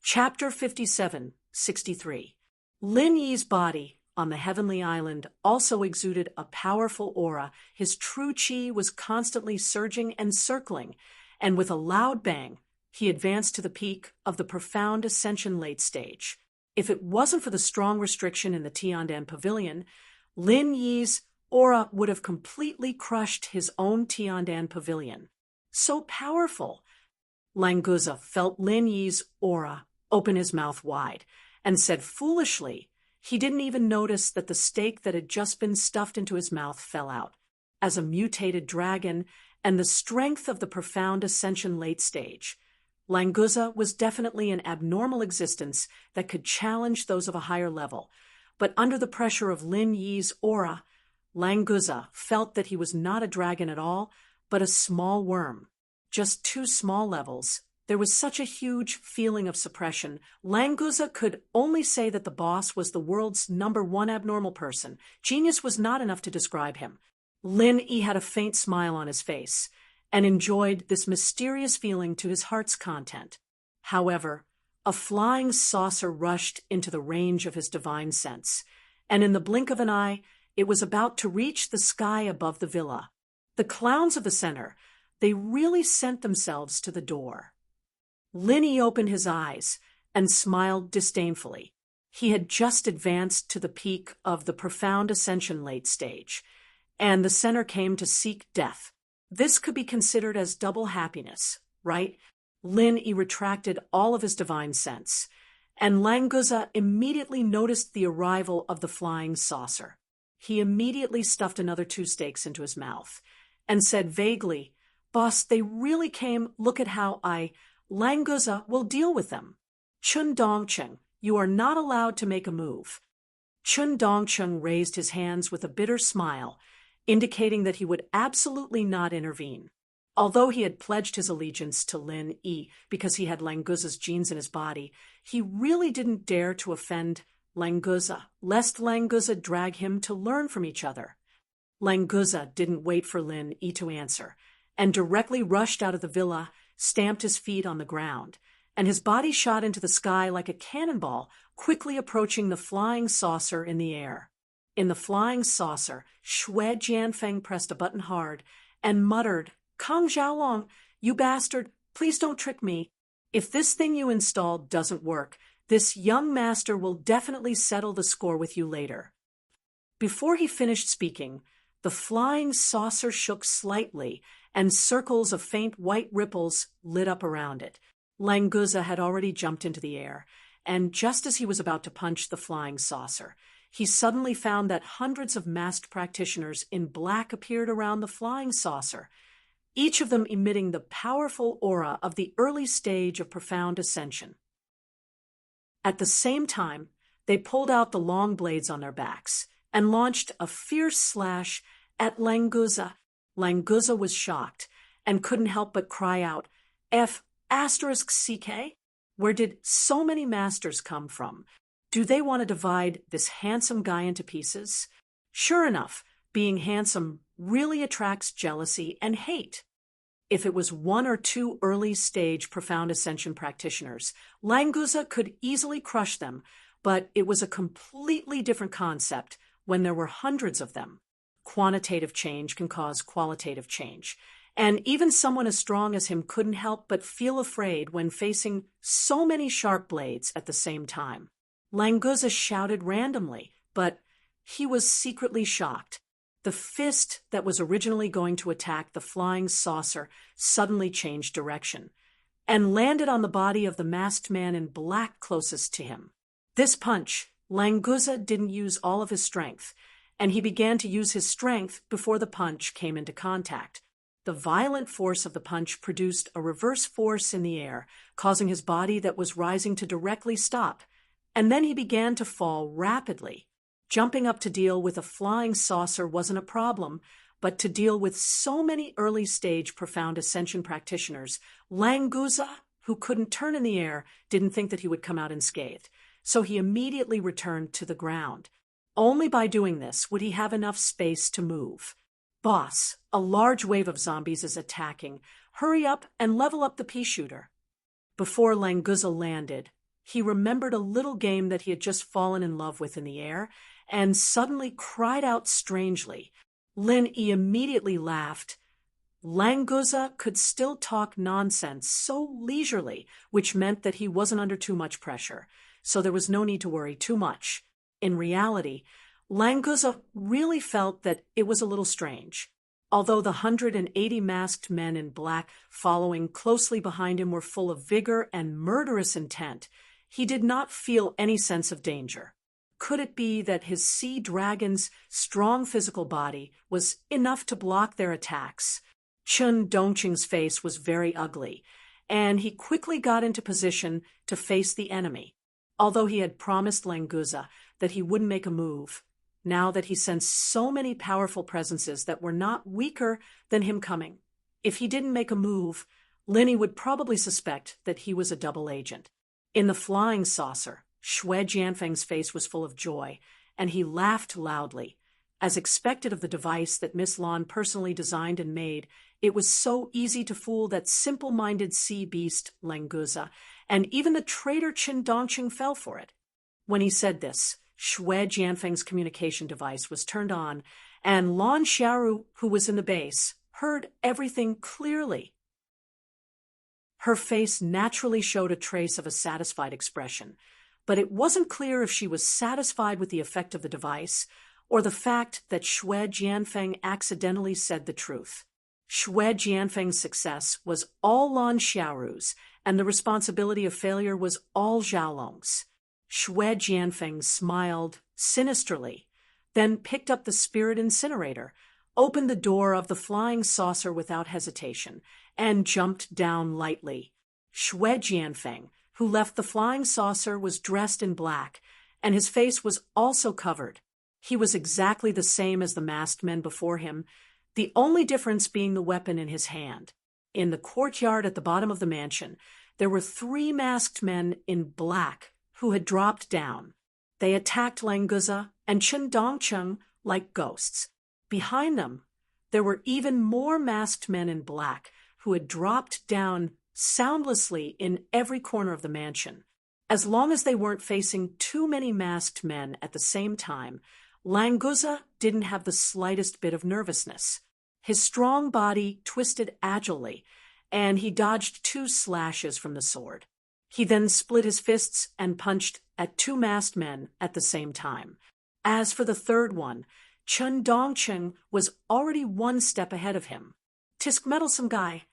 Chapter 57:63. Lin Yi's body on the heavenly island also exuded a powerful aura. His true chi was constantly surging and circling, and with a loud bang, he advanced to the peak of the profound ascension late stage. If it wasn't for the strong restriction in the Tiandan Pavilion, Lin Yi's aura would have completely crushed his own Tiandan Pavilion. So powerful! Languza felt Lin Yi's aura open his mouth wide and said foolishly he didn't even notice that the steak that had just been stuffed into his mouth fell out. As a mutated dragon and the strength of the profound ascension late stage, Languza was definitely an abnormal existence that could challenge those of a higher level. But under the pressure of Lin Yi's aura, Languza felt that he was not a dragon at all, but a small worm. Just 2 small levels. There was such a huge feeling of suppression. Languza could only say that the boss was the world's #1 abnormal person. Genius was not enough to describe him. Lin Yi had a faint smile on his face and enjoyed this mysterious feeling to his heart's content. However, a flying saucer rushed into the range of his divine sense, and in the blink of an eye, it was about to reach the sky above the villa. The clowns of the center, they really sent themselves to the door. Lin Yi opened his eyes and smiled disdainfully. He had just advanced to the peak of the profound ascension late stage, and the center came to seek death. This could be considered as double happiness, right? Lin Yi retracted all of his divine sense, and Languza immediately noticed the arrival of the flying saucer. He immediately stuffed another 2 steaks into his mouth and said vaguely, "Boss, they really came. Look at how Languza will deal with them." Chun Dongcheng, you are not allowed to make a move. Chun Dongcheng raised his hands with a bitter smile, indicating that he would absolutely not intervene. Although he had pledged his allegiance to Lin Yi because he had Languza's genes in his body, he really didn't dare to offend Languza, lest Languza drag him to learn from each other. Languza didn't wait for Lin Yi to answer, and directly rushed out of the villa, stamped his feet on the ground, and his body shot into the sky like a cannonball, quickly approaching the flying saucer in the air. In the flying saucer, Xue Jianfeng pressed a button hard and muttered, "Kang Xiaolong, you bastard, please don't trick me. If this thing you installed doesn't work, this young master will definitely settle the score with you later." Before he finished speaking, the flying saucer shook slightly, and circles of faint white ripples lit up around it. Languza had already jumped into the air, and just as he was about to punch the flying saucer, he suddenly found that hundreds of masked practitioners in black appeared around the flying saucer, each of them emitting the powerful aura of the early stage of profound ascension. At the same time, they pulled out the long blades on their backs and launched a fierce slash at Languza. Languza was shocked and couldn't help but cry out, "F***CK? Where did so many masters come from? Do they want to divide this handsome guy into pieces?" Sure enough, being handsome really attracts jealousy and hate. If it was 1 or 2 early-stage profound ascension practitioners, Languza could easily crush them, but it was a completely different concept when there were hundreds of them. Quantitative change can cause qualitative change, and even someone as strong as him couldn't help but feel afraid when facing so many sharp blades at the same time. Languza shouted randomly, but he was secretly shocked. The fist that was originally going to attack the flying saucer suddenly changed direction and landed on the body of the masked man in black closest to him. This punch, Languza didn't use all of his strength, and he began to use his strength before the punch came into contact. The violent force of the punch produced a reverse force in the air, causing his body that was rising to directly stop, and then he began to fall rapidly. Jumping up to deal with a flying saucer wasn't a problem, but to deal with so many early-stage profound ascension practitioners, Languza, who couldn't turn in the air, didn't think that he would come out unscathed, so he immediately returned to the ground. Only by doing this would he have enough space to move. "Boss, a large wave of zombies is attacking. Hurry up and level up the pea shooter." Before Languza landed, he remembered a little game that he had just fallen in love with in the air, and suddenly cried out strangely. Lin Yi immediately laughed. Languza could still talk nonsense so leisurely, which meant that he wasn't under too much pressure, so there was no need to worry too much. In reality, Languza really felt that it was a little strange. Although the 180 masked men in black following closely behind him were full of vigor and murderous intent, he did not feel any sense of danger. Could it be that his sea dragon's strong physical body was enough to block their attacks? Chun Dongqing's face was very ugly, and he quickly got into position to face the enemy. Although he had promised Languza that he wouldn't make a move, now that he sensed so many powerful presences that were not weaker than him coming, if he didn't make a move, Linny would probably suspect that he was a double agent. In the flying saucer, Xue Jianfeng's face was full of joy, and he laughed loudly. As expected of the device that Miss Lan personally designed and made, it was so easy to fool that simple-minded sea beast Languza, and even the traitor Qin Dongqing fell for it. When he said this, Xue Jianfeng's communication device was turned on, and Lan Xiaoru, who was in the base, heard everything clearly. Her face naturally showed a trace of a satisfied expression, but it wasn't clear if she was satisfied with the effect of the device or the fact that Xue Jianfeng accidentally said the truth. Xue Jianfeng's success was all Lan Xiaoru's, and the responsibility of failure was all Xiaolong's. Xue Jianfeng smiled sinisterly, then picked up the spirit incinerator, opened the door of the flying saucer without hesitation, and jumped down lightly. Xue Jianfeng, who left the flying saucer, was dressed in black, and his face was also covered. He was exactly the same as the masked men before him, the only difference being the weapon in his hand. In the courtyard at the bottom of the mansion, there were 3 masked men in black who had dropped down. They attacked Languza and Chen Dongcheng like ghosts. Behind them, there were even more masked men in black who had dropped down soundlessly in every corner of the mansion. As long as they weren't facing too many masked men at the same time, Languza didn't have the slightest bit of nervousness. His strong body twisted agilely, and he dodged 2 slashes from the sword. He then split his fists and punched at 2 masked men at the same time. As for the third one, Chen Dongcheng was already 1 step ahead of him. "Tisk meddlesome guy."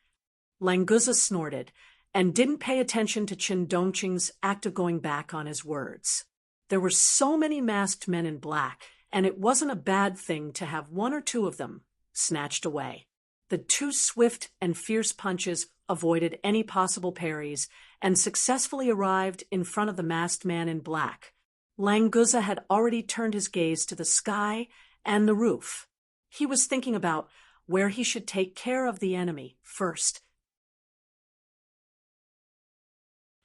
Languza snorted and didn't pay attention to Chen Dongcheng's act of going back on his words. There were so many masked men in black, and it wasn't a bad thing to have 1 or 2 of them snatched away. The 2 swift and fierce punches avoided any possible parries and successfully arrived in front of the masked man in black. Languza had already turned his gaze to the sky and the roof. He was thinking about where he should take care of the enemy first.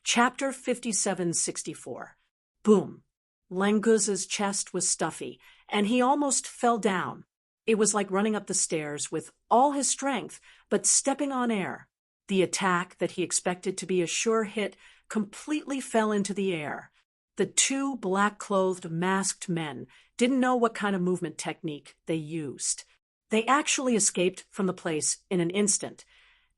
Chapter 5764. Boom. Languza's chest was stuffy, and he almost fell down. It was like running up the stairs with all his strength, but stepping on air. The attack that he expected to be a sure hit completely fell into the air. The 2 black-clothed, masked men didn't know what kind of movement technique they used. They actually escaped from the place in an instant,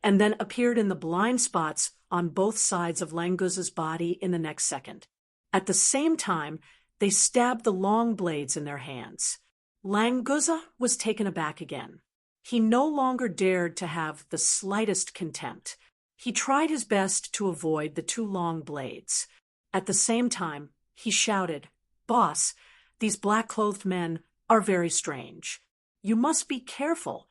and then appeared in the blind spots on both sides of Languza's body in the next second. At the same time, they stabbed the long blades in their hands. Languza was taken aback again. He no longer dared to have the slightest contempt. He tried his best to avoid the 2 long blades. At the same time, he shouted, "Boss, these black-clothed men are very strange. You must be careful."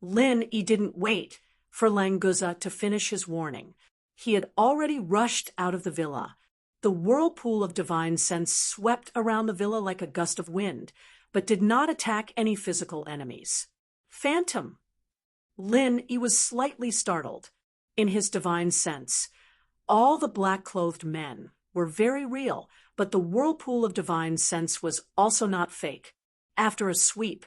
Lin Yi didn't wait for Languza to finish his warning. He had already rushed out of the villa. The whirlpool of divine sense swept around the villa like a gust of wind, but did not attack any physical enemies. Phantom. Lin Yi was slightly startled. In his divine sense, all the black-clothed men were very real, but the whirlpool of divine sense was also not fake. After a sweep,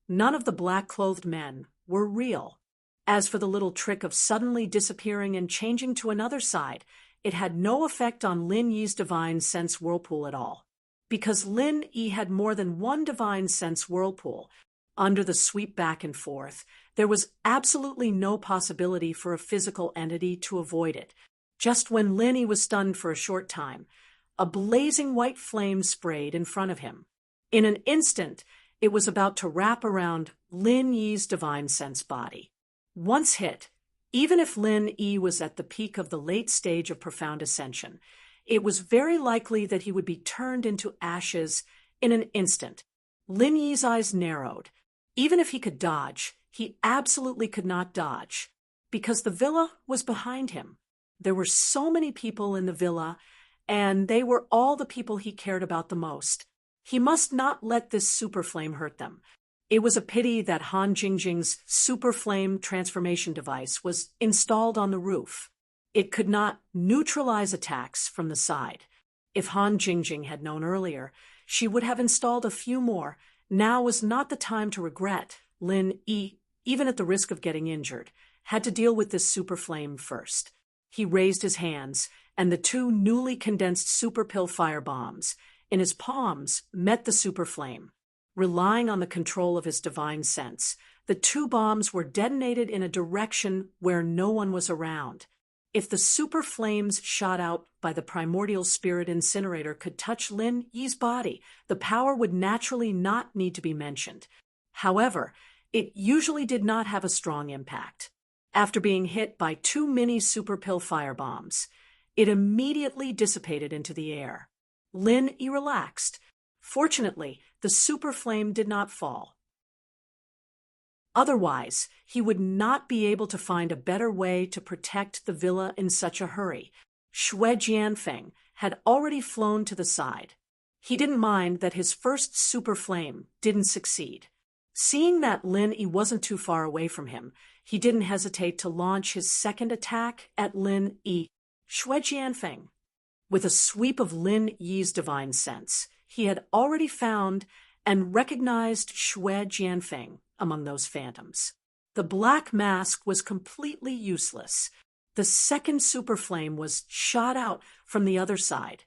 none of the black-clothed men were real. As for the little trick of suddenly disappearing and changing to another side, it had no effect on Lin Yi's divine sense whirlpool at all. Because Lin Yi had more than 1 divine sense whirlpool, under the sweep back and forth, there was absolutely no possibility for a physical entity to avoid it. Just when Lin Yi was stunned for a short time, a blazing white flame sprayed in front of him. In an instant, it was about to wrap around Lin Yi's divine sense body. Once hit, even if Lin Yi was at the peak of the late stage of profound ascension, it was very likely that he would be turned into ashes in an instant. Lin Yi's eyes narrowed. Even if he could dodge, he absolutely could not dodge, because the villa was behind him. There were so many people in the villa, and they were all the people he cared about the most. He must not let this super flame hurt them. It was a pity that Han Jingjing's super flame transformation device was installed on the roof. It could not neutralize attacks from the side. If Han Jingjing had known earlier, she would have installed a few more. Now was not the time to regret. Lin Yi, even at the risk of getting injured, had to deal with this super flame first. He raised his hands, and the 2 newly condensed super pill firebombs in his palms met the super flame. Relying on the control of his divine sense, the 2 bombs were detonated in a direction where no one was around. If the super flames shot out by the primordial spirit incinerator could touch Lin Yi's body, the power would naturally not need to be mentioned. However, it usually did not have a strong impact. After being hit by 2 mini super pill firebombs, it immediately dissipated into the air. Lin Yi relaxed. Fortunately, the super flame did not fall. Otherwise, he would not be able to find a better way to protect the villa in such a hurry. Xue Jianfeng had already flown to the side. He didn't mind that his first super flame didn't succeed. Seeing that Lin Yi wasn't too far away from him, he didn't hesitate to launch his second attack at Lin Yi. Xue Jianfeng. With a sweep of Lin Yi's divine sense, he had already found and recognized Xue Jianfeng among those phantoms. The black mask was completely useless. The second super flame was shot out from the other side.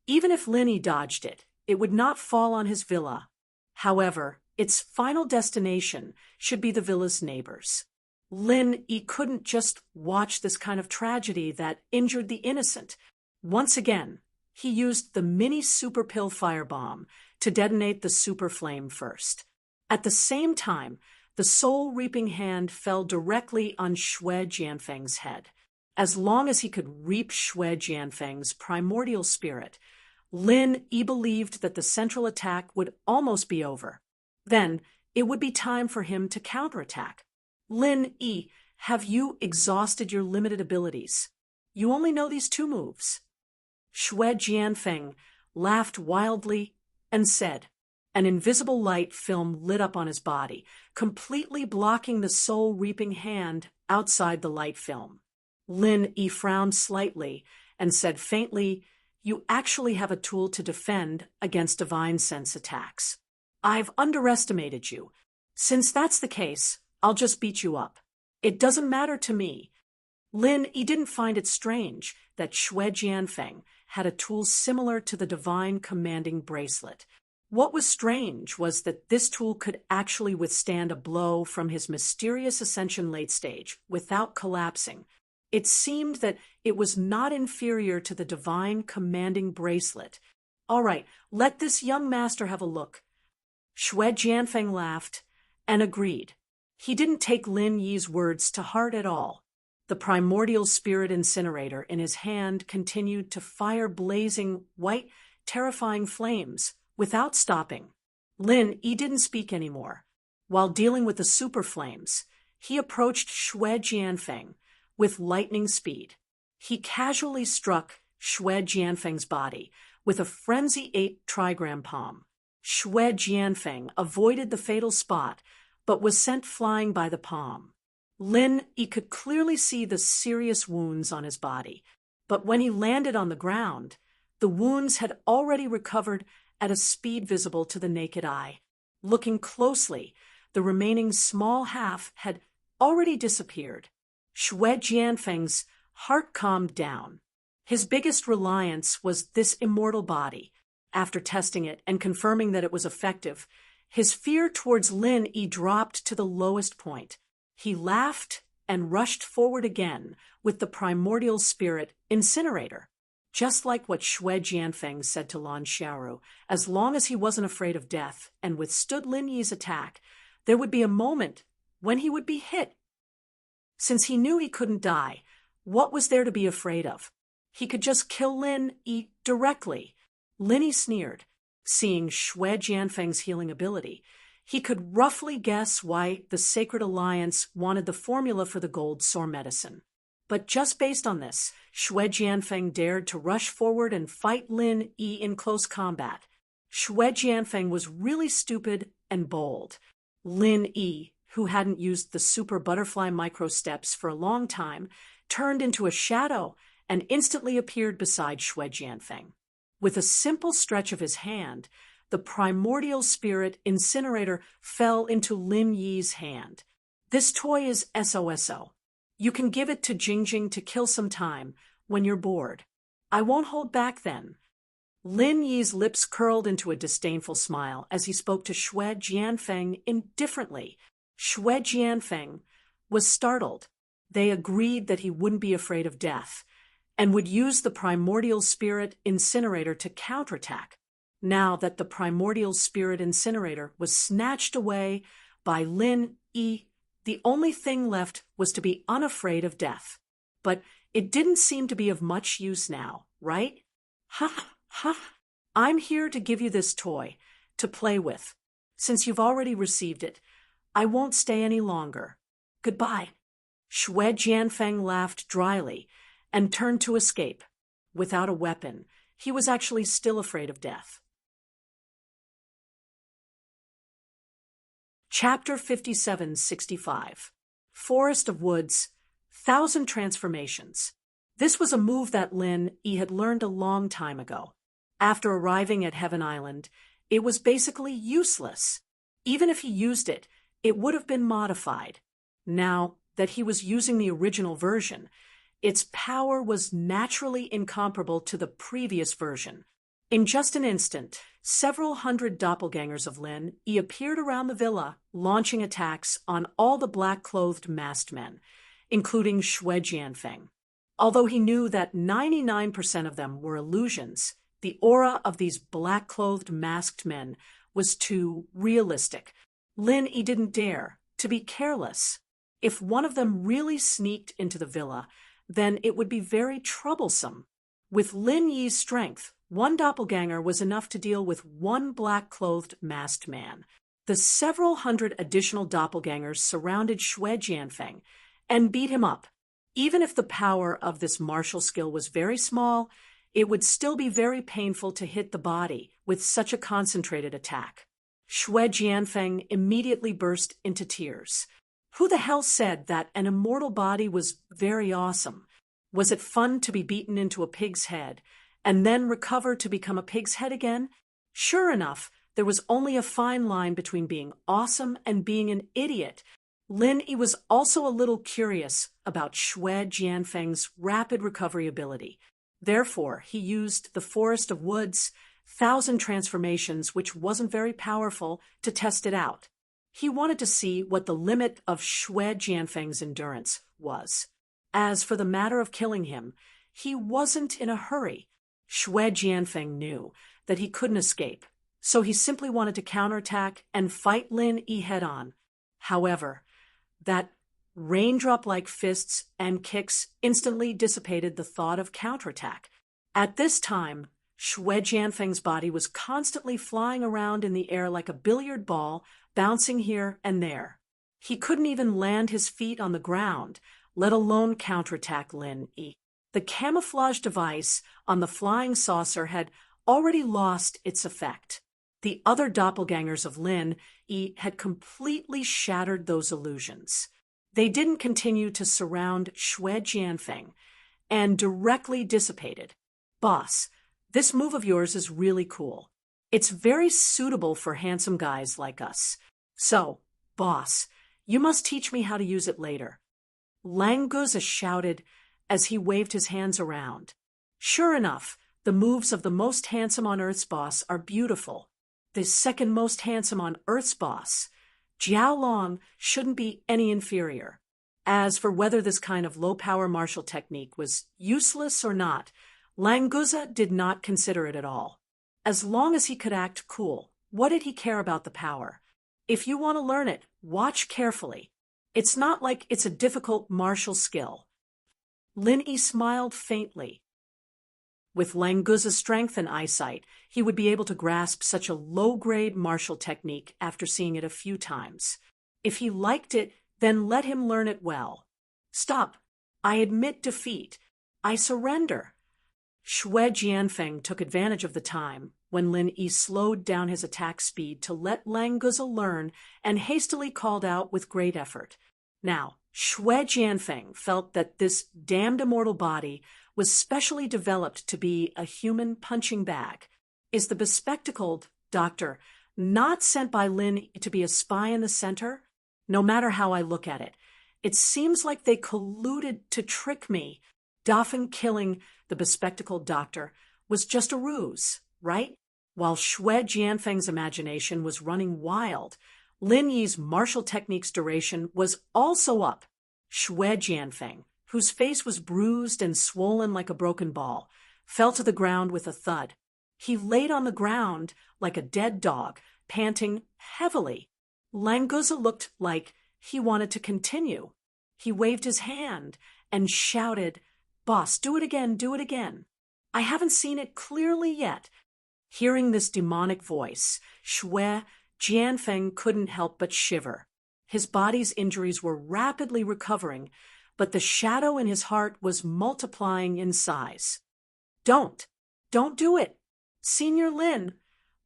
Even if Lin Yi dodged it, it would not fall on his villa. However, its final destination should be the villa's neighbors. Lin Yi couldn't just watch this kind of tragedy that injured the innocent. Once again, he used the mini super pill firebomb to detonate the super flame first. At the same time, the soul-reaping hand fell directly on Xue Jianfeng's head. As long as he could reap Xue Jianfeng's primordial spirit, Lin Yi believed that the central attack would almost be over. Then, it would be time for him to counterattack. Lin Yi, have you exhausted your limited abilities? You only know these 2 moves. Xue Jianfeng laughed wildly and said. An invisible light film lit up on his body, completely blocking the soul-reaping hand outside the light film. Lin Yi frowned slightly and said faintly, "You actually have a tool to defend against divine sense attacks. I've underestimated you. Since that's the case, I'll just beat you up. It doesn't matter to me." Lin Yi didn't find it strange that Xue Jianfeng had a tool similar to the divine commanding bracelet. What was strange was that this tool could actually withstand a blow from his mysterious ascension late stage without collapsing. It seemed that it was not inferior to the divine commanding bracelet. "All right, let this young master have a look." Xue Jianfeng laughed and agreed. He didn't take Lin Yi's words to heart at all. The primordial spirit incinerator in his hand continued to fire blazing, white, terrifying flames without stopping. Lin Yi didn't speak anymore. While dealing with the super flames, he approached Xue Jianfeng with lightning speed. He casually struck Xue Jianfeng's body with a Frenzy 8 trigram palm. Xue Jianfeng avoided the fatal spot, but was sent flying by the palm. Lin Yi could clearly see the serious wounds on his body, but when he landed on the ground, the wounds had already recovered at a speed visible to the naked eye. Looking closely, the remaining small half had already disappeared. Xue Jianfeng's heart calmed down. His biggest reliance was this immortal body. After testing it and confirming that it was effective, his fear towards Lin Yi dropped to the lowest point. He laughed and rushed forward again with the primordial spirit incinerator. Just like what Xue Jianfeng said to Lan Xiaoru, as long as he wasn't afraid of death and withstood Lin Yi's attack, there would be a moment when he would be hit. Since he knew he couldn't die, what was there to be afraid of? He could just kill Lin Yi directly. Lin Yi sneered. Seeing Xue Jianfeng's healing ability, he could roughly guess why the Sacred Alliance wanted the formula for the gold sore medicine. But just based on this, Xue Jianfeng dared to rush forward and fight Lin Yi in close combat. Xue Jianfeng was really stupid and bold. Lin Yi, who hadn't used the super butterfly micro-steps for a long time, turned into a shadow and instantly appeared beside Xue Jianfeng. With a simple stretch of his hand, the primordial spirit incinerator fell into Lin Yi's hand. "This toy is SOSO. You can give it to Jingjing to kill some time when you're bored. I won't hold back then." Lin Yi's lips curled into a disdainful smile as he spoke to Xue Jianfeng indifferently. Xue Jianfeng was startled. They agreed that he wouldn't be afraid of death, and would use the primordial spirit incinerator to counterattack, now that the primordial spirit incinerator was snatched away by Lin Yi. The only thing left was to be unafraid of death. But it didn't seem to be of much use now, right? Ha, ha. I'm here to give you this toy to play with. Since you've already received it, I won't stay any longer. Goodbye. Xue Jianfeng laughed dryly and turned to escape. Without a weapon, he was actually still afraid of death. Chapter 5765. Forest of Woods, 1,000 Transformations. This was a move that Lin Yi had learned a long time ago. After arriving at Heaven Island, it was basically useless. Even if he used it, it would have been modified. Now that he was using the original version, its power was naturally incomparable to the previous version. In just an instant, several hundred doppelgangers of Lin Yi appeared around the villa, launching attacks on all the black-clothed masked men, including Xue Jianfeng. Although he knew that 99% of them were illusions, the aura of these black-clothed masked men was too realistic. Lin Yi didn't dare to be careless. If one of them really sneaked into the villa, then it would be very troublesome. With Lin Yi's strength, one doppelganger was enough to deal with one black-clothed masked man. The several hundred additional doppelgangers surrounded Xue Jianfeng and beat him up. Even if the power of this martial skill was very small, it would still be very painful to hit the body with such a concentrated attack. Xue Jianfeng immediately burst into tears. Who the hell said that an immortal body was very awesome? Was it fun to be beaten into a pig's head and then recover to become a pig's head again? Sure enough, there was only a fine line between being awesome and being an idiot. Lin Yi was also a little curious about Xue Jianfeng's rapid recovery ability. Therefore, he used the Forest of Woods, 1,000 Transformations, which wasn't very powerful, to test it out. He wanted to see what the limit of Xue Jianfeng's endurance was. As for the matter of killing him, he wasn't in a hurry. Xue Jianfeng knew that he couldn't escape, so he simply wanted to counterattack and fight Lin Yi head-on. However, that raindrop-like fists and kicks instantly dissipated the thought of counterattack. At this time, Xue Jianfeng's body was constantly flying around in the air like a billiard ball, bouncing here and there. He couldn't even land his feet on the ground, let alone counterattack Lin Yi. The camouflage device on the flying saucer had already lost its effect. The other doppelgangers of Lin Yi had completely shattered those illusions. They didn't continue to surround Xue Jianfeng and directly dissipated. Boss, this move of yours is really cool. It's very suitable for handsome guys like us. So, boss, you must teach me how to use it later. Languza shouted as he waved his hands around. Sure enough, the moves of the most handsome on Earth's boss are beautiful. The second most handsome on Earth's boss, Jiao Long, shouldn't be any inferior. As for whether this kind of low-power martial technique was useless or not, Languza did not consider it at all. As long as he could act cool, what did he care about the power? If you want to learn it, watch carefully. It's not like it's a difficult martial skill. Lin Yi smiled faintly. With Languza's strength and eyesight, he would be able to grasp such a low-grade martial technique after seeing it a few times. If he liked it, then let him learn it well. Stop. I admit defeat. I surrender. Xue Jianfeng took advantage of the time when Lin Yi slowed down his attack speed to let Languza learn and hastily called out with great effort. Now, Xue Jianfeng felt that this damned immortal body was specially developed to be a human punching bag. Is the bespectacled doctor not sent by Lin to be a spy in the center? No matter how I look at it, it seems like they colluded to trick me. Dafen killing the bespectacled doctor was just a ruse, right? While Xue Jianfeng's imagination was running wild, Lin Yi's martial technique's duration was also up. Shue Jianfeng, whose face was bruised and swollen like a broken ball, fell to the ground with a thud. He laid on the ground like a dead dog, panting heavily. Languza looked like he wanted to continue. He waved his hand and shouted, "Boss, do it again, do it again. I haven't seen it clearly yet." Hearing this demonic voice, Shue Jianfeng couldn't help but shiver. His body's injuries were rapidly recovering, but the shadow in his heart was multiplying in size. Don't do it. Senior Lin,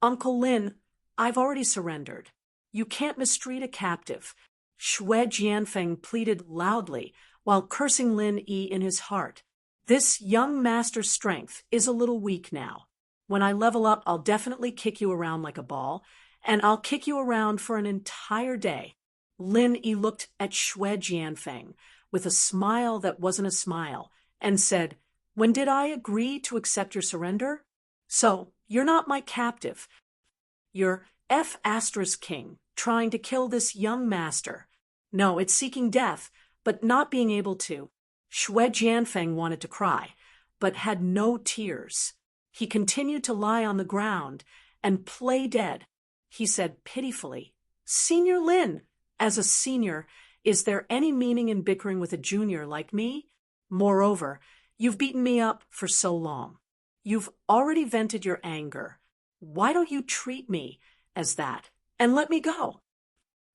Uncle Lin, I've already surrendered. You can't mistreat a captive. Shue Jianfeng pleaded loudly while cursing Lin Yi in his heart. This young master's strength is a little weak now. When I level up, I'll definitely kick you around like a ball, and I'll kick you around for an entire day. Lin Yi looked at Shue Jianfeng with a smile that wasn't a smile and said, "When did I agree to accept your surrender? So, you're not my captive. You're King, trying to kill this young master. No, it's seeking death, but not being able to." Shue Jianfeng wanted to cry, but had no tears. He continued to lie on the ground and play dead. He said pitifully, "Senior Lin, as a senior, is there any meaning in bickering with a junior like me? Moreover, you've beaten me up for so long. You've already vented your anger. Why don't you treat me as that and let me go?"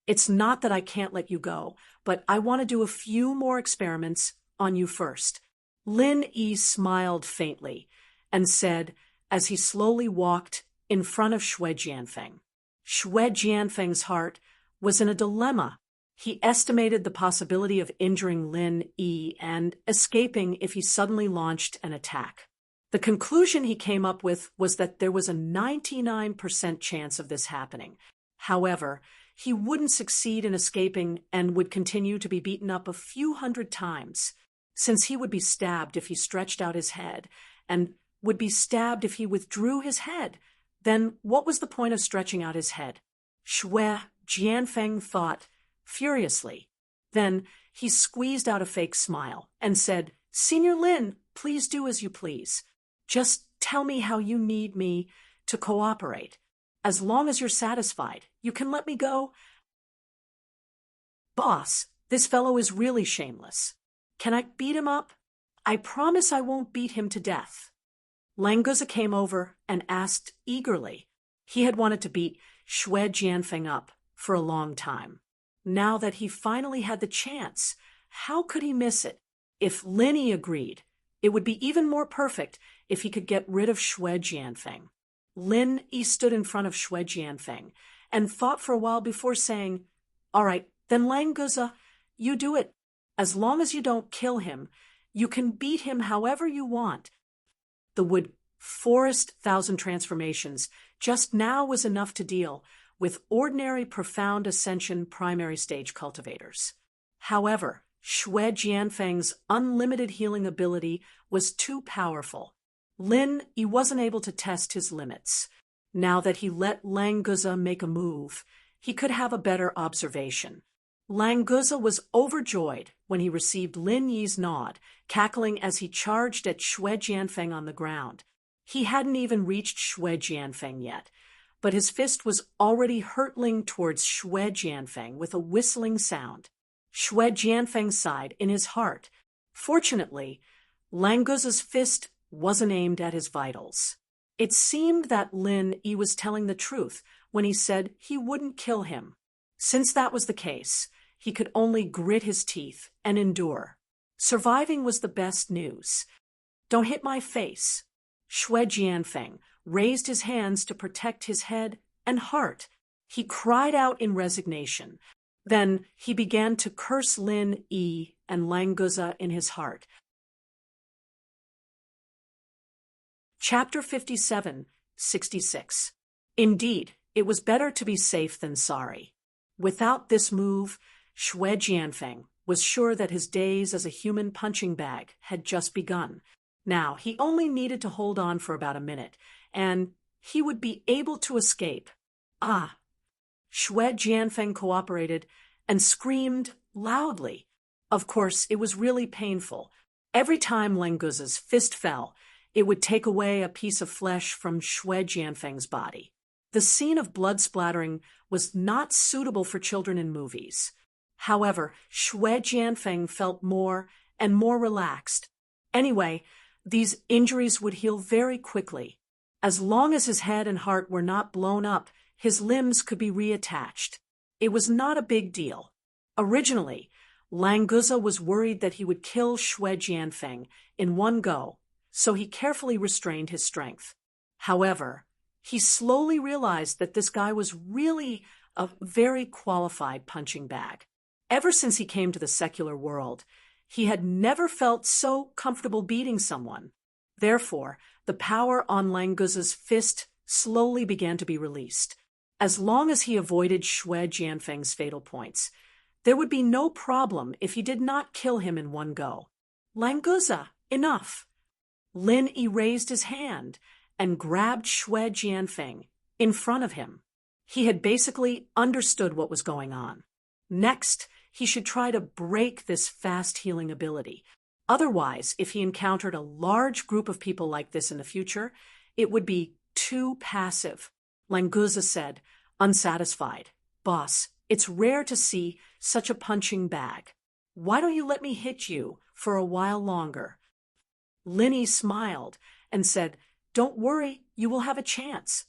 "It's not that I can't let you go, but I want to do a few more experiments on you first." Lin Yi smiled faintly and said as he slowly walked in front of Shue Jianfeng. Shue Jianfeng's heart was in a dilemma. He estimated the possibility of injuring Lin Yi and escaping if he suddenly launched an attack. The conclusion he came up with was that there was a 99% chance of this happening. However, he wouldn't succeed in escaping and would continue to be beaten up a few hundred times, since he would be stabbed if he stretched out his head and would be stabbed if he withdrew his head. Then what was the point of stretching out his head? Shue Jianfeng thought furiously. Then he squeezed out a fake smile and said, "Senior Lin, please do as you please. Just tell me how you need me to cooperate. As long as you're satisfied, you can let me go." "Boss, this fellow is really shameless. Can I beat him up?" "I promise I won't beat him to death." Languza came over and asked eagerly. He had wanted to beat Shue Jianfeng up for a long time. Now that he finally had the chance, how could he miss it? If Lin Yi agreed, it would be even more perfect if he could get rid of Shue Jianfeng. Lin Yi stood in front of Shue Jianfeng and thought for a while before saying, "All right, then Languza, you do it. As long as you don't kill him, you can beat him however you want." The wood forest 1,000 transformations just now was enough to deal with ordinary profound ascension primary stage cultivators. However, Shue Jianfeng's unlimited healing ability was too powerful. Lin Yi wasn't able to test his limits. Now that he let Languza make a move, he could have a better observation. Languza was overjoyed when he received Lin Yi's nod, cackling as he charged at Shue Jianfeng on the ground. He hadn't even reached Shue Jianfeng yet, but his fist was already hurtling towards Shue Jianfeng with a whistling sound. Shue Jianfeng sighed in his heart. Fortunately, Languza's fist wasn't aimed at his vitals. It seemed that Lin Yi was telling the truth when he said he wouldn't kill him. Since that was the case, he could only grit his teeth and endure. Surviving was the best news. "Don't hit my face." Shue Jianfeng raised his hands to protect his head and heart. He cried out in resignation. Then he began to curse Lin Yi and Languza in his heart. Chapter 57:66. Indeed, it was better to be safe than sorry. Without this move, Shue Jianfeng was sure that his days as a human punching bag had just begun. Now, he only needed to hold on for about a minute, and he would be able to escape. Shue Jianfeng cooperated and screamed loudly. Of course, it was really painful. Every time Lenguza's fist fell, it would take away a piece of flesh from Xue Jianfeng's body. The scene of blood splattering was not suitable for children in movies. However, Xue Jianfeng felt more and more relaxed. Anyway, these injuries would heal very quickly. As long as his head and heart were not blown up, his limbs could be reattached. It was not a big deal. Originally, Languza was worried that he would kill Xue Jianfeng in one go, so he carefully restrained his strength. However, he slowly realized that this guy was really a very qualified punching bag. Ever since he came to the secular world, he had never felt so comfortable beating someone. Therefore, the power on Languza's fist slowly began to be released. As long as he avoided Xue Jianfeng's fatal points, there would be no problem if he did not kill him in one go. Languza, enough! Lin Yi raised his hand and grabbed Xue Jianfeng in front of him. He had basically understood what was going on. Next, he should try to break this fast healing ability. Otherwise, if he encountered a large group of people like this in the future, it would be too passive. Languza said, unsatisfied, "Boss, it's rare to see such a punching bag. Why don't you let me hit you for a while longer?" Lin Yi smiled and said, "Don't worry, you will have a chance."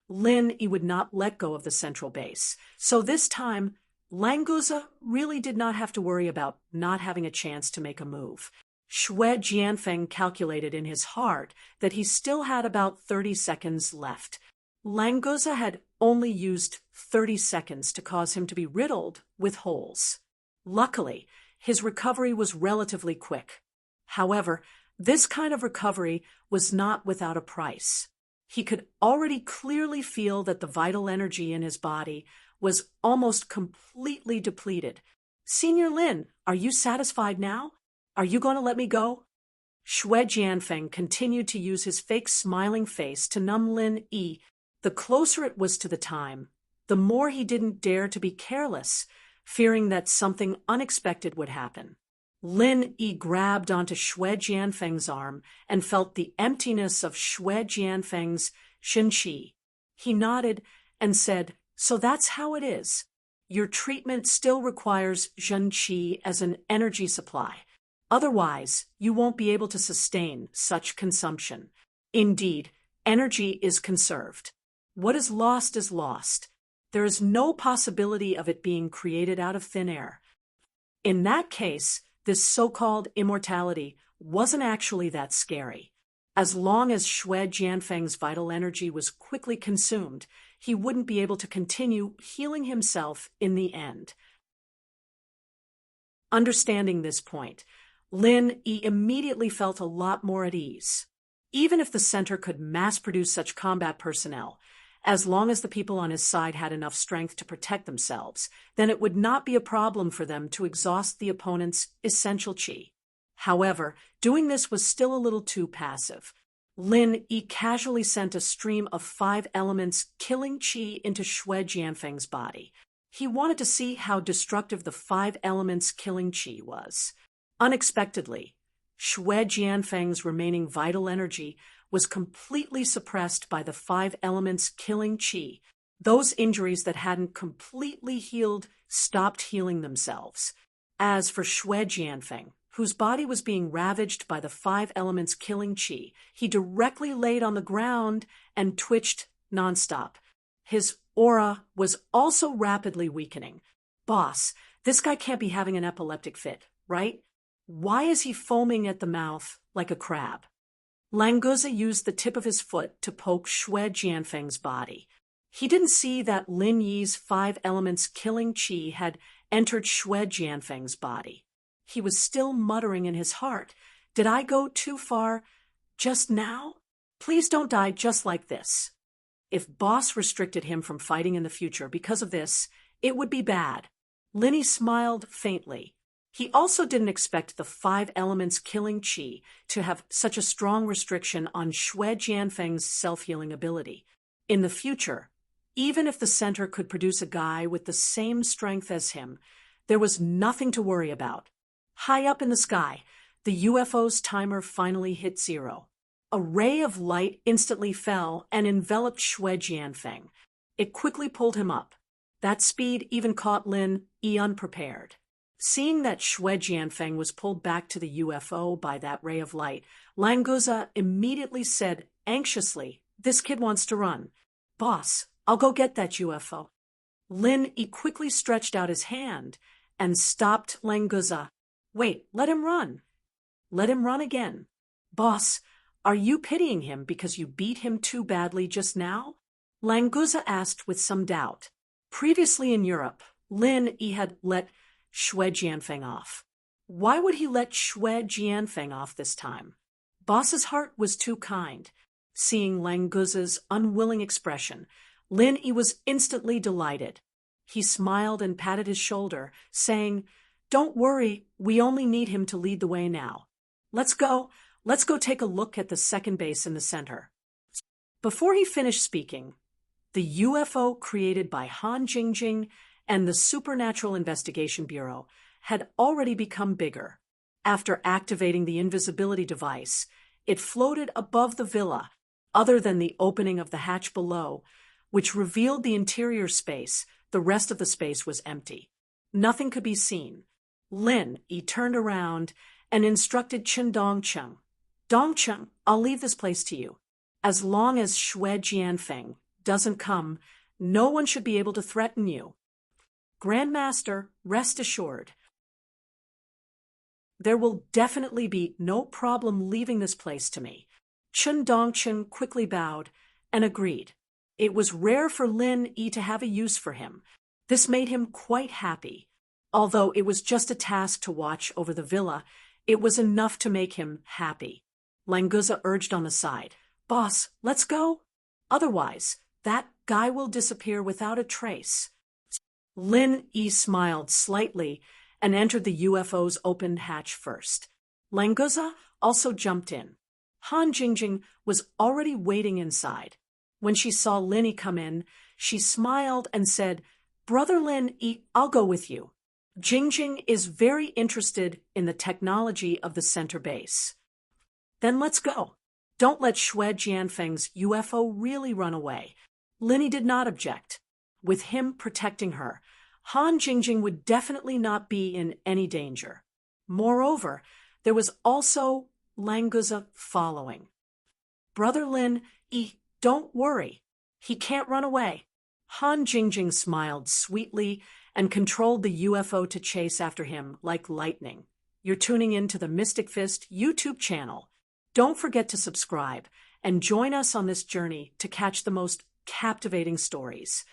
Lin Yi would not let go of the central base, so this time, Languza really did not have to worry about not having a chance to make a move. Xue Jianfeng calculated in his heart that he still had about 30 seconds left. Languza had only used 30 seconds to cause him to be riddled with holes. Luckily, his recovery was relatively quick. However, this kind of recovery was not without a price. He could already clearly feel that the vital energy in his body was almost completely depleted. "Senior Lin, are you satisfied now? Are you going to let me go?" Xue Jianfeng continued to use his fake smiling face to numb Lin Yi. The closer it was to the time, the more he didn't dare to be careless, fearing that something unexpected would happen. Lin Yi grabbed onto Xue Jianfeng's arm and felt the emptiness of Xue Jianfeng's shenqi. He nodded and said, "So that's how it is. Your treatment still requires zhenqi as an energy supply. Otherwise, you won't be able to sustain such consumption. Indeed, energy is conserved. What is lost. There is no possibility of it being created out of thin air. In that case, this so-called immortality wasn't actually that scary. As long as Xue Jianfeng's vital energy was quickly consumed, he wouldn't be able to continue healing himself in the end." Understanding this point, Lin Yi immediately felt a lot more at ease. Even if the center could mass-produce such combat personnel, as long as the people on his side had enough strength to protect themselves, then it would not be a problem for them to exhaust the opponent's essential qi. However, doing this was still a little too passive. Lin Yi casually sent a stream of 5 elements killing qi into Xue Jianfeng's body. He wanted to see how destructive the 5 elements killing qi was. Unexpectedly, Xue Jianfeng's remaining vital energy was completely suppressed by the 5 elements killing qi. Those injuries that hadn't completely healed stopped healing themselves. As for Xue Jianfeng, whose body was being ravaged by the 5 elements killing qi, he directly laid on the ground and twitched nonstop. His aura was also rapidly weakening. "Boss, this guy can't be having an epileptic fit, right? Why is he foaming at the mouth like a crab?" Languza used the tip of his foot to poke Xue Jianfeng's body. He didn't see that Lin Yi's 5 elements killing qi had entered Xue Jianfeng's body. He was still muttering in his heart, "Did I go too far just now? Please don't die just like this." If Boss restricted him from fighting in the future because of this, it would be bad. Lin Yi smiled faintly. He also didn't expect the 5 elements killing qi to have such a strong restriction on Xue Jianfeng's self-healing ability. In the future, even if the center could produce a guy with the same strength as him, there was nothing to worry about. High up in the sky, the UFO's timer finally hit 0. A ray of light instantly fell and enveloped Xue Jianfeng. It quickly pulled him up. That speed even caught Lin Yi unprepared. Seeing that Xue Jianfeng was pulled back to the UFO by that ray of light, Languza immediately said anxiously, "This kid wants to run. Boss, I'll go get that UFO." Lin Yi quickly stretched out his hand and stopped Languza. "Wait, let him run." "Let him run again." "Boss, are you pitying him because you beat him too badly just now?" Languza asked with some doubt. Previously in Europe, Lin Yi had let Xue Jianfeng off. Why would he let Xue Jianfeng off this time? Boss's heart was too kind. Seeing Languza's unwilling expression, Lin Yi was instantly delighted. He smiled and patted his shoulder, saying, "Don't worry, we only need him to lead the way now. Let's go take a look at the second base in the center." Before he finished speaking, the UFO created by Han Jingjing and the Supernatural Investigation Bureau had already become bigger. After activating the invisibility device, it floated above the villa, other than the opening of the hatch below, which revealed the interior space. The rest of the space was empty. Nothing could be seen. Lin Yi turned around and instructed Chen Dongcheng. "Dongcheng, I'll leave this place to you. As long as Xue Jianfeng doesn't come, no one should be able to threaten you. Grandmaster, rest assured. There will definitely be no problem leaving this place to me." Chen Dongcheng quickly bowed and agreed. It was rare for Lin Yi to have a use for him. This made him quite happy. Although it was just a task to watch over the villa, it was enough to make him happy. Languza urged on the side, "Boss, let's go. Otherwise, that guy will disappear without a trace." Lin Yi smiled slightly and entered the UFO's open hatch first. Languza also jumped in. Han Jingjing was already waiting inside. When she saw Lin Yi come in, she smiled and said, "Brother Lin Yi, I'll go with you. Jingjing is very interested in the technology of the center base." "Then let's go. Don't let Xue Jianfeng's UFO really run away." Lin Yi did not object. With him protecting her, Han Jingjing would definitely not be in any danger. Moreover, there was also Languza following. "Brother Lin Yi, don't worry. He can't run away." Han Jingjing smiled sweetly and controlled the UFO to chase after him like lightning. You're tuning in to the Mystic Fist YouTube channel. Don't forget to subscribe and join us on this journey to catch the most captivating stories.